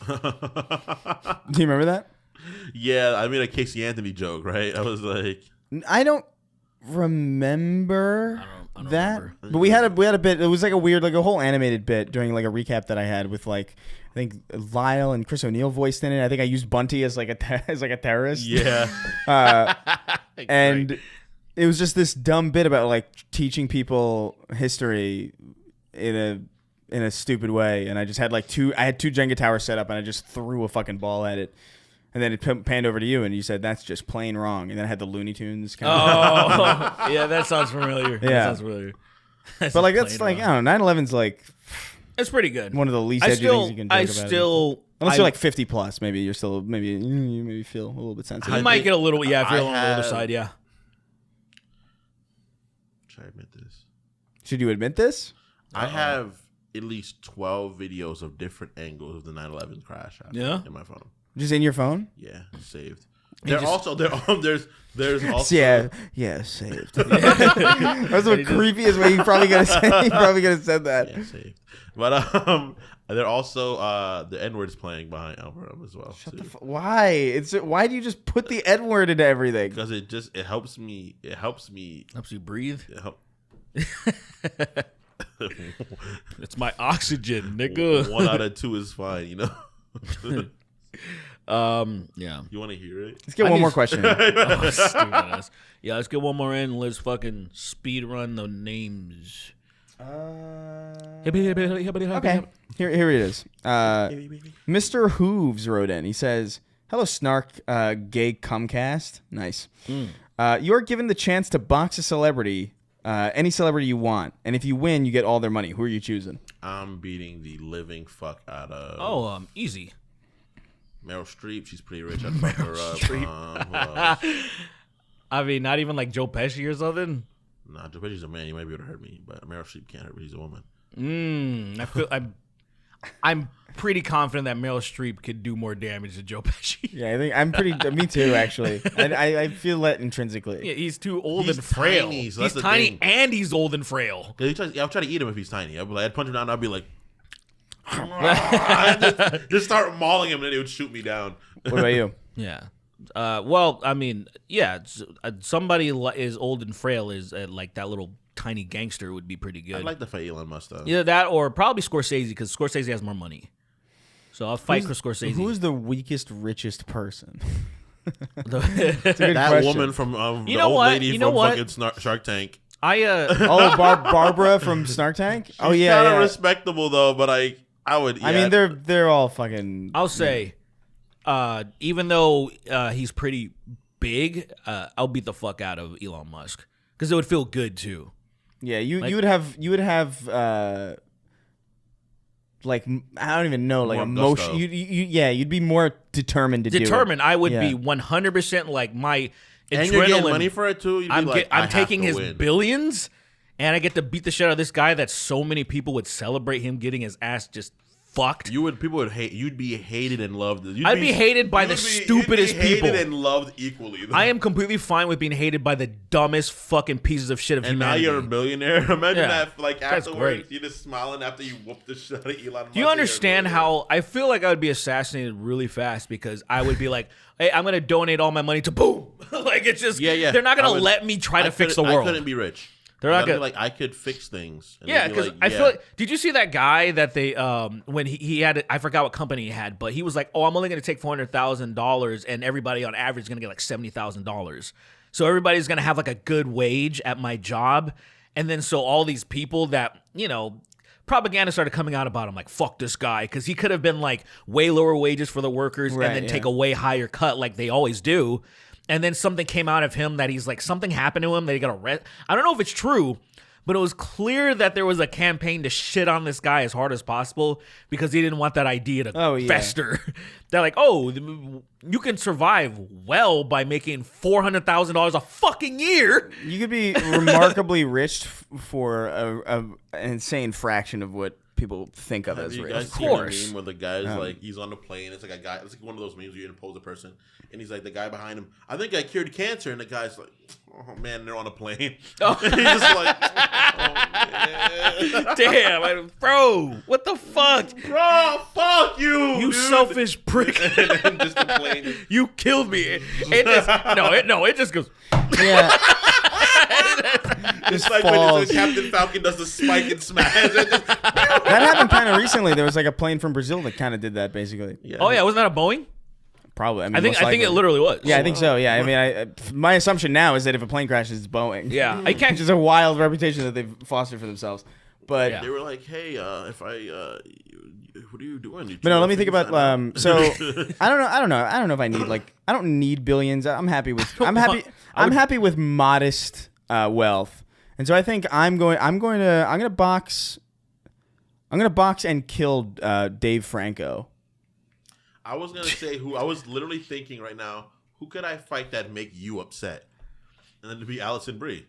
Do you remember that? Yeah, I made a Casey Anthony joke, right? I was like, I don't remember I don't that, remember. but we had a bit. It was like a weird, like a whole animated bit during like a recap that I had with like I think Lyle and Chris O'Neill voiced in it. I think I used Bunty as like a terrorist. yeah. And it was just this dumb bit about like teaching people history in a stupid way, and I just had I had 2 Jenga towers set up, and I just threw a fucking ball at it, and then it panned over to you, and you said that's just plain wrong, and then I had the Looney Tunes kind of. Oh, yeah, that sounds familiar. Yeah. That sounds familiar. But like that's like I don't know, 9/11's like It's pretty good. one of the least edgy things you can joke about. Unless you're like 50 plus, maybe you're still you maybe feel a little bit sensitive. You might get a little, if you're I on the older have- side, yeah. Should I admit this? Should you admit this? I have at least 12 videos of different angles of the 9/11 crash. Yeah? in my phone. Just in your phone? Yeah, saved. There's also Yeah, saved. That's the creepiest way you probably gonna say. You probably gonna said that. yeah, saved. But they're also the N word is playing behind Alvarado as well. Too. Why? Why do you just put the N word into everything? Because it helps me. It helps me. Helps you breathe. It help, It's my oxygen, nigga. 1 out of 2 is fine. You know. Yeah. You want to hear it? Let's get one more question. Oh, stupid ass. Yeah, let's get one more in. Let's fucking speed run the names. Okay, here it is. Mr. Hooves wrote in. He says, "Hello, Snark, gay cumcast. Nice. You're given the chance to box a celebrity, any celebrity you want, and if you win, you get all their money. Who are you choosing?" I'm beating the living fuck out of. Easy. Meryl Streep. She's pretty rich. I'd fuck her up. Who else? I mean, not even like Joe Pesci or something. Nah, Joe Pesci's a man. You might be able to hurt me, but Meryl Streep can't hurt me. She's a woman. I feel I'm pretty confident that Meryl Streep could do more damage than Joe Pesci. Yeah, I think I'm pretty. Me too, actually. I feel that intrinsically. Yeah, he's too old He's and frail. tiny, so that's He's the tiny thing. and he's old and frail. Yeah, I'll try to eat him if he's tiny. I'd punch him down and I'd be like, just start mauling him and then he would shoot me down. What about you? Yeah. Well, I mean, yeah, somebody is old and frail is like that little tiny gangster would be pretty good. I'd like to fight Elon Musk though. Either that or probably Scorsese because Scorsese has more money. So I'll fight for Scorsese. Who's the weakest, richest person? The- Good That question. woman from the know old what? lady You know from what? fucking Shark Tank. I Oh, Barbara from Snark Tank. Oh She's yeah, kind of yeah. respectable though, but I would. I yeah. mean, they're all fucking. I'll say, even though he's pretty big, I'll beat the fuck out of Elon Musk because it would feel good too. Yeah, you would have like I don't even know, like More emotion. gusto. You'd be more determined to do it. I would Yeah. be 100% like my And you're getting adrenaline. money for it too. You'd be like, I I'm have taking to his win. billions, and I get to beat the shit out of this guy that so many people would celebrate him getting his ass just fucked. People would hate. You'd be hated and loved. I'd be hated by the stupidest you'd be people. hated and loved equally. I am completely fine with being hated by the dumbest fucking pieces of shit of And humanity. now you're a billionaire. Imagine Yeah. that. Like That's afterwards, great. you're just smiling after you whoop the shit out of Elon Musk. Do you understand how I feel like I would be assassinated really fast because I would be like, hey, I'm going to donate all my money to boom. Like, it's just, Yeah. they're not going I to would- let me try to fix the I world. couldn't be rich. They're not I'd be gonna- like, I could fix things. And Yeah, they'd be because like, I feel like, did you see that guy that they, when he had, I forgot what company he had, but he was like, oh, I'm only going to take $400,000 and everybody on average is going to get like $70,000. So everybody's going to have like a good wage at my job. And then so all these people that, propaganda started coming out about him like, fuck this guy, because he could have been like way lower wages for the workers Right, and then yeah. take a way higher cut like they always do. And then something came out of him that he's like, something happened to him that he got arrested. I don't know if it's true, but it was clear that there was a campaign to shit on this guy as hard as possible because he didn't want that idea to fester. They're like, oh, you can survive well by making $400,000 a fucking year. You could be remarkably rich for an insane fraction of what people think of Have as you rich. guys Of seen course. a meme where the guy's like, he's on the plane. It's like a guy. It's like one of those memes where you impose a person, and he's like the guy behind him. I think I cured cancer, and the guy's like, oh man, they're on a plane. Oh. And he's just like, oh man, Damn, bro, what the fuck? bro, fuck you, You dude. selfish prick. And then just the plane. You killed me. It just it just goes. Yeah. It's Just like when falls. Captain Falcon does the spike and smash. It just- That happened kind of recently. There was like a plane from Brazil that kind of did that, basically. yeah. Oh yeah, wasn't that a Boeing? Probably. I, mean, I think most it likely. literally was. Yeah, I think so. Yeah, I mean, my assumption now is that if a plane crashes, it's Boeing. Yeah, I can't Which is a wild reputation that they've fostered for themselves. But Yeah. They were like, hey, if I, what are you doing? But no, let me think about. So I don't know if I need I don't need billions. I'm happy with. I'm happy with modest wealth, and so I think I'm gonna box and kill Dave Franco. I was gonna say who. I was literally thinking right now, who could I fight that make you upset? And then to be Allison Brie.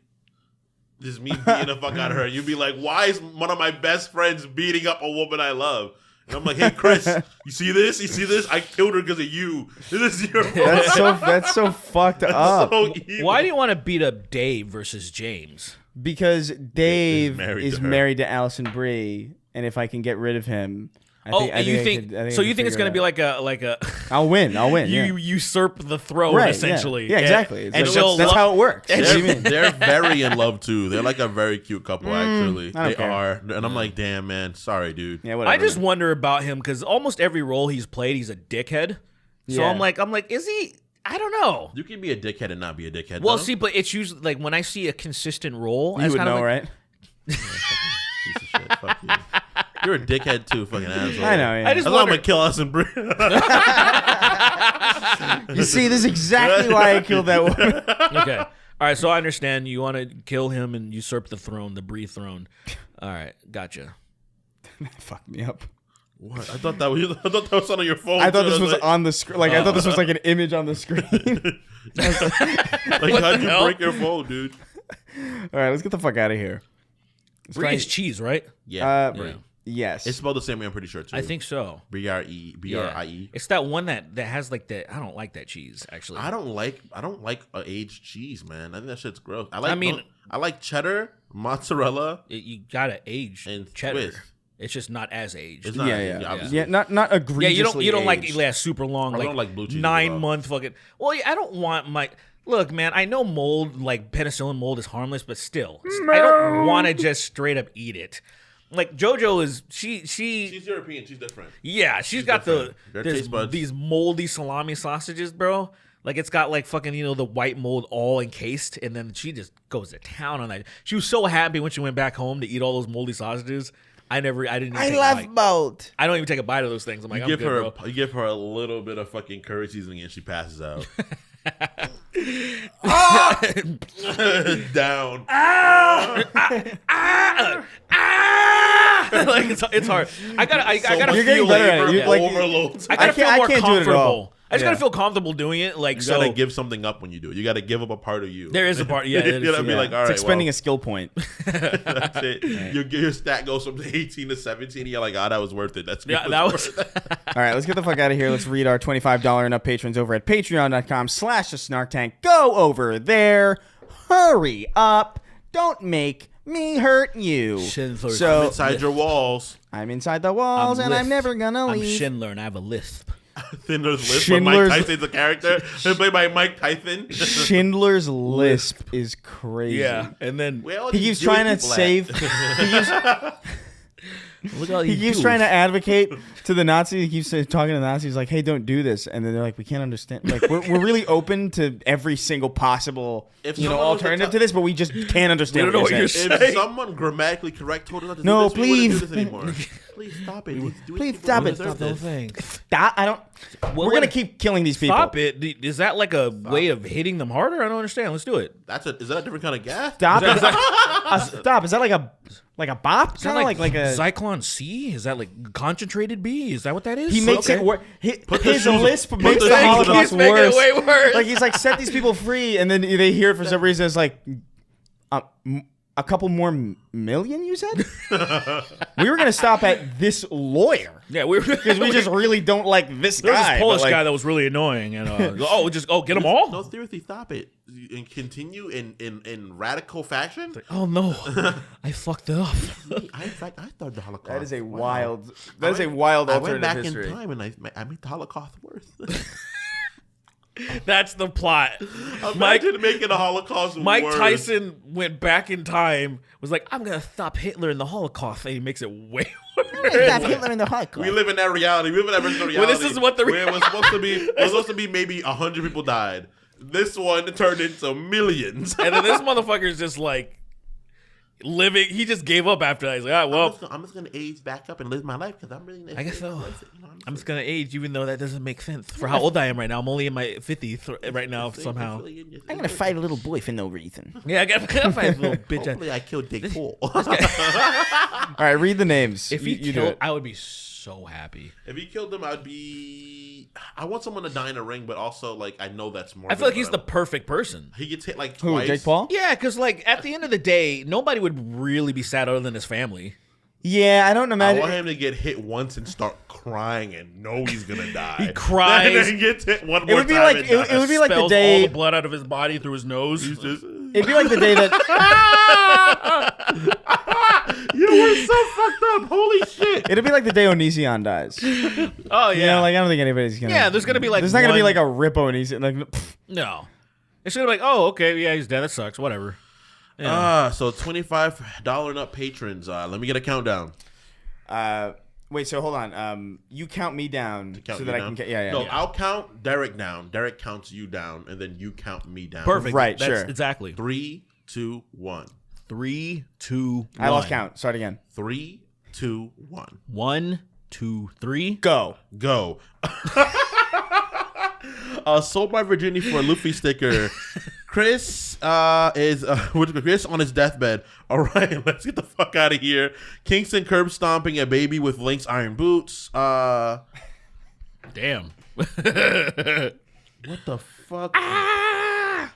Just me beating the fuck out of her. You'd be like, why is one of my best friends beating up a woman I love? And I'm like, hey, Chris, you see this? You see this? I killed her because of you. This is your fault. That's so fucked up. So evil. Why do you want to beat up Dave versus James? Because Dave married is to her. married to Allison Brie, and if I can get rid of him, I Oh, think, I you I think? could- I So I you could think it's figure gonna it be out. like a? I'll win. You Yeah. usurp the throne Right, essentially. Yeah, exactly. And That's she'll that's how it works. What do you mean? They're very in love too. They're like a very cute couple, actually. I don't They care. are. And I'm like, damn, man. Sorry, dude. Yeah, whatever. I just wonder about him because almost every role he's played, he's a dickhead. So Yeah. I'm like, is he? I don't know. You can be a dickhead and not be a dickhead. Well, though. see, but it's usually like when I see a consistent role, You as would kind of know, like, right? Piece of shit. Fuck you. You're a dickhead too, fucking asshole. I know. Yeah. I just That's why I'm wonder. gonna kill Allison Brie. You see, this is exactly why I killed that woman. Okay, all right. So I understand you want to kill him and usurp the throne, the Bree throne. All right, gotcha. Fuck me up. What? I thought that was on your phone. I thought too. this was like, on the screen. Like I thought this was like an image on the screen. like how'd you hell? break your phone, dude? All right, let's get the fuck out of here. Brie is cheese, right? Yeah. Yeah. Yes. It's spelled the same way, I'm pretty sure too. I think so. B-R-E B-R-I-E. It's that one that has like the. I don't like that cheese actually. I don't like aged cheese, man. I think that shit's gross. I like cheddar, mozzarella. You gotta age And cheddar. Swiss. It's just not as aged. It's not yeah. obviously. Yeah, not egregiously. you don't like aged. super long. I like don't like blue cheese at 9 all. month fucking. Well, yeah, I don't want my. Look, man, I know mold, like penicillin mold, is harmless, but still, I don't want to just straight up eat it. Like JoJo is She's European. She's different. yeah, she's got different. Their taste buds. these moldy salami sausages, bro. Like it's got like fucking the white mold all encased, and then she just goes to town on that. She was so happy when she went back home to eat all those moldy sausages. I didn't even take a bite. boat. I don't even take a bite of those things. I'm like, You I'm good, bro. give her a little bit of fucking curry seasoning and she passes out. Down. Like it's hard. I gotta You're getting feel better at it. You, like, overloads. I gotta feel I more can't do it at all. comfortable. I just gotta Yeah. feel comfortable doing it. Like You so, gotta give something up when you do it. You gotta give up a part of you. there is a part. Yeah, You gotta be like, all It's right, expending well, a skill point. that's it. Your stat goes from 18 to 17. And you're like, that was worth it. That's yeah, that was. All right, let's get the fuck out of here. Let's read our $25 and up patrons over at patreon.com/the Snark Tank. Go over there. Hurry up. Don't make me hurt you. Schindler's So inside your walls. I'm inside the walls and I'm never gonna I'm leave. Schindler and I have a lisp. Schindler's List. Schindler's- Mike Tyson's a character. Played by Mike Tyson. Schindler's Lisp is crazy. Yeah, and then Where all He these keeps trying to Jewish people save. look at all He these keeps Jews. trying to advocate to the Nazis. He keeps talking to the Nazis like, "Hey, don't do this," and then they're like, "We can't understand. Like, we're really open to every single possible If someone was alternative to to this, but we just can't understand We don't know what what you're you're saying." If someone grammatically correct told us not to No, do this, we wouldn't please. do this anymore. Please stop it. These Jewish Please people stop don't it. deserve Stop the this. thing. Stop! I don't. We're gonna keep killing these people. Stop it. Is that like a way of hitting them harder? I don't understand. Let's do it. Is that a different kind of gas? Stop! Stop! Is that like a bop? Is that Kind of like a. Zyklon C? Is that like concentrated B? Is that what that is? He makes it work. His lisp makes the the shoes on. Holocaust He's making it worse. way worse. Like he's like, set these people free, and then they hear it for some reason. It's like a couple more million. You said we were gonna stop at this lawyer Yeah, we were because we just really don't like this There was guy. this Polish but, like, guy that was really annoying, and get them all. No, seriously, stop it. And continue in radical fashion. Oh no, I fucked it up. In fact, I started the Holocaust. That is a Wow. wild. I That is a went- wild I went alternative back history. in time and I made the Holocaust worse. That's the plot. Imagine making the Holocaust Mike worse. Tyson went back in time, was like, I'm gonna stop Hitler in the Holocaust, and he makes it way worse. Hitler in the Holocaust. We live in that reality. We live in that version of reality. Well, this is what the where it was supposed to be maybe 100 people died. This one turned into millions. And then this motherfucker's just like living. He just gave up after that. He's like, I'm just gonna age back up and live my life because I'm really. I guess so. You know what I'm I'm just gonna age, even though that doesn't make sense for how old I am right now. I'm only in my 50s right now somehow. I'm gonna fight a little boy for no reason. Yeah, I gotta find a little bitch. Hopefully, I killed Dick Paul. All right, read the names. If he you do killed, it. I would be so happy. If he killed him, I want someone to die in a ring, but also like I know that's more. I feel like he's the perfect person. He gets hit like Who? twice. Jake Paul? Yeah, because like at the end of the day, nobody would really be sad other than his family. Yeah, I don't I imagine. want him to get hit once and start crying and know he's gonna die. He cries. And then he gets hit one It more would be time like and it dies. would be like the Spells all day. the blood out of his body through his nose. He's just, It'd be like the day that. you were so fucked up. Holy shit. It'd be like the day Onision dies. You Oh yeah, know, like I don't think anybody's gonna. yeah. There's gonna be like There's not gonna be one- like a rip Onision. Like, pff. no. It's gonna be like, oh okay, yeah, he's dead. That sucks. Whatever. So $25 and up patrons. Let me get a countdown. Wait. So hold on. You count me down Count so you that I down? can. Yeah. No, I'll count Derek down. Derek counts you down, and then you count me down. Perfect. Right, That's sure. Exactly. 3, 2, 1. 3, 2, 1. I lost count. Start again. 3, 2, 1. 1, 2, 3. Go. Go. Sold my virginity for a Luffy sticker. Chris is Chris on his deathbed. All right, let's get the fuck out of here. Kingston curb stomping a baby with Link's iron boots. Damn. What the fuck?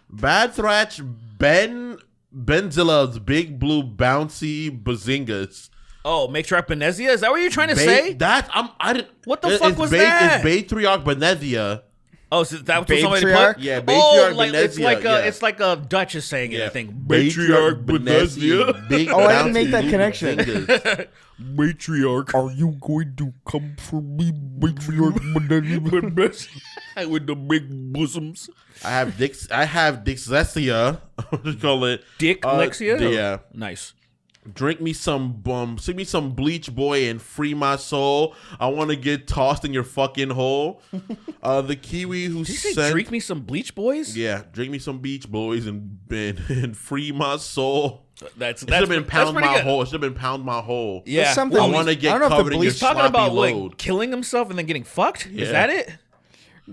Bad Thratch Ben Benzilla's big blue bouncy bazingas. Oh, Matriarch Benezia? Is that what you're trying to say? That I didn't. What the fuck was that? It's Batriarch Benezia. Oh, so that was what somebody Patriarch? put? Yeah, Oh, Matriarch like, it's Benezia, like yeah. it's like a Dutch is saying it, I think. Matriarch Benezia. Big Oh, I didn't bouncy make that blue connection. bazingas. Matriarch. Are you going to come for me, Matriarch? With the big bosoms. I have dyslexia. What do you call it? Lexia? Yeah. Nice. Drink me some sing me some Bleach Boy and free my soul. I want to get tossed in your fucking hole. The Kiwi who Did you say sent drink me some Bleach Boys? yeah, drink me some Beach Boys and free my soul. That's It should have been pound pretty my good. hole. It should have been pound my hole. Yeah. something- I want to I get don't know if the covered in your Bleach- Talking sloppy about load. like killing himself and then getting fucked? Yeah. Is that it?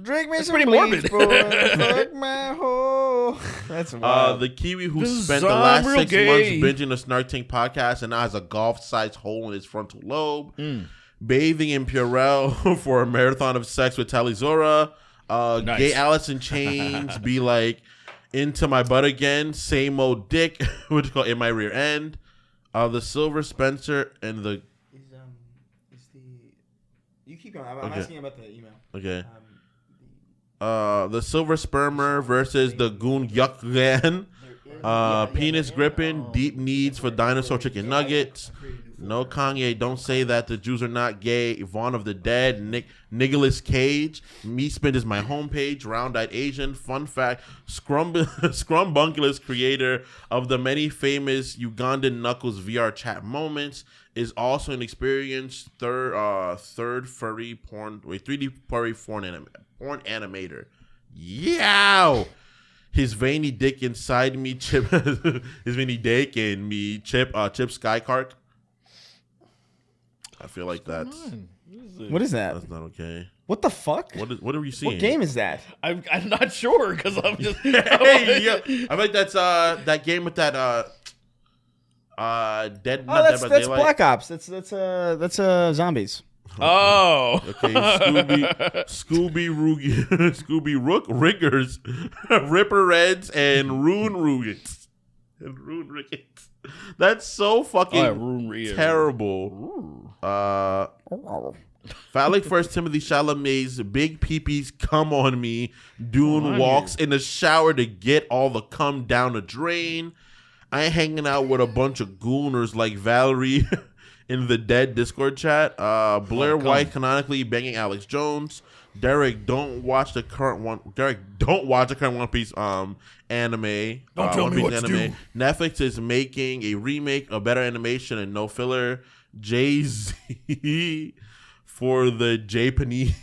Drink me That's some pretty bleach, morbid. boy. Fuck my hoe. That's wild. The Kiwi who This is spent the last real 6 gay. months binging the Snark Tank podcast and now has a golf-sized hole in his frontal lobe. Bathing in Purell for a marathon of sex with Talizora. Nice. Gay Alice in Chains be like, into my butt again. Same old dick, which is called in my rear end. The Silver Spencer and the... You keep going. I'm Okay. asking about the email. Okay. The Silver Spermer versus the Goon Yuckgan. Penis gripping, deep needs for dinosaur chicken nuggets. No Kanye, don't say that. The Jews are not gay. Yvonne of the Dead, Nicholas Cage. Me Spin is my homepage. Round-eyed Asian. Fun fact: Scrumbunculus, creator of the many famous Ugandan Knuckles VR chat moments, is also an experienced 3D furry porn animator. Yow! His veiny dick inside me, Chip. His veiny dick in me, Chip Skycark. I feel like that's What is that? not okay. What the fuck? What are we seeing? What game is that? I'm not sure because I'm just. Hey, yeah. I think that's that game with that Dead. Oh, not that's Dead by that's Daylight. Black Ops. That's zombies. Oh. Okay, Scooby Rook Riggers, Ripper Reds, and Rune Rugans. That's so fucking Rune Riggers. terrible. Phallic First Timothy Chalamet's Big Peepees Come On Me. Dune walks in the shower to get all the cum down the drain. I ain't hanging out with a bunch of gooners like Valerie in the Dead Discord chat. Blair White canonically banging Alex Jones. Derek, don't watch the current One Piece anime. Don't tell One me Piece what to do. Netflix is making a remake, a better animation, and no filler. Jay-Z for the Japanese.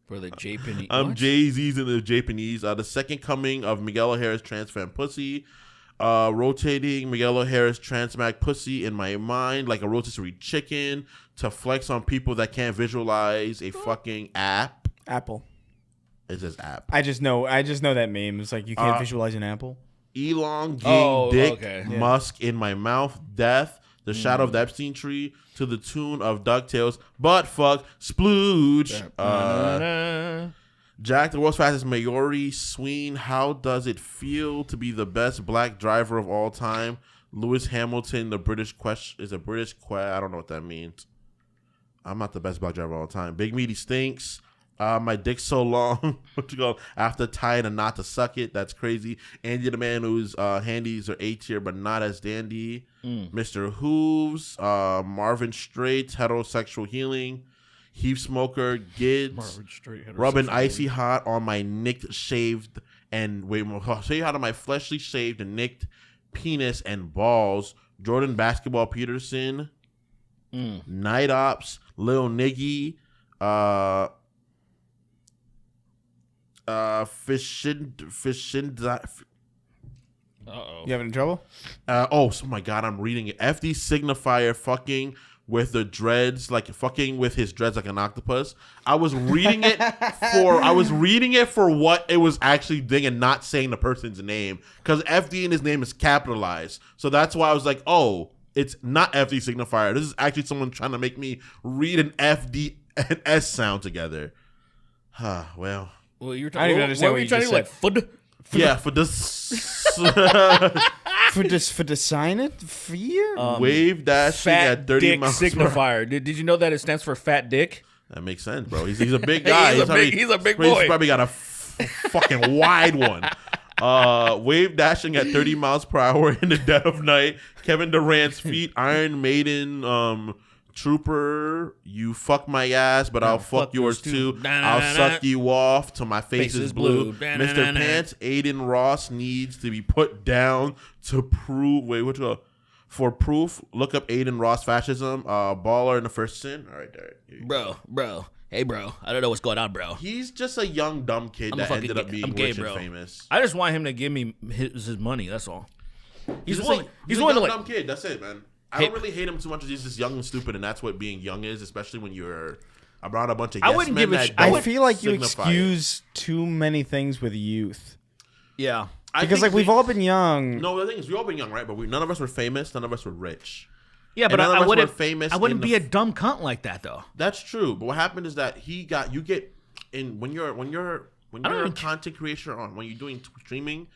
For the Japanese. Jay-Z's in the Japanese. The second coming of Miguel O'Hara's trans fan pussy. Rotating Miguel O'Hara's transmac pussy in my mind like a rotisserie chicken to flex on people that can't visualize a fucking app. Apple. It says app. I just know that meme. It's like you can't visualize an apple. Elongating dick, okay. musk in my mouth, death, the shadow of the Epstein tree to the tune of DuckTales, butt fuck, splooge. Jack, the world's fastest Maori Sween. How does it feel to be the best black driver of all time? Lewis Hamilton, the British question is a British I don't know what that means. I'm not the best black driver of all time. Big Meaty Stinks. My dick's so long. What you go after tying a knot to suck it? That's crazy. Andy the man whose handies are A tier but not as dandy. Mr. Hooves. Marvin Straight. Heterosexual healing. Heave Smoker, Gids, rubbing icy hot on my nicked, shaved, and say hot on my fleshly shaved and nicked penis and balls. Jordan Basketball Peterson, Night Ops, Lil Niggy, Fishin. You having trouble? Oh my God, I'm reading it. FD Signifier fucking with the dreads, like fucking with his dreads like an octopus. I was reading it for what it was actually doing and not saying the person's name because FD in his name is capitalized. So that's why I was like, oh, it's not FD Signifier. This is actually someone trying to make me read an FD and S sound together. Well, You're I don't even understand what you trying just to like said. yeah, for this For the sign it fear. wave dashing Fat at 30 dick miles per hour. signifier. Did you know that it stands for fat dick? That makes sense, bro. He's a big guy. He's a big boy. He's probably got a fucking wide one. Wave dashing at 30 miles per hour in the dead of night. Kevin Durant's feet. Iron Maiden. Trooper, you fuck my ass, but I'll fuck yours too. I'll suck you off till my face is blue. Mr. Pants, Aiden Ross needs to be put down to prove. Wait, what's up? For proof, look up Aiden Ross fascism. Baller in the first sin. All right, Derek. Bro. Hey, bro. I don't know what's going on, bro. He's just a young dumb kid that ended up being gay, rich and bro. famous. I just want him to give me his money. That's all. He's just willing. he's a willing young to dumb kid. That's it, man. I don't really hate him too much. He's just young and stupid, and that's what being young is, especially when you're around a bunch of I yes wouldn't men give a that sh- I don't I feel like you signify it. excuse too many things with youth. Yeah. I Because think like we've all been young. No, the thing is, we all been young, right? But none of us were famous. None of us were rich. Yeah, but And none of I us wouldn't. were famous I wouldn't in be the a dumb cunt like that though. That's true. But what happened is that you get in when you're a content creator when you're doing streaming,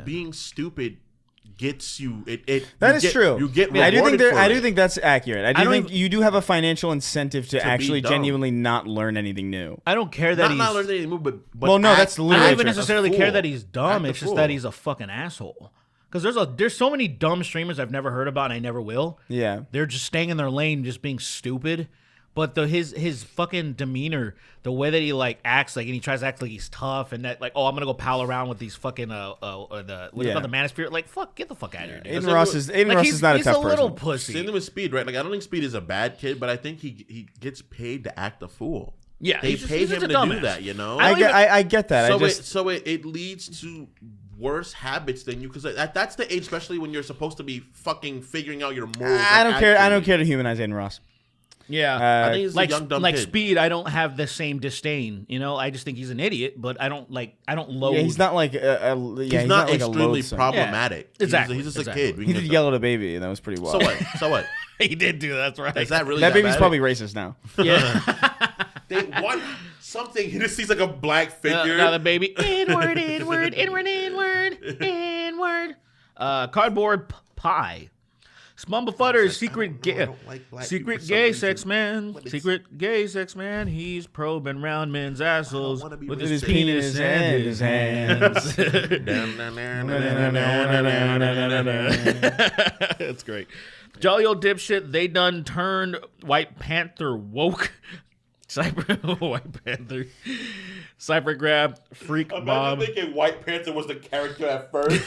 being stupid gets you. That is true. You get I do think rewarded for I it. do think that's accurate. I don't think even- you do have a financial incentive to actually dumb. genuinely not learn anything new. I don't care that not he's. learning anymore, but Well, no, act- that's I literally don't true. even necessarily a care fool. that he's dumb. Act a It's just fool. that he's a fucking asshole. Because there's so many dumb streamers I've never heard about and I never will. Yeah. They're just staying in their lane, just being stupid. But his fucking demeanor, the way that he like acts, like, and he tries to act like he's tough, and that like, oh, I'm gonna go pal around with these fucking what is it called, the Manosphere? Like, fuck, get the fuck out of here, dude. Aiden Ross is not a he's tough a little person. pussy. Same thing with Speed, right? Like I don't think Speed is a bad kid, but I think he gets paid to act a fool. Yeah, they he's just- pay he's him just to a do dumbass. that. You know, I get that. So it leads to worse habits than you, because that's the age, especially when you're supposed to be fucking figuring out your morals. I don't care. I don't actually. care to humanize Aiden Ross. Yeah, I think he's like a young dumb like kid. Speed. I don't have the same disdain. You know, I just think he's an idiot, but I don't loathe. Yeah, he's not like He's he's not like extremely a loathsome. problematic. Yeah, exactly, He's just exactly. a kid. We He can did get yell at a baby, and that was pretty wild. So what? So what? He did do that. That's right. Is that really That baby's bad? probably racist now. Yeah. They want something. He just sees like a black figure. Now the baby. Inward, inward, inward, inward, inward. Cardboard pie. Smumblefutter, secret gay, don't like black secret people for some gay reason. sex man, But it's- secret gay sex man. He's probing round men's assholes wanna be with with his his penis and his hands. That's great. Jolly old dipshit. They done turned White Panther woke. White Panther. Cypher grab freak bomb. thinking White Panther was the character at first.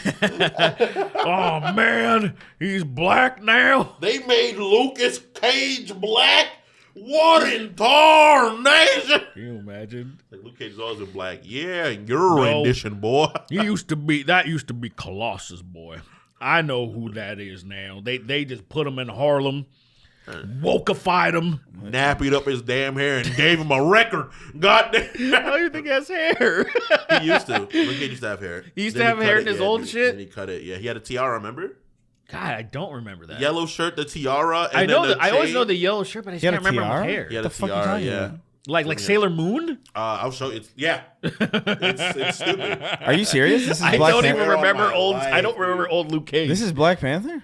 Oh man, he's black now. They made Lucas Cage black. What in tarnation? Can you imagine? Like Luke Cage is always been black. Yeah, your rendition, boy. He used to be Colossus boy. I know who that is now. They just put him in Harlem, wokeified him. Nappied up his damn hair and gave him a record. Goddamn. How do you think he has hair? He used to. Luke Cage used to have hair. He used Then to have cut hair it, in his yeah, old then- shit? Then he cut it. Yeah, he had a tiara. Remember? God, I don't remember that. Yellow shirt, the tiara. And I know. then the I always chain. know the yellow shirt, but I just He had can't a remember tiara? his hair. He had The a fuck you tiara. talking Yeah. about? Like Sailor Moon. I'll show you. It's stupid. Are you serious? This is I Black don't Panther. even remember my old. life, I don't remember dude. old Luke Cage. This is Black Panther.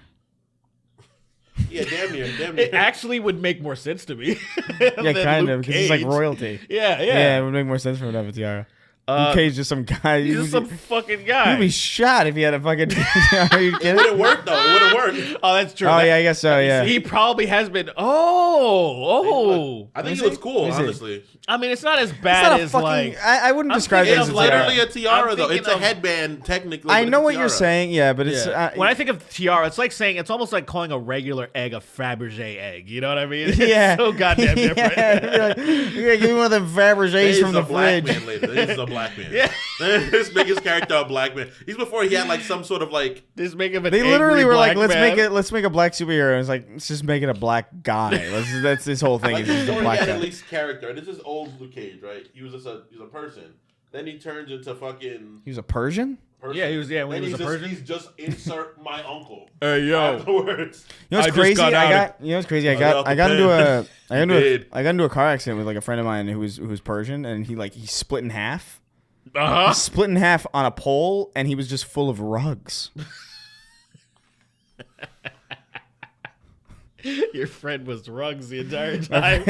Yeah, damn near. It actually would make more sense to me. Yeah, than kind of, Luke because he's like Cage. royalty. Yeah, Yeah, it would make more sense for him to have a tiara. Luke Cage is just some guy. He's just some fucking guy. He'd be shot if he had a fucking tiara. Are you It kidding? wouldn't work though. It wouldn't work. Oh, that's true. Oh yeah, I guess so. Yeah. He probably has been. Oh. I think Is he looks it? cool, Is it? honestly. I mean, it's not as It's bad not a as fucking. like. I wouldn't I'm describe it thinking as It's a tiara. literally a tiara, I'm though. thinking It's a of- headband, technically. I but know it's a what you're tiara. saying. Yeah, but it's. Yeah. When I think of tiara, it's like saying it's almost like calling a regular egg a Fabergé egg. You know what I mean? It's yeah, so goddamn different. Yeah, give me one of them Fabergés He's from the a black fridge. man later. This is a black man. Yeah. Let's make his character a black man. He's before he had like some sort of like. Just make him an They literally angry were like, black man. let's make a black superhero. And it's like, let's just make it a black guy. That's his whole thing. Like Is just a before he black had guy. at least character. This is old Luke Cage, right? He was a person. Then he turns into fucking He was a Persian. person. Yeah, he was- yeah, when Then he was a he's just, Persian. He's just insert my uncle. Hey yo. Afterwards. You know what's I just crazy? got out You know what's crazy? I got got the pen. Did. I got into a car accident with like a friend of mine who was Persian, and he split in half. Uh-huh. He split in half on a pole, and he was just full of rugs. Your friend was rugs the entire time.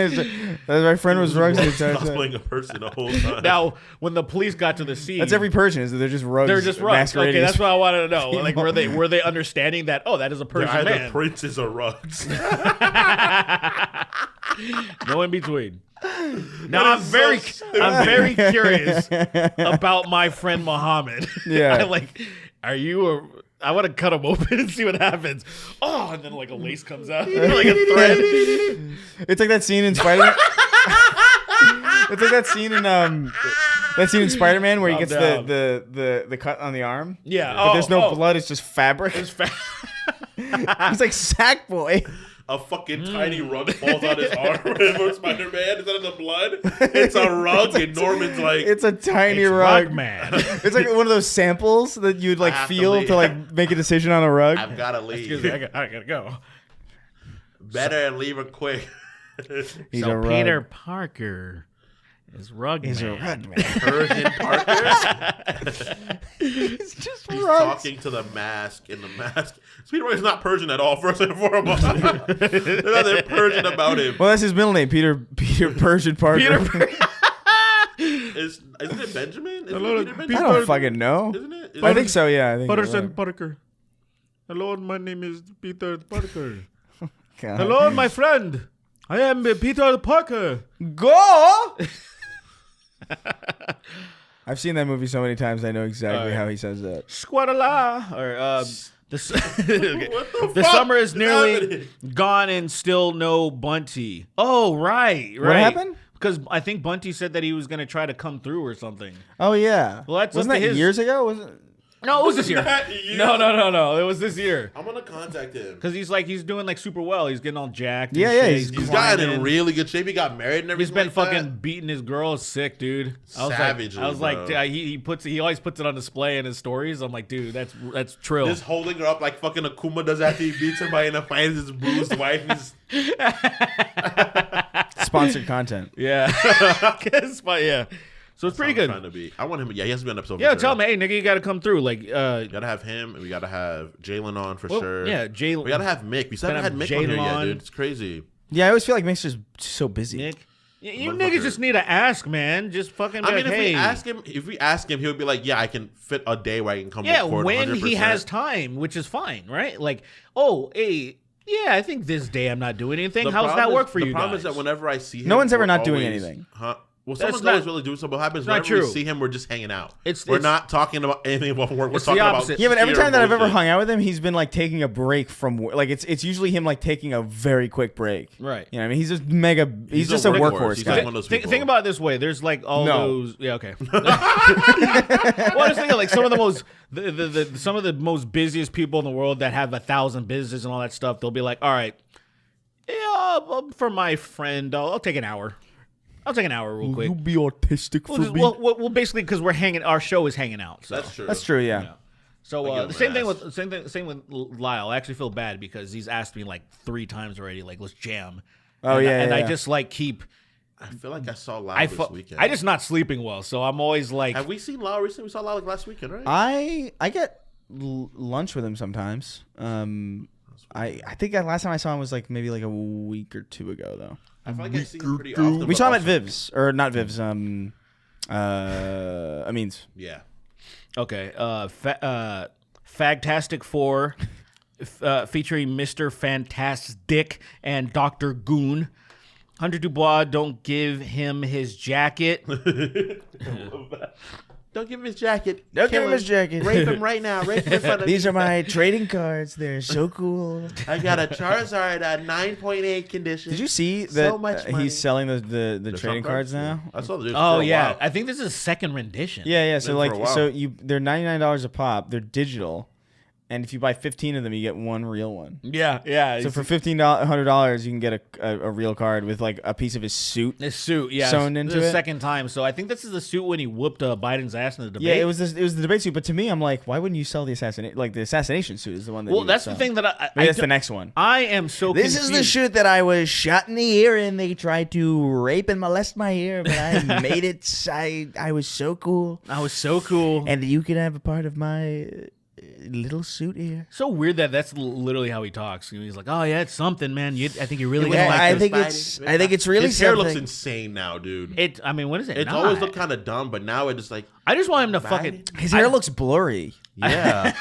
My friend was rugs the entire time. Cosplaying a person the whole time. Now, when the police got to the scene, That's every Persian. Is that they're just rugs? they're just rugs. masquerading Okay, as- that's what I wanted to know. Like, were they understanding that? Oh, that is a They're Persian either man. princes or rugs. No in between. Now I'm very curious about my friend Muhammad. Yeah. Are you I want to cut him open and see what happens. Oh, and then like a lace comes out, like a thread. It's like that scene in Spider-Man. It's like that scene in Spider-Man where he I'm gets down. the cut on the arm. Yeah. But there's no oh. blood. It's just fabric. It's He's like Sackboy. a fucking tiny rug falls on his arm for Spider-Man. Instead of the blood, it's a rug, and Norman's like, It's a tiny It's rug. Rug Man. It's like one of those samples that you'd like I have to feel leave. to like make a decision on a rug. I've got to Excuse leave. me, I gotta go. Better and leave it quick. He's So a rug. Peter Parker is Rug He's Man. a rug man. Persian Parker. He's just He's rugs. talking to the mask, and the mask. Peter Parker's not Persian at all, first and foremost. There's nothing Persian about him. Well, that's his middle name, Peter Persian Parker. Isn't it Benjamin? Isn't Hello, it Peter I Benjamin? don't fucking know. Isn't it? I think so. Yeah, I think you're Patterson right. Parker. Hello, my name is Peter Parker. God. Hello, my friend. I am Peter Parker. Go. I've seen that movie so many times. I know exactly how he says that. Squadala. Or okay. What the The fuck summer is nearly happening? gone and still no Bunty. Oh, right. What happened? Because I think Bunty said that he was going to try to come through or something. Oh yeah. Well, that's wasn't up that to his- years ago? Was it? No, it was this year. That year? No. It was this year. I'm gonna contact him. Because he's doing like super well. He's getting all jacked. and Yeah, yeah, shit. he's He's gotten in climbing. really good shape. He got married and He's everything. been like fucking that. beating his girl sick, dude. Savagely, I was like, bro. he always puts it on display in his stories. I'm like, dude, that's trill. Just holding her up like fucking Akuma does after he beats somebody and finds his bruised wife. He's Sponsored content. Yeah, but yeah. So it's pretty good. trying to be. I want him. Yeah, he has to be on an episode. Yeah, for tell sure. him, hey, nigga, you got to come through. Like, We gotta have him, and we gotta have Jalen on for well, sure. yeah, Jalen. We gotta have Mick. We still Gotta haven't had have Mick on here yet, Jalen. dude. It's crazy. Yeah, I always feel like Mixer's so busy. Nick. You Motherfucker. niggas just need to ask, man. Just fucking be I mean, like, hey. if we ask him, he'll be like, "Yeah, I can fit a day where I can come." Yeah, record when 100%. he has time, which is fine, right? Like, oh, hey, yeah, I think this day I'm not doing anything. The How's problem that work is- for you The problem guys? is that whenever I see him, No one's ever we're not doing always- anything. Huh? Well, That's someone's not- always really doing something. What happens not whenever we true. see him, we're just hanging out. It's- we're it's- not talking about anything about work. We're It's the talking about opposite. Yeah, but every sheer time that I've ever bullshit. hung out with him, he's been like taking a break from like it's usually him like taking a very quick break. Right. You know, what I mean, he's just mega. He's a just a workhorse. workhorse He's guy. like one of those people. Think about it this way. There's like all No. those. Yeah, okay. Well, I was thinking like some of the most, some of the most busiest people in the world that have 1,000 businesses and all that stuff. They'll be like, all right, yeah, for my friend, I'll take an hour. I'll take an hour real quick. You be autistic We'll, for just, me. well, basically because we're hanging. Our show is hanging out. So. That's true. That's true. Yeah. Yeah. So I give the him same an thing ass. with same with Lyle. I actually feel bad because he's asked me like 3 times already. Like, let's jam. Oh, and yeah, and yeah, I yeah. just like keep. I feel like I saw Lau I this weekend. I just not sleeping well, so I'm always like. Have we seen Lau recently? We saw Lau like last weekend, right? I get lunch with him sometimes. I think last time I saw him was like maybe like a week or 2 ago though. I feel like I see him pretty often. We but saw him at also- Viv's or not Viv's. Amines. Yeah. Okay. Fagtastic 4, featuring Mr. Fantastic and Dr. Goon. Hunter Dubois, don't give him his jacket. Don't give him his jacket. Don't Kill give him his jacket. Rape him right now. Rape him in front of These me. are my trading cards. They're so cool. I got a Charizard at 9.8 condition. Did you see that So much money. he's selling the trading Trump cards now? I saw the dude Oh for a yeah, while. I think this is a second rendition. Yeah, yeah. So Been for a like, while. they're $99 a pop. They're digital, and if you buy 15 of them, you get one real one. yeah. So for $1,500, you can get a real card with like a piece of his suit. His suit, yeah, sewn this into is the it. second time. So I think this is the suit when he whooped Biden's ass in the debate. Yeah, it was the debate suit. But to me, I'm like, why wouldn't you sell the assassination suit? Is the one that. Well, you would that's the sell. thing that Maybe that's don't- the next one. I am so. This is the confused. suit that I was shot in the ear and they tried to rape and molest my ear, but I made it. I was so cool. I was so cool. And you can have a part of my little suit here. So weird that that's literally how he talks. He's like, "Oh yeah, it's something, man. I think you're really Yeah, gonna like I this." think it's really His hair something. looks insane now, dude. It. I mean, what is it? It's not? always looked kind of dumb, but now it just like, I just want him to fucking. His hair looks blurry. yeah.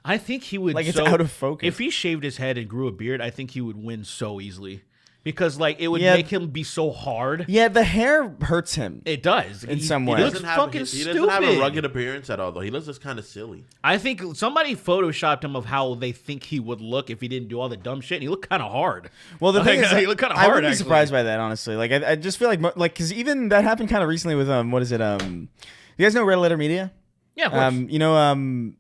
I think he would. Like it's so- out of focus. If he shaved his head and grew a beard, I think he would win so easily, because like it would Yeah. make him be so hard. Yeah, the hair hurts him. It does In some He way. He doesn't looks have fucking he stupid. doesn't have a rugged appearance at all, though. He looks just kind of silly. I think somebody photoshopped him of how they think he would look if he didn't do all the dumb shit. And he looked kind of hard. Well, the thing is, he looked kind of I hard. wouldn't be actually. surprised by that, honestly. Like, I just feel like because even that happened kind of recently with what is it? You guys know Red Letter Media? Yeah, of course. You know,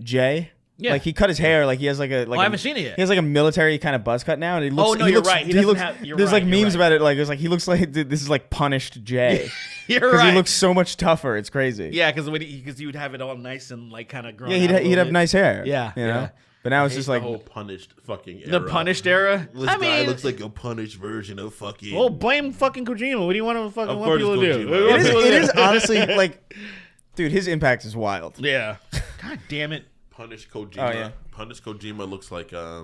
Jay. Yeah. Like he cut his hair. Like he has like a. Like I haven't seen it yet. He has like a military kind of buzz cut now, and he looks. no, he you're looks, right. He He doesn't looks. have- you're There's right, like you're memes right. about it. Like it's like he looks like this is like punished Jay. You're Because right. he looks so much tougher. It's crazy. Yeah, because he would have it all nice and like kind of grown. Yeah, out a he'd little have bit. nice hair. Yeah, You know? yeah. But now it's Hate just the like. whole punished fucking era. The punished era. This I guy mean, looks like a punished version of fucking. well, blame fucking Kojima. What do you want to fucking Of want people course to it's do? Kojima. What do you want people to It do? is honestly like, dude, his impact is wild. Yeah. God damn it. Punished Kojima. Oh, yeah. Punished Kojima looks like I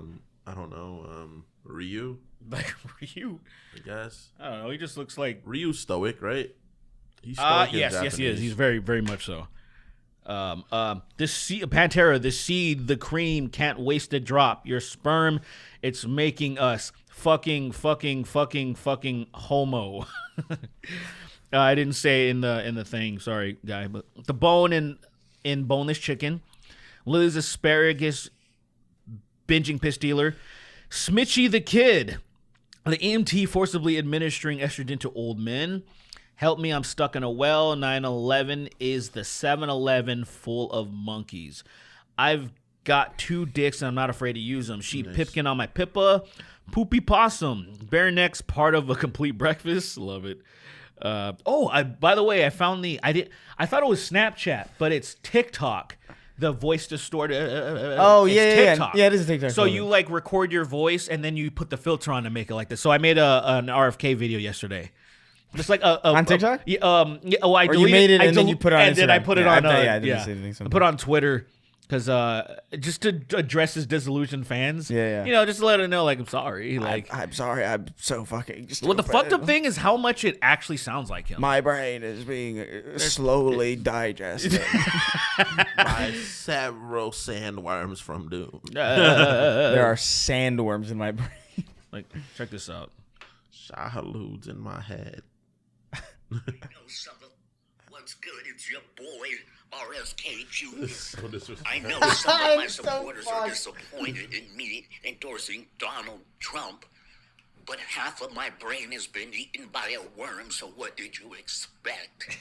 don't know, Ryu. Like Ryu. I guess I don't know. He just looks like. Ryu's stoic, right? He's stoic in Yes, he is. Japanese. He's very, very much so. This seed, Pantera, the seed, the cream, can't waste a drop. Your sperm, it's making us fucking homo. I didn't say in the thing. Sorry, guy. But the bone in boneless chicken, Liz asparagus, binging piss dealer, Smitchy the kid, the EMT forcibly administering estrogen to old men. Help me, I'm stuck in a well. 9/11 is the 7-Eleven full of monkeys. I've got 2 dicks and I'm not afraid to use them. Sheep pipkin on my pippa. Poopy possum. Bare necks, part of a complete breakfast. Love it. By the way, I found I thought it was Snapchat, but it's TikTok. The voice distorted. Oh, it's yeah. TikTok. Yeah, it is a TikTok. So you like record your voice and then you put the filter on to make it like this. So I made an RFK video yesterday. Just like on TikTok? I deleted you made it and then you put it on and then I Instagram. put it Yeah, on. I didn't see anything, so- I put it on Twitter because just to address his disillusioned fans. Yeah. You know, just to let them know, like, I'm sorry. Like, I'm sorry. I'm so fucking. what the fucked up thing is how much it actually sounds like him. My brain is being slowly digested. by several sandworms from Doom. There are sandworms in my brain. Like, check this out. Shahalood's in my head. Yo, sucker, what's good? It's your boy, RFK Jr. So disrespectful. I know some of my supporters are disappointed in me endorsing Donald Trump, but half of my brain has been eaten by a worm, so what did you expect?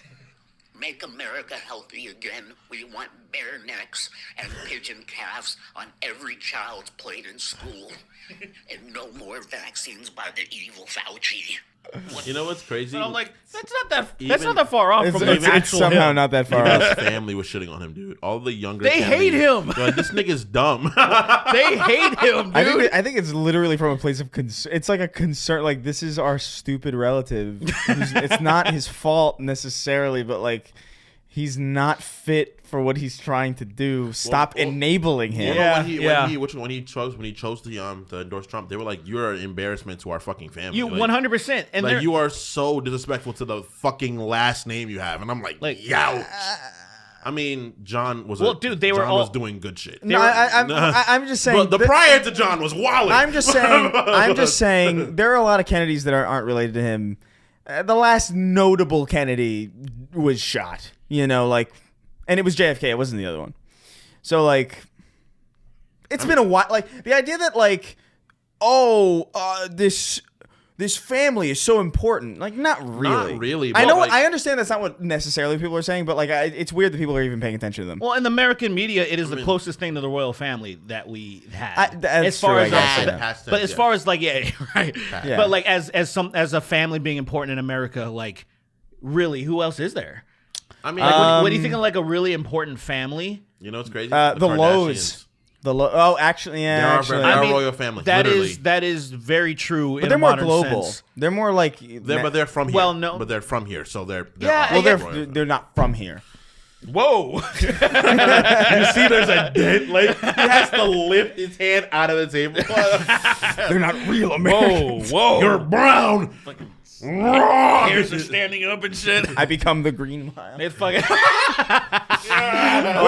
Make America healthy again. We want bare necks and pigeon calves on every child's plate in school. And no more vaccines by the evil Fauci. You know what's crazy? But I'm like, that's not that far off It's, from it's, the it's actual somehow him. not that far His off. family was shitting on him, dude. All the younger They Kennedys- hate him. They're like, this nigga's dumb. They hate him, dude. I think it's literally from a place of concern. It's like a concern. Like, this is our stupid relative. It's not his fault necessarily, but like, he's not fit for what he's trying to do. Stop well, enabling him. Yeah. when he chose to endorse Trump, they were like, "You're an embarrassment to our fucking family." You like, 100%. And like they're- you are so disrespectful to the fucking last name you have, and I'm like, ouch. I mean, John was John was doing good shit. No, I'm just saying. But the prior to John was wilding. I'm just saying. There are a lot of Kennedys that aren't related to him. The last notable Kennedy was shot. You know, like, and it was JFK. It wasn't the other one. So like, it's been a while. Like the idea that like, this family is so important. Like, not really. Not really, I but, know. like- I understand that's not what necessarily people are saying, but like, it's weird that people are even paying attention to them. Well, in the American media, it is the closest thing to the royal family that we have. That's as far true, I as guess, yeah. Past tense, but as yes. far as like, yeah, right. Yeah. But like, as a family being important in America, like, really, who else is there? I mean, Like, what do you think of like a really important family? you know what's crazy? The Lowe's. Kardashians. Oh, actually, yeah. They are a royal family. That literally. that is very true. But in they're a more modern global. sense. They're more like. But they're from here. Well, no. But they're from here, so they're Yeah, Well, royal. they're not from here. Whoa! You see, there's a dent. Like he has to lift his hand out of the table. They're not real Americans. Whoa! You're brown. hairs are standing up and shit. I become the Green Mile. It's fucking. What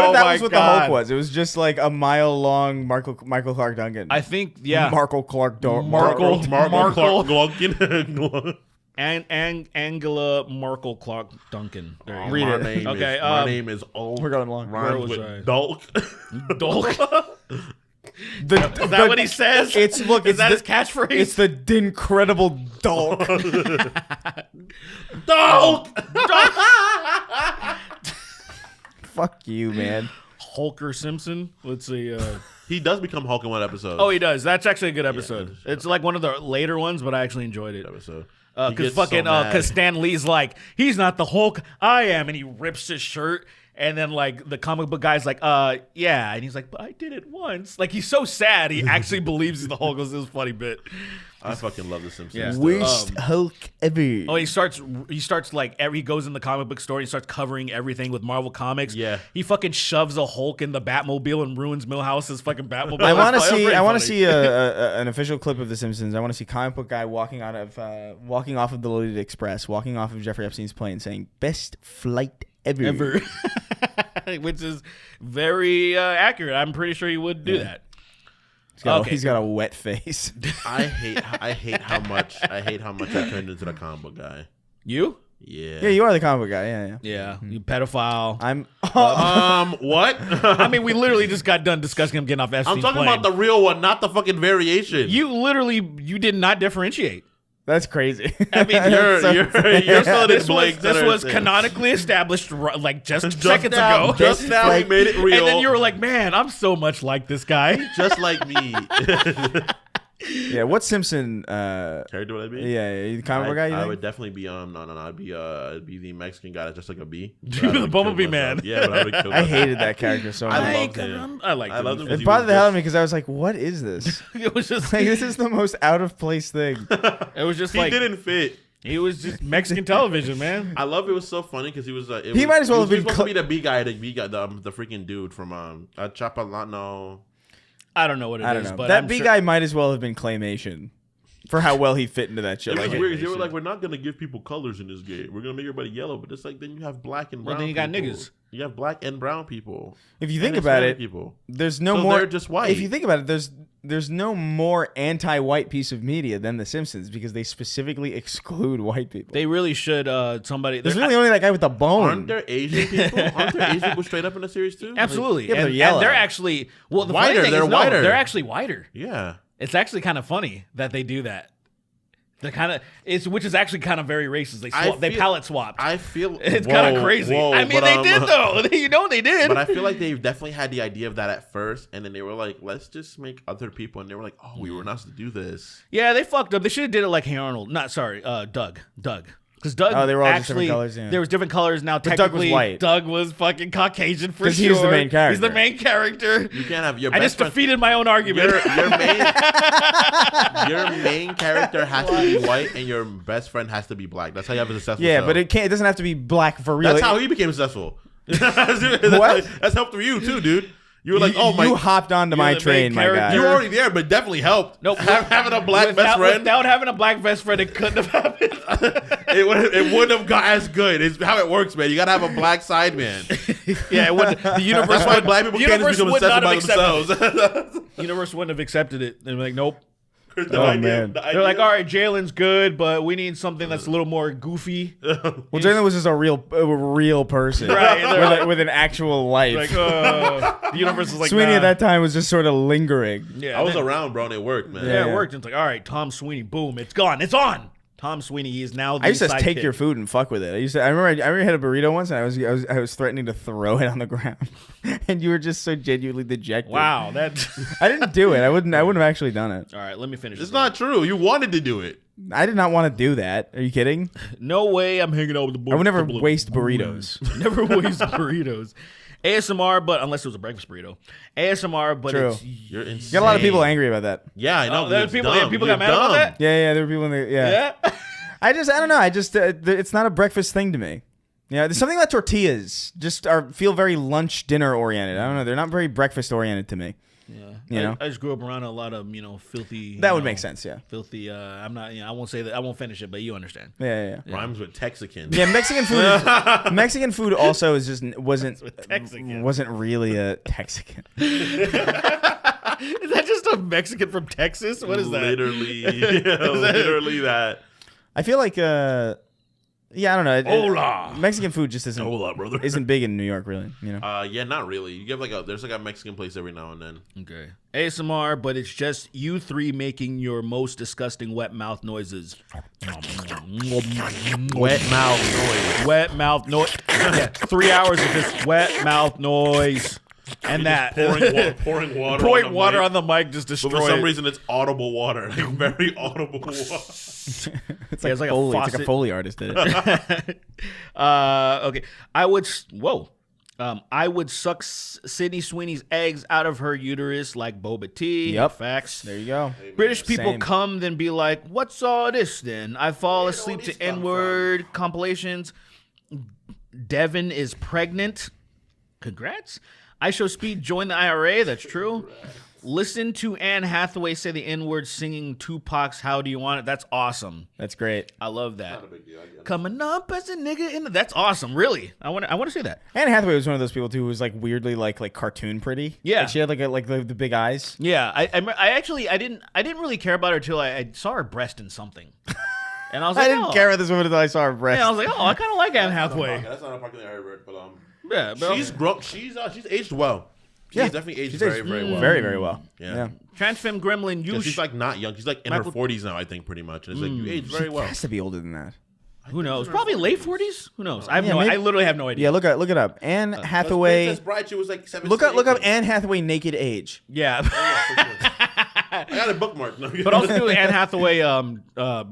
if that was what the Hulk was? It was just like a mile long Michael Clark Duncan. I think Markle Clark Duncan. Markle Glunkin. and Angela Merkel Clark Duncan. There you Read go. it. My name is Old. We're going long. Rhymes Where was with I? Dulk. Dolk. Is Is that what he says? It's Is that his catchphrase? It's the incredible Dulk. Dulk. Fuck you, man. Hulker Simpson. Let's see. He does become Hulk in one episode. Oh, he does. That's actually a good episode. Yeah, it's like one of the later ones, but I actually enjoyed it. Episode. Because because Stan Lee's like, he's not the Hulk, I am, and he rips his shirt, and then like the comic book guy's like, yeah, and he's like, but I did it once. Like he's so sad, he actually believes he's the Hulk. It was this funny bit. I fucking love The Simpsons. Yeah. Worst Hulk ever. Oh, he starts like he goes in the comic book store and he starts covering everything with Marvel Comics. Yeah. He fucking shoves a Hulk in the Batmobile and ruins Milhouse's fucking Batmobile. I want to It's see. pretty I want to funny. see an official clip of The Simpsons. I want to see comic book guy walking off of the Loaded Express, walking off of Jeffrey Epstein's plane, saying "Best flight ever." Which is very accurate. I'm pretty sure he would do that. He's got a wet face. I hate how much I turned into the comic book guy. You? Yeah. Yeah, you are the comic book guy. Yeah. Yeah, you pedophile. I'm. What? I mean, we literally just got done discussing him getting off Epstein's I'm talking plane. about the real one, not the fucking variation. You did not differentiate. That's crazy. I mean, You're still this was canonically established like just seconds ago. Just now we made it real. And then you were like, man, I'm so much like this guy. just like me. Yeah. What Simpson? Character would I be? Yeah, you the comic book guy. You I think? would definitely be I'd be the Mexican guy that's just like a bee. You're the Bumblebee man. Yeah, but I would kill I myself. hated that character so much. I loved him. I liked I loved him. him. It bothered the hell out of me because I was like, "What is this? It was just Like, this is the most out of place thing." it was just He like didn't fit. he was just Mexican television, man. I love it was so funny because he was. He might as well have been supposed to be the B guy, the freaking dude from Chapalano. I don't know what it is, I don't know. but That I'm big sure- guy might as well have been claymation for how well he fit into that shit. It was Like, weird 'cause they were like, we're not gonna give people colors in this game. We're gonna make everybody yellow, but it's like then you have black and brown. Well, then you got people. niggas. You have black and brown people. if you think And about Hispanic it, people. there's no So more. they're just white. If you think about it, there's no more anti-white piece of media than The Simpsons because they specifically exclude white people. They really should. Somebody. There's really only that guy with the bone. Aren't there Asian people? Aren't there Asian people straight up in the series too? Absolutely. Yeah, but and, they're yellow. and they're actually the Whiter, funny thing they're is, no, whiter. they're actually whiter. Yeah. It's actually kind of funny that they do that. They're kind of which is actually kind of very racist. They palette swapped. I feel it's kind of crazy. I mean, they did though. You know they did. But I feel like they definitely had the idea of that at first, and then they were like, "Let's just make other people," and they were like, "Oh, we were not supposed to do this." Yeah, they fucked up. They should have did it like Hey Arnold. Not sorry, Doug. Because Doug, Oh, they were all just actually, different colors, yeah. there was different colors. Now But Doug was technically, white. Doug was fucking Caucasian for sure. 'Cause he was the main character. He's the main character. You can't have your. I best just friend- defeated my own argument. Your main character has to be white, and your best friend has to be black. That's how you have a successful. Yeah, show. but it doesn't have to be black for real. That's how he became successful. What? That's helped for you too, dude. You were like, "Oh my." You hopped onto You're my the train, main my guy. You were already there, but definitely helped. Nope. Having a black best friend, Without having a black best friend, it couldn't have happened. it wouldn't have got as good. It's how it works, man. You gotta have a black side man. Yeah, it wouldn't, the universe. That's why black people can't just become would obsessed not by have accepted themselves. it. Universe wouldn't have accepted it. They're like, nope. Man. They're like, all right, Jalen's good, but we need something that's a little more goofy. Well, Jalen was just a real person, Right, they're with an actual life. Like, the universe is like, Sweeney nah. at that time was just sort of lingering. Yeah, I was then- around, bro, and it worked, man. Yeah, Yeah. it worked. It's like, all right, Tom Sweeney, boom, it's gone, it's on. Tom Sweeney, he is now the I used to take sidekick. your food and fuck with it. I remember I had a burrito once, and I was threatening to throw it on the ground, and you were just so genuinely dejected. Wow, that. I didn't do it. I wouldn't have actually done it. All right, let me finish. It's this not true. You wanted to do it. I did not want to do that. Are you kidding? No way I'm hanging out with the boys. I would never waste burritos. Never waste burritos. ASMR, but unless it was a breakfast burrito. ASMR, but True. it's You're insane. Got a lot of people angry about that. Yeah, I know. Oh, there it's people- dumb. people You're got mad about dumb. that? Yeah, there were people in the yeah. I don't know. It's not a breakfast thing to me. Yeah, there's something about tortillas just feel very lunch dinner oriented. I don't know. They're not very breakfast oriented to me. Yeah, You know? I just grew up around a lot of filthy. That would make sense. Yeah. Filthy. I'm not. I won't say that. I won't finish it, but you understand. Yeah. Rhymes with Texican. Yeah, Mexican food. Mexican food also is just wasn't really a Texican. Is that just a Mexican from Texas? What is that? Literally, literally that. I feel like yeah, I don't know. Hola. Mexican food just isn't Hola, brother. isn't big in New York, really. You know. Yeah, not really. You get there's a Mexican place every now and then. Okay. ASMR, but it's just you three making your most disgusting wet mouth noises. Wet mouth noise. Wet mouth noise. Yeah, 3 hours of this wet mouth noise. And that pouring water. pouring on the water mic. on the mic just But destroyed. for some reason, it's audible water, like very audible water. It's Yeah, like, it's like a Foley. It's like a faucet. Foley artist did it. Okay. I would suck Sydney Sweeney's eggs out of her uterus like boba tea. Yep. Facts. There you go. British people Same. come then be like, "What's all this then?" I fall Where asleep all to these come N-word compilations. Devin is pregnant. Congrats. I show speed. Join the IRA. That's true. Listen to Anne Hathaway say the N-word singing Tupac's "How Do You Want It." That's awesome. That's great. I love that. Not a big deal. I guess. Coming up as a nigga in the. That's awesome. Really. I want to see that. Anne Hathaway was one of those people too who was like weirdly like cartoon pretty. Yeah. Like, she had like the big eyes. Yeah, I actually I didn't really care about her till I saw her breast in something, and I was like, I didn't oh. care about this woman until I saw her breast. Yeah, I was like, oh, I kind of like Anne Hathaway. That's not a fucking Herbert, but Yeah, but she's grown. She's aged well. She's definitely aged very well. very, very well. Yeah. Transfem Gremlin, you. Yeah, she's like not young. She's like in Michael- her 40s now, I think, pretty much. And it's like you aged very well. Has to be older than that. Who knows? Probably late 40s. Who knows? I have Yeah, no. maybe- I literally have no idea. Yeah, look it up. Anne Hathaway. Princess Bride, she was like 17. Look up 18. Anne Hathaway naked age. Yeah. I got a bookmark. No, But also do Anne Hathaway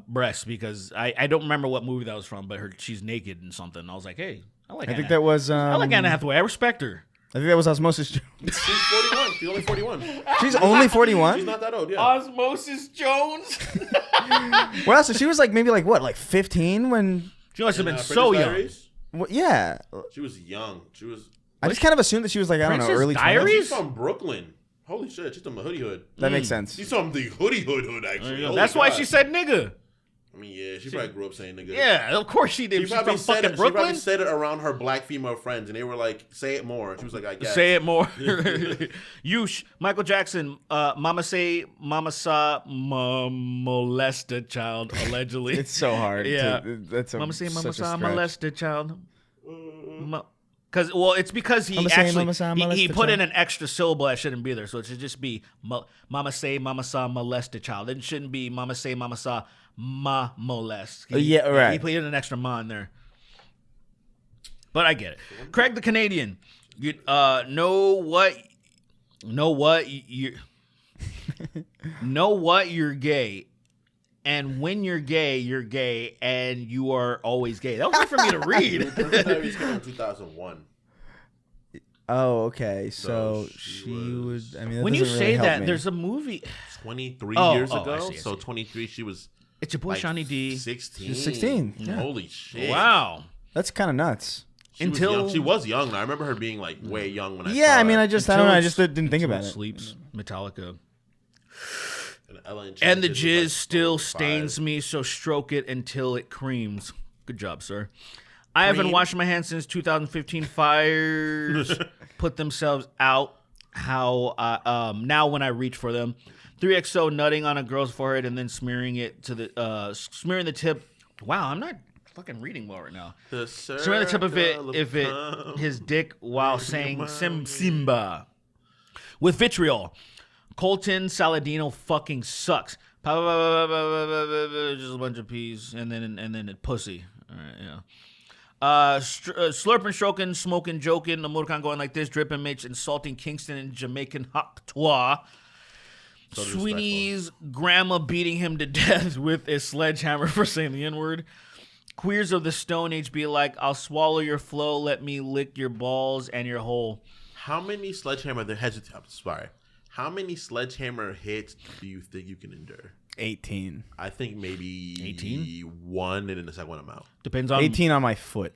breasts because I don't remember what movie that was from, but she's naked in something. I was like, hey, I like. I Anne think that was. I like Anne Hathaway. I respect her. I think that was Osmosis. she's 41. She's only 41. She's only 41. She's not that old. Yeah. Osmosis Jones. Well, so she was like maybe like what, like 15 when? She must have been Princess so young. Diaries, Well, yeah. She was young. She was. I just kind of assumed that she was like I don't know, Princess early 20s. Diaries? She's from Brooklyn. Holy shit, she's from the hoodie hood. That makes sense. She's from the hoodie hood actually. Holy That's why God. she said nigga. I mean, yeah, she probably grew up saying nigga. Yeah, of course she did. She She's probably from said fucking it. She probably Brooklyn. said it around her black female friends, and they were like, "Say it more." She was like, "I guess." Say it more. Yush, Michael Jackson, Mama say, Mama saw, molest a child, allegedly. It's so hard. Yeah. That's Mama say, Mama such a saw, stretch. molest a child. It's because he Mama say, actually, Mama saw, he molest a put in child. an extra syllable that shouldn't be there. So it should just be, Mama say, Mama saw, molest a child. It shouldn't be, Mama say, Mama saw, ma molest. Yeah, right. He put in an extra ma in there. But I get it. Craig the Canadian, you know what you're gay, and when you're gay, and you are always gay. That was hard for me to read. Princess Diaries came out in 2001. Oh, okay. So So she she was. I mean, that When you doesn't say really help that, me. there's a movie. 23 Oh, years I ago. see, I So see. 23, she was It's your boy like Shawnee D. 16. She's 16, yeah. Holy shit! Wow. That's kind of nuts. She was Until- young. She was young. I remember her being like way young when I Yeah, saw I mean, her. I don't know. I just didn't think about it. Sleeps. Metallica. And Ella And the was, jizz like, still 45. stains me, so stroke it until it creams. Good job, sir. I haven't Cream? washed my hands since 2015. Fires put themselves out. How now when I reach for them, 3XO nutting on a girl's forehead and then smearing the tip. Wow, I'm not fucking reading well right now. Smearing the tip of it, his dick while saying Simba with vitriol. Colton Saladino fucking sucks. Just a bunch of peas and then a pussy. All right, yeah. Slurping, stroking, smoking, joking. The Murkan going like this. Dripping Mitch insulting Kingston and Jamaican Hoptois. Sweeney's grandma beating him to death with a sledgehammer for saying the N-word. Queers of the Stone Age be like, I'll swallow your flow, let me lick your balls and your hole. How many sledgehammer How many sledgehammer hits do you think you can endure? 18. I think maybe 18? one, and then the second one I'm out. Depends on 18 on my foot.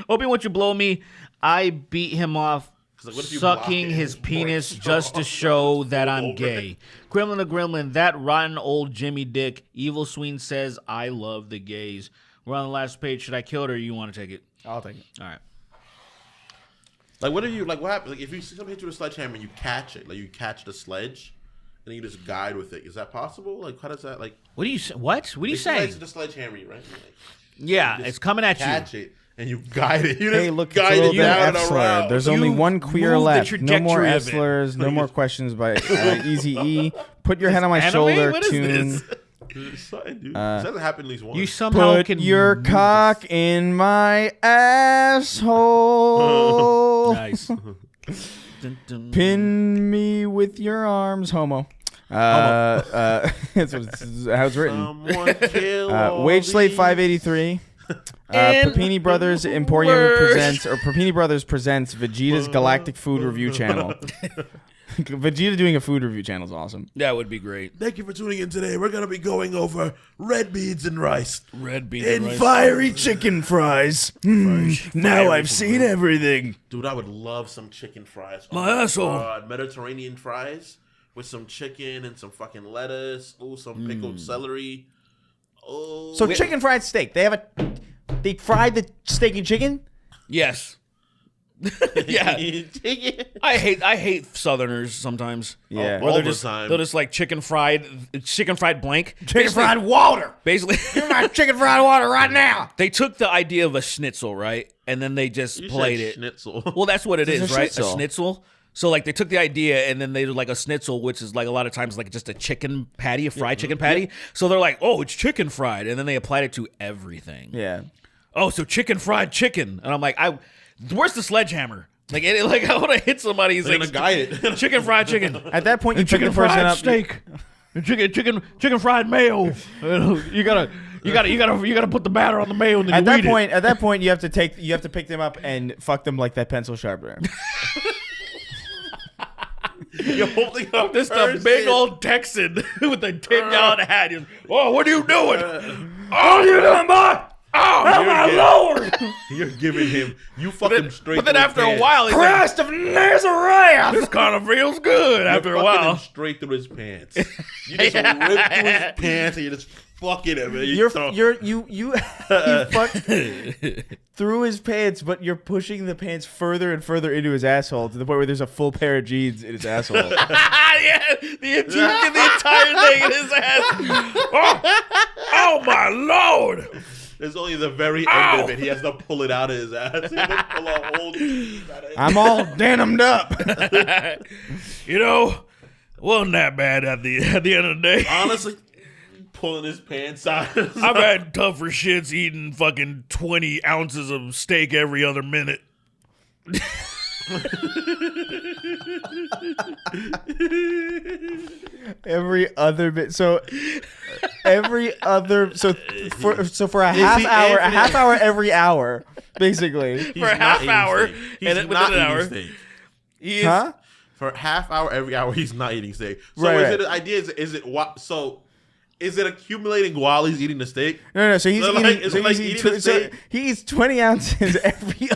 Hoping what you blow me, I beat him off, like, what if you block sucking it his and it's more penis strong? just to show that I'm Over gay. it. Gremlin to Gremlin, that rotten old Jimmy Dick. Evil Sween says, I love the gays. We're on the last page. Should I kill it or you want to take it? I'll take it. All right. Like, what happens? Like, if you see somebody hit you with a sledgehammer and you catch it, like you catch the sledge, and then you just guide with it. Is that possible? Like, how does that, like... What do you say? What? What do you Like, say? the sledgehammer, right? Like, Yeah, you just it's coming at catch you. it, and you guide it. You Hey, just look, it's a guide little it bit down F and slur. around. There's only You one queer move the left. No more trajectory F of it. slurs. No more questions by Easy E. Put your head on my Anime? shoulder. What is Tune. this? Something, dude. This hasn't happened at least once. You somehow Put can your cock in my asshole. Nice. Dun, dun. Pin me with your arms, homo. That's how it's written. Someone kill Wage Slave these. 583. Papini Brothers Emporium presents, or Papini Brothers presents Vegeta's Galactic Food Review Channel. Vegeta doing a food review channel is awesome. That would be great. Thank you for tuning in today. We're gonna be going over red beans and rice. Red beans And rice. fiery chicken fries. Now I've seen everything. Dude, I would love some chicken fries. My asshole. God, Mediterranean fries with some chicken and some fucking lettuce. Oh, some pickled celery. Oh, So chicken fried steak. They fried the steak and chicken? Yes. Yeah. I hate Southerners sometimes. Yeah. Or All they're the just time. they're just like chicken fried blank. Chicken fried water. Basically, Give me my chicken fried water right now. they took the idea of a schnitzel, right, and then they just You played said it. Schnitzel. Well, that's what it It's is, a right? schnitzel. A schnitzel. So like they took the idea and then they did like a schnitzel, which is like a lot of times like just a chicken patty, a fried chicken patty. So they're like, oh, it's chicken fried, and then they applied it to everything. Yeah. Oh, so chicken fried chicken, and I'm like, where's the sledgehammer? Like, I want to hit somebody. He's They're like, gonna guide it. chicken fried chicken. At that point, you pick the Chicken person fried up. steak, and chicken fried mayo. You gotta put the batter on the mayo. And then At you that point, you have to pick them up and fuck them like that pencil sharpener. You're holding up Just a big old Texan with a 10-gallon hat. He's, oh, what are you doing? Oh, what are you doing, boy? Oh, my Lord! You're giving him. You fucking straight. But then through his after a pants. while, he's like, Christ of Nazareth! this kind of feels good after You're a fucking while. him straight through his pants. You just rip through his pants and you're just fucking him. And You fuck through his pants, but you're pushing the pants further and further into his asshole to the point where there's a full pair of jeans in his asshole. Yeah, the entire thing in his ass. Oh my Lord! There's only the very end of it. He has to pull it out of his ass. He has to pull a whole piece out of his I'm all denimed up. You know, wasn't that bad at the end of the day. Honestly, pulling his pants out. I've had tougher shits eating fucking 20 ounces of steak every other minute. Every other bit. So for a half he hour, Anthony? every hour, basically. He's For a not half eating hour, steak. and He's then not within an eating hour. steak. He is, Huh? For a half hour every hour, he's not eating steak. So Right, is right. it an idea? Is it accumulating while he's eating the steak? No. So he's So, like, eating. is So it like he's eating eating a so steak? he eats 20 ounces every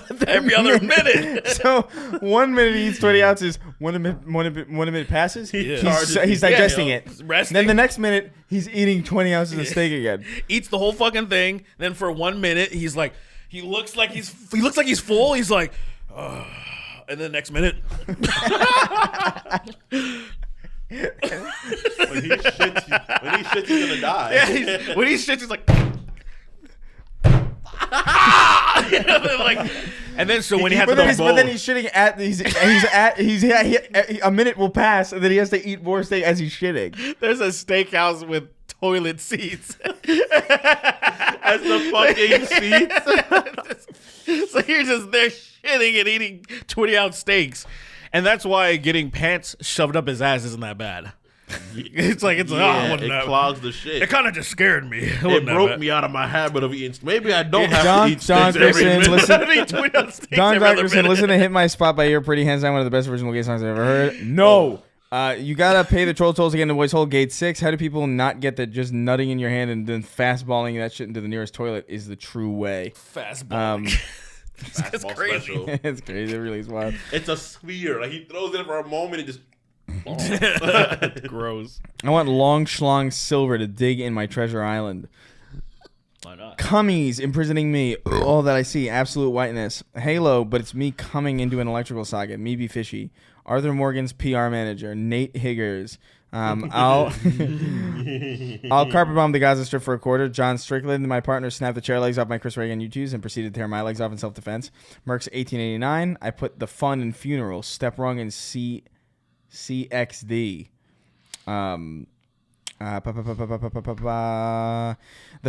other minute. So 1 minute he eats 20 ounces. One minute passes. He He's charges- digesting yeah, it. resting. Then the next minute he's eating 20 ounces of steak again. eats the whole fucking thing. Then for 1 minute, he's like, he looks like he's full. He's like, and then the next minute, When he shits, he's gonna die. yeah, when he shits, he's like, and then so when he has But to then he's shitting at a minute will pass and then he has to eat more steak as he's shitting. there's a steakhouse with toilet seats. As the fucking seats. So you're just there shitting and eating 20-ounce steaks. And that's why getting pants shoved up his ass isn't that bad. It's like, it clogs the shit. It kind of just scared me. It broke me out of my habit of eating. Maybe I don't have to eat Don steaks every Grierson, minute. listen. Don Grierson, listen to Hit My Spot by You're Pretty, hands down one of the best original gay songs I've ever heard. No. You gotta pay the troll tolls again to Boys Hole Gate 6. How do people not get that just nutting in your hand and then fastballing that shit into the nearest toilet is the true way? Fastball. That's Fastball crazy. special. It's crazy. It really is wild. It's a sphere. Like he throws it for a moment and just. Gross. I want Long Schlong Silver to dig in my treasure island. Why not? Cummies imprisoning me. All that I see. Absolute whiteness. Halo, but it's me coming into an electrical socket. Me be fishy. Arthur Morgan's PR manager. Nate Higgers. I'll carpet bomb the Gaza Strip for a quarter. John Strickland, my partner, snapped the chair legs off my Chris Reagan YouTubes and proceeded to tear my legs off in self-defense. Merck's 1889. I put the fun in funeral. Step rung in CXD. The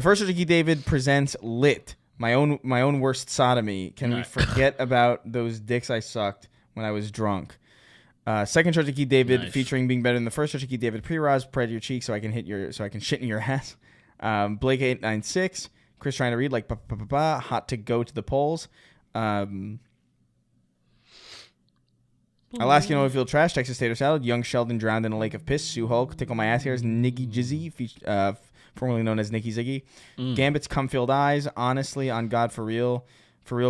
first Ricky David presents Lit. My own worst sodomy. Can we forget about those dicks I sucked when I was drunk? Second Church of Keith David featuring being better than the first Church of Keith David pre-Roz, spread your cheeks so I can shit in your ass. Blake 896, Chris trying to read like hot to go to the polls. Alaskan oil field trash, Texas tater salad, young Sheldon drowned in a lake of piss, Sue Hulk, tickle my ass hairs, Nikki Jizzy, formerly known as Nikki Ziggy, Gambit's cum-filled eyes, honestly, on God for real,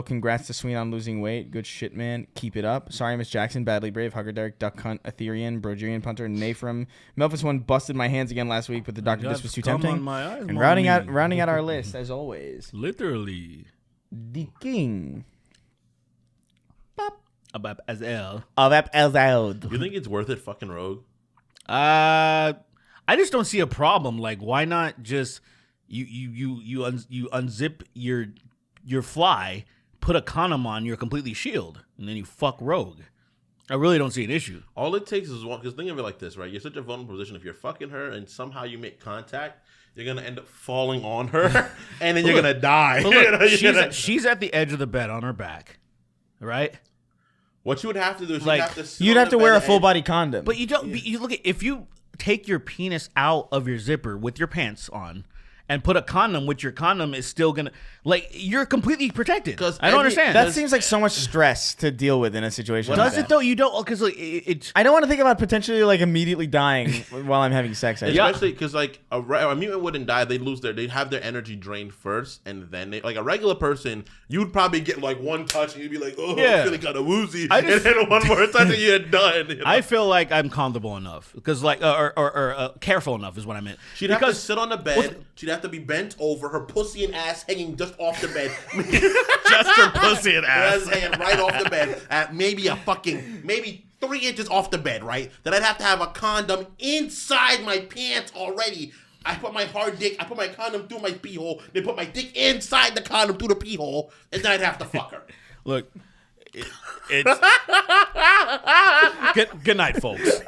congrats to Sween on losing weight, good shit, man, keep it up, sorry, Miss Jackson, badly brave, Hugger Derek, Duck Hunt, Etherean, Brogerian Punter, Nafram, Melphus one busted my hands again last week, but the doctor this was too tempting, and rounding out our list, as always, literally, the king. Abab Azel. You think it's worth it, fucking Rogue? I just don't see a problem. Like, why not just you unzip your fly, put a condom on, you're completely shield, and then you fuck Rogue. I really don't see an issue. All it takes is one. Because think of it like this, right? You're such a vulnerable position. If you're fucking her and somehow you make contact, you're gonna end up falling on her, and then you're gonna die. Look, she's at the edge of the bed on her back, right? What you would have to do is you'd have to wear a full body condom. But you don't. You look at, if you take your penis out of your zipper with your pants on and put a condom, which your condom is still gonna, like, you're completely protected. I don't understand. That seems like so much stress to deal with in a situation. Does it though? You don't, because like it's. I don't want to think about potentially like immediately dying while I'm having sex. Especially because like a mutant wouldn't die. They'd have their energy drained first, and then like a regular person, you'd probably get like one touch and you'd be like, oh, I'm feeling kind of woozy, and then one more touch and you're done. You know? I feel like I'm comfortable enough because like or careful enough is what I meant. She'd have to sit on the bed. She'd have to be bent over, her pussy and ass hanging just off the bed. Just her pussy and ass hanging right off the bed at maybe 3 inches off the bed, right? Then I'd have to have a condom inside my pants already. I put my condom through my pee hole, then put my dick inside the condom through the pee hole, and then I'd have to fuck her. Look, it's good night, folks.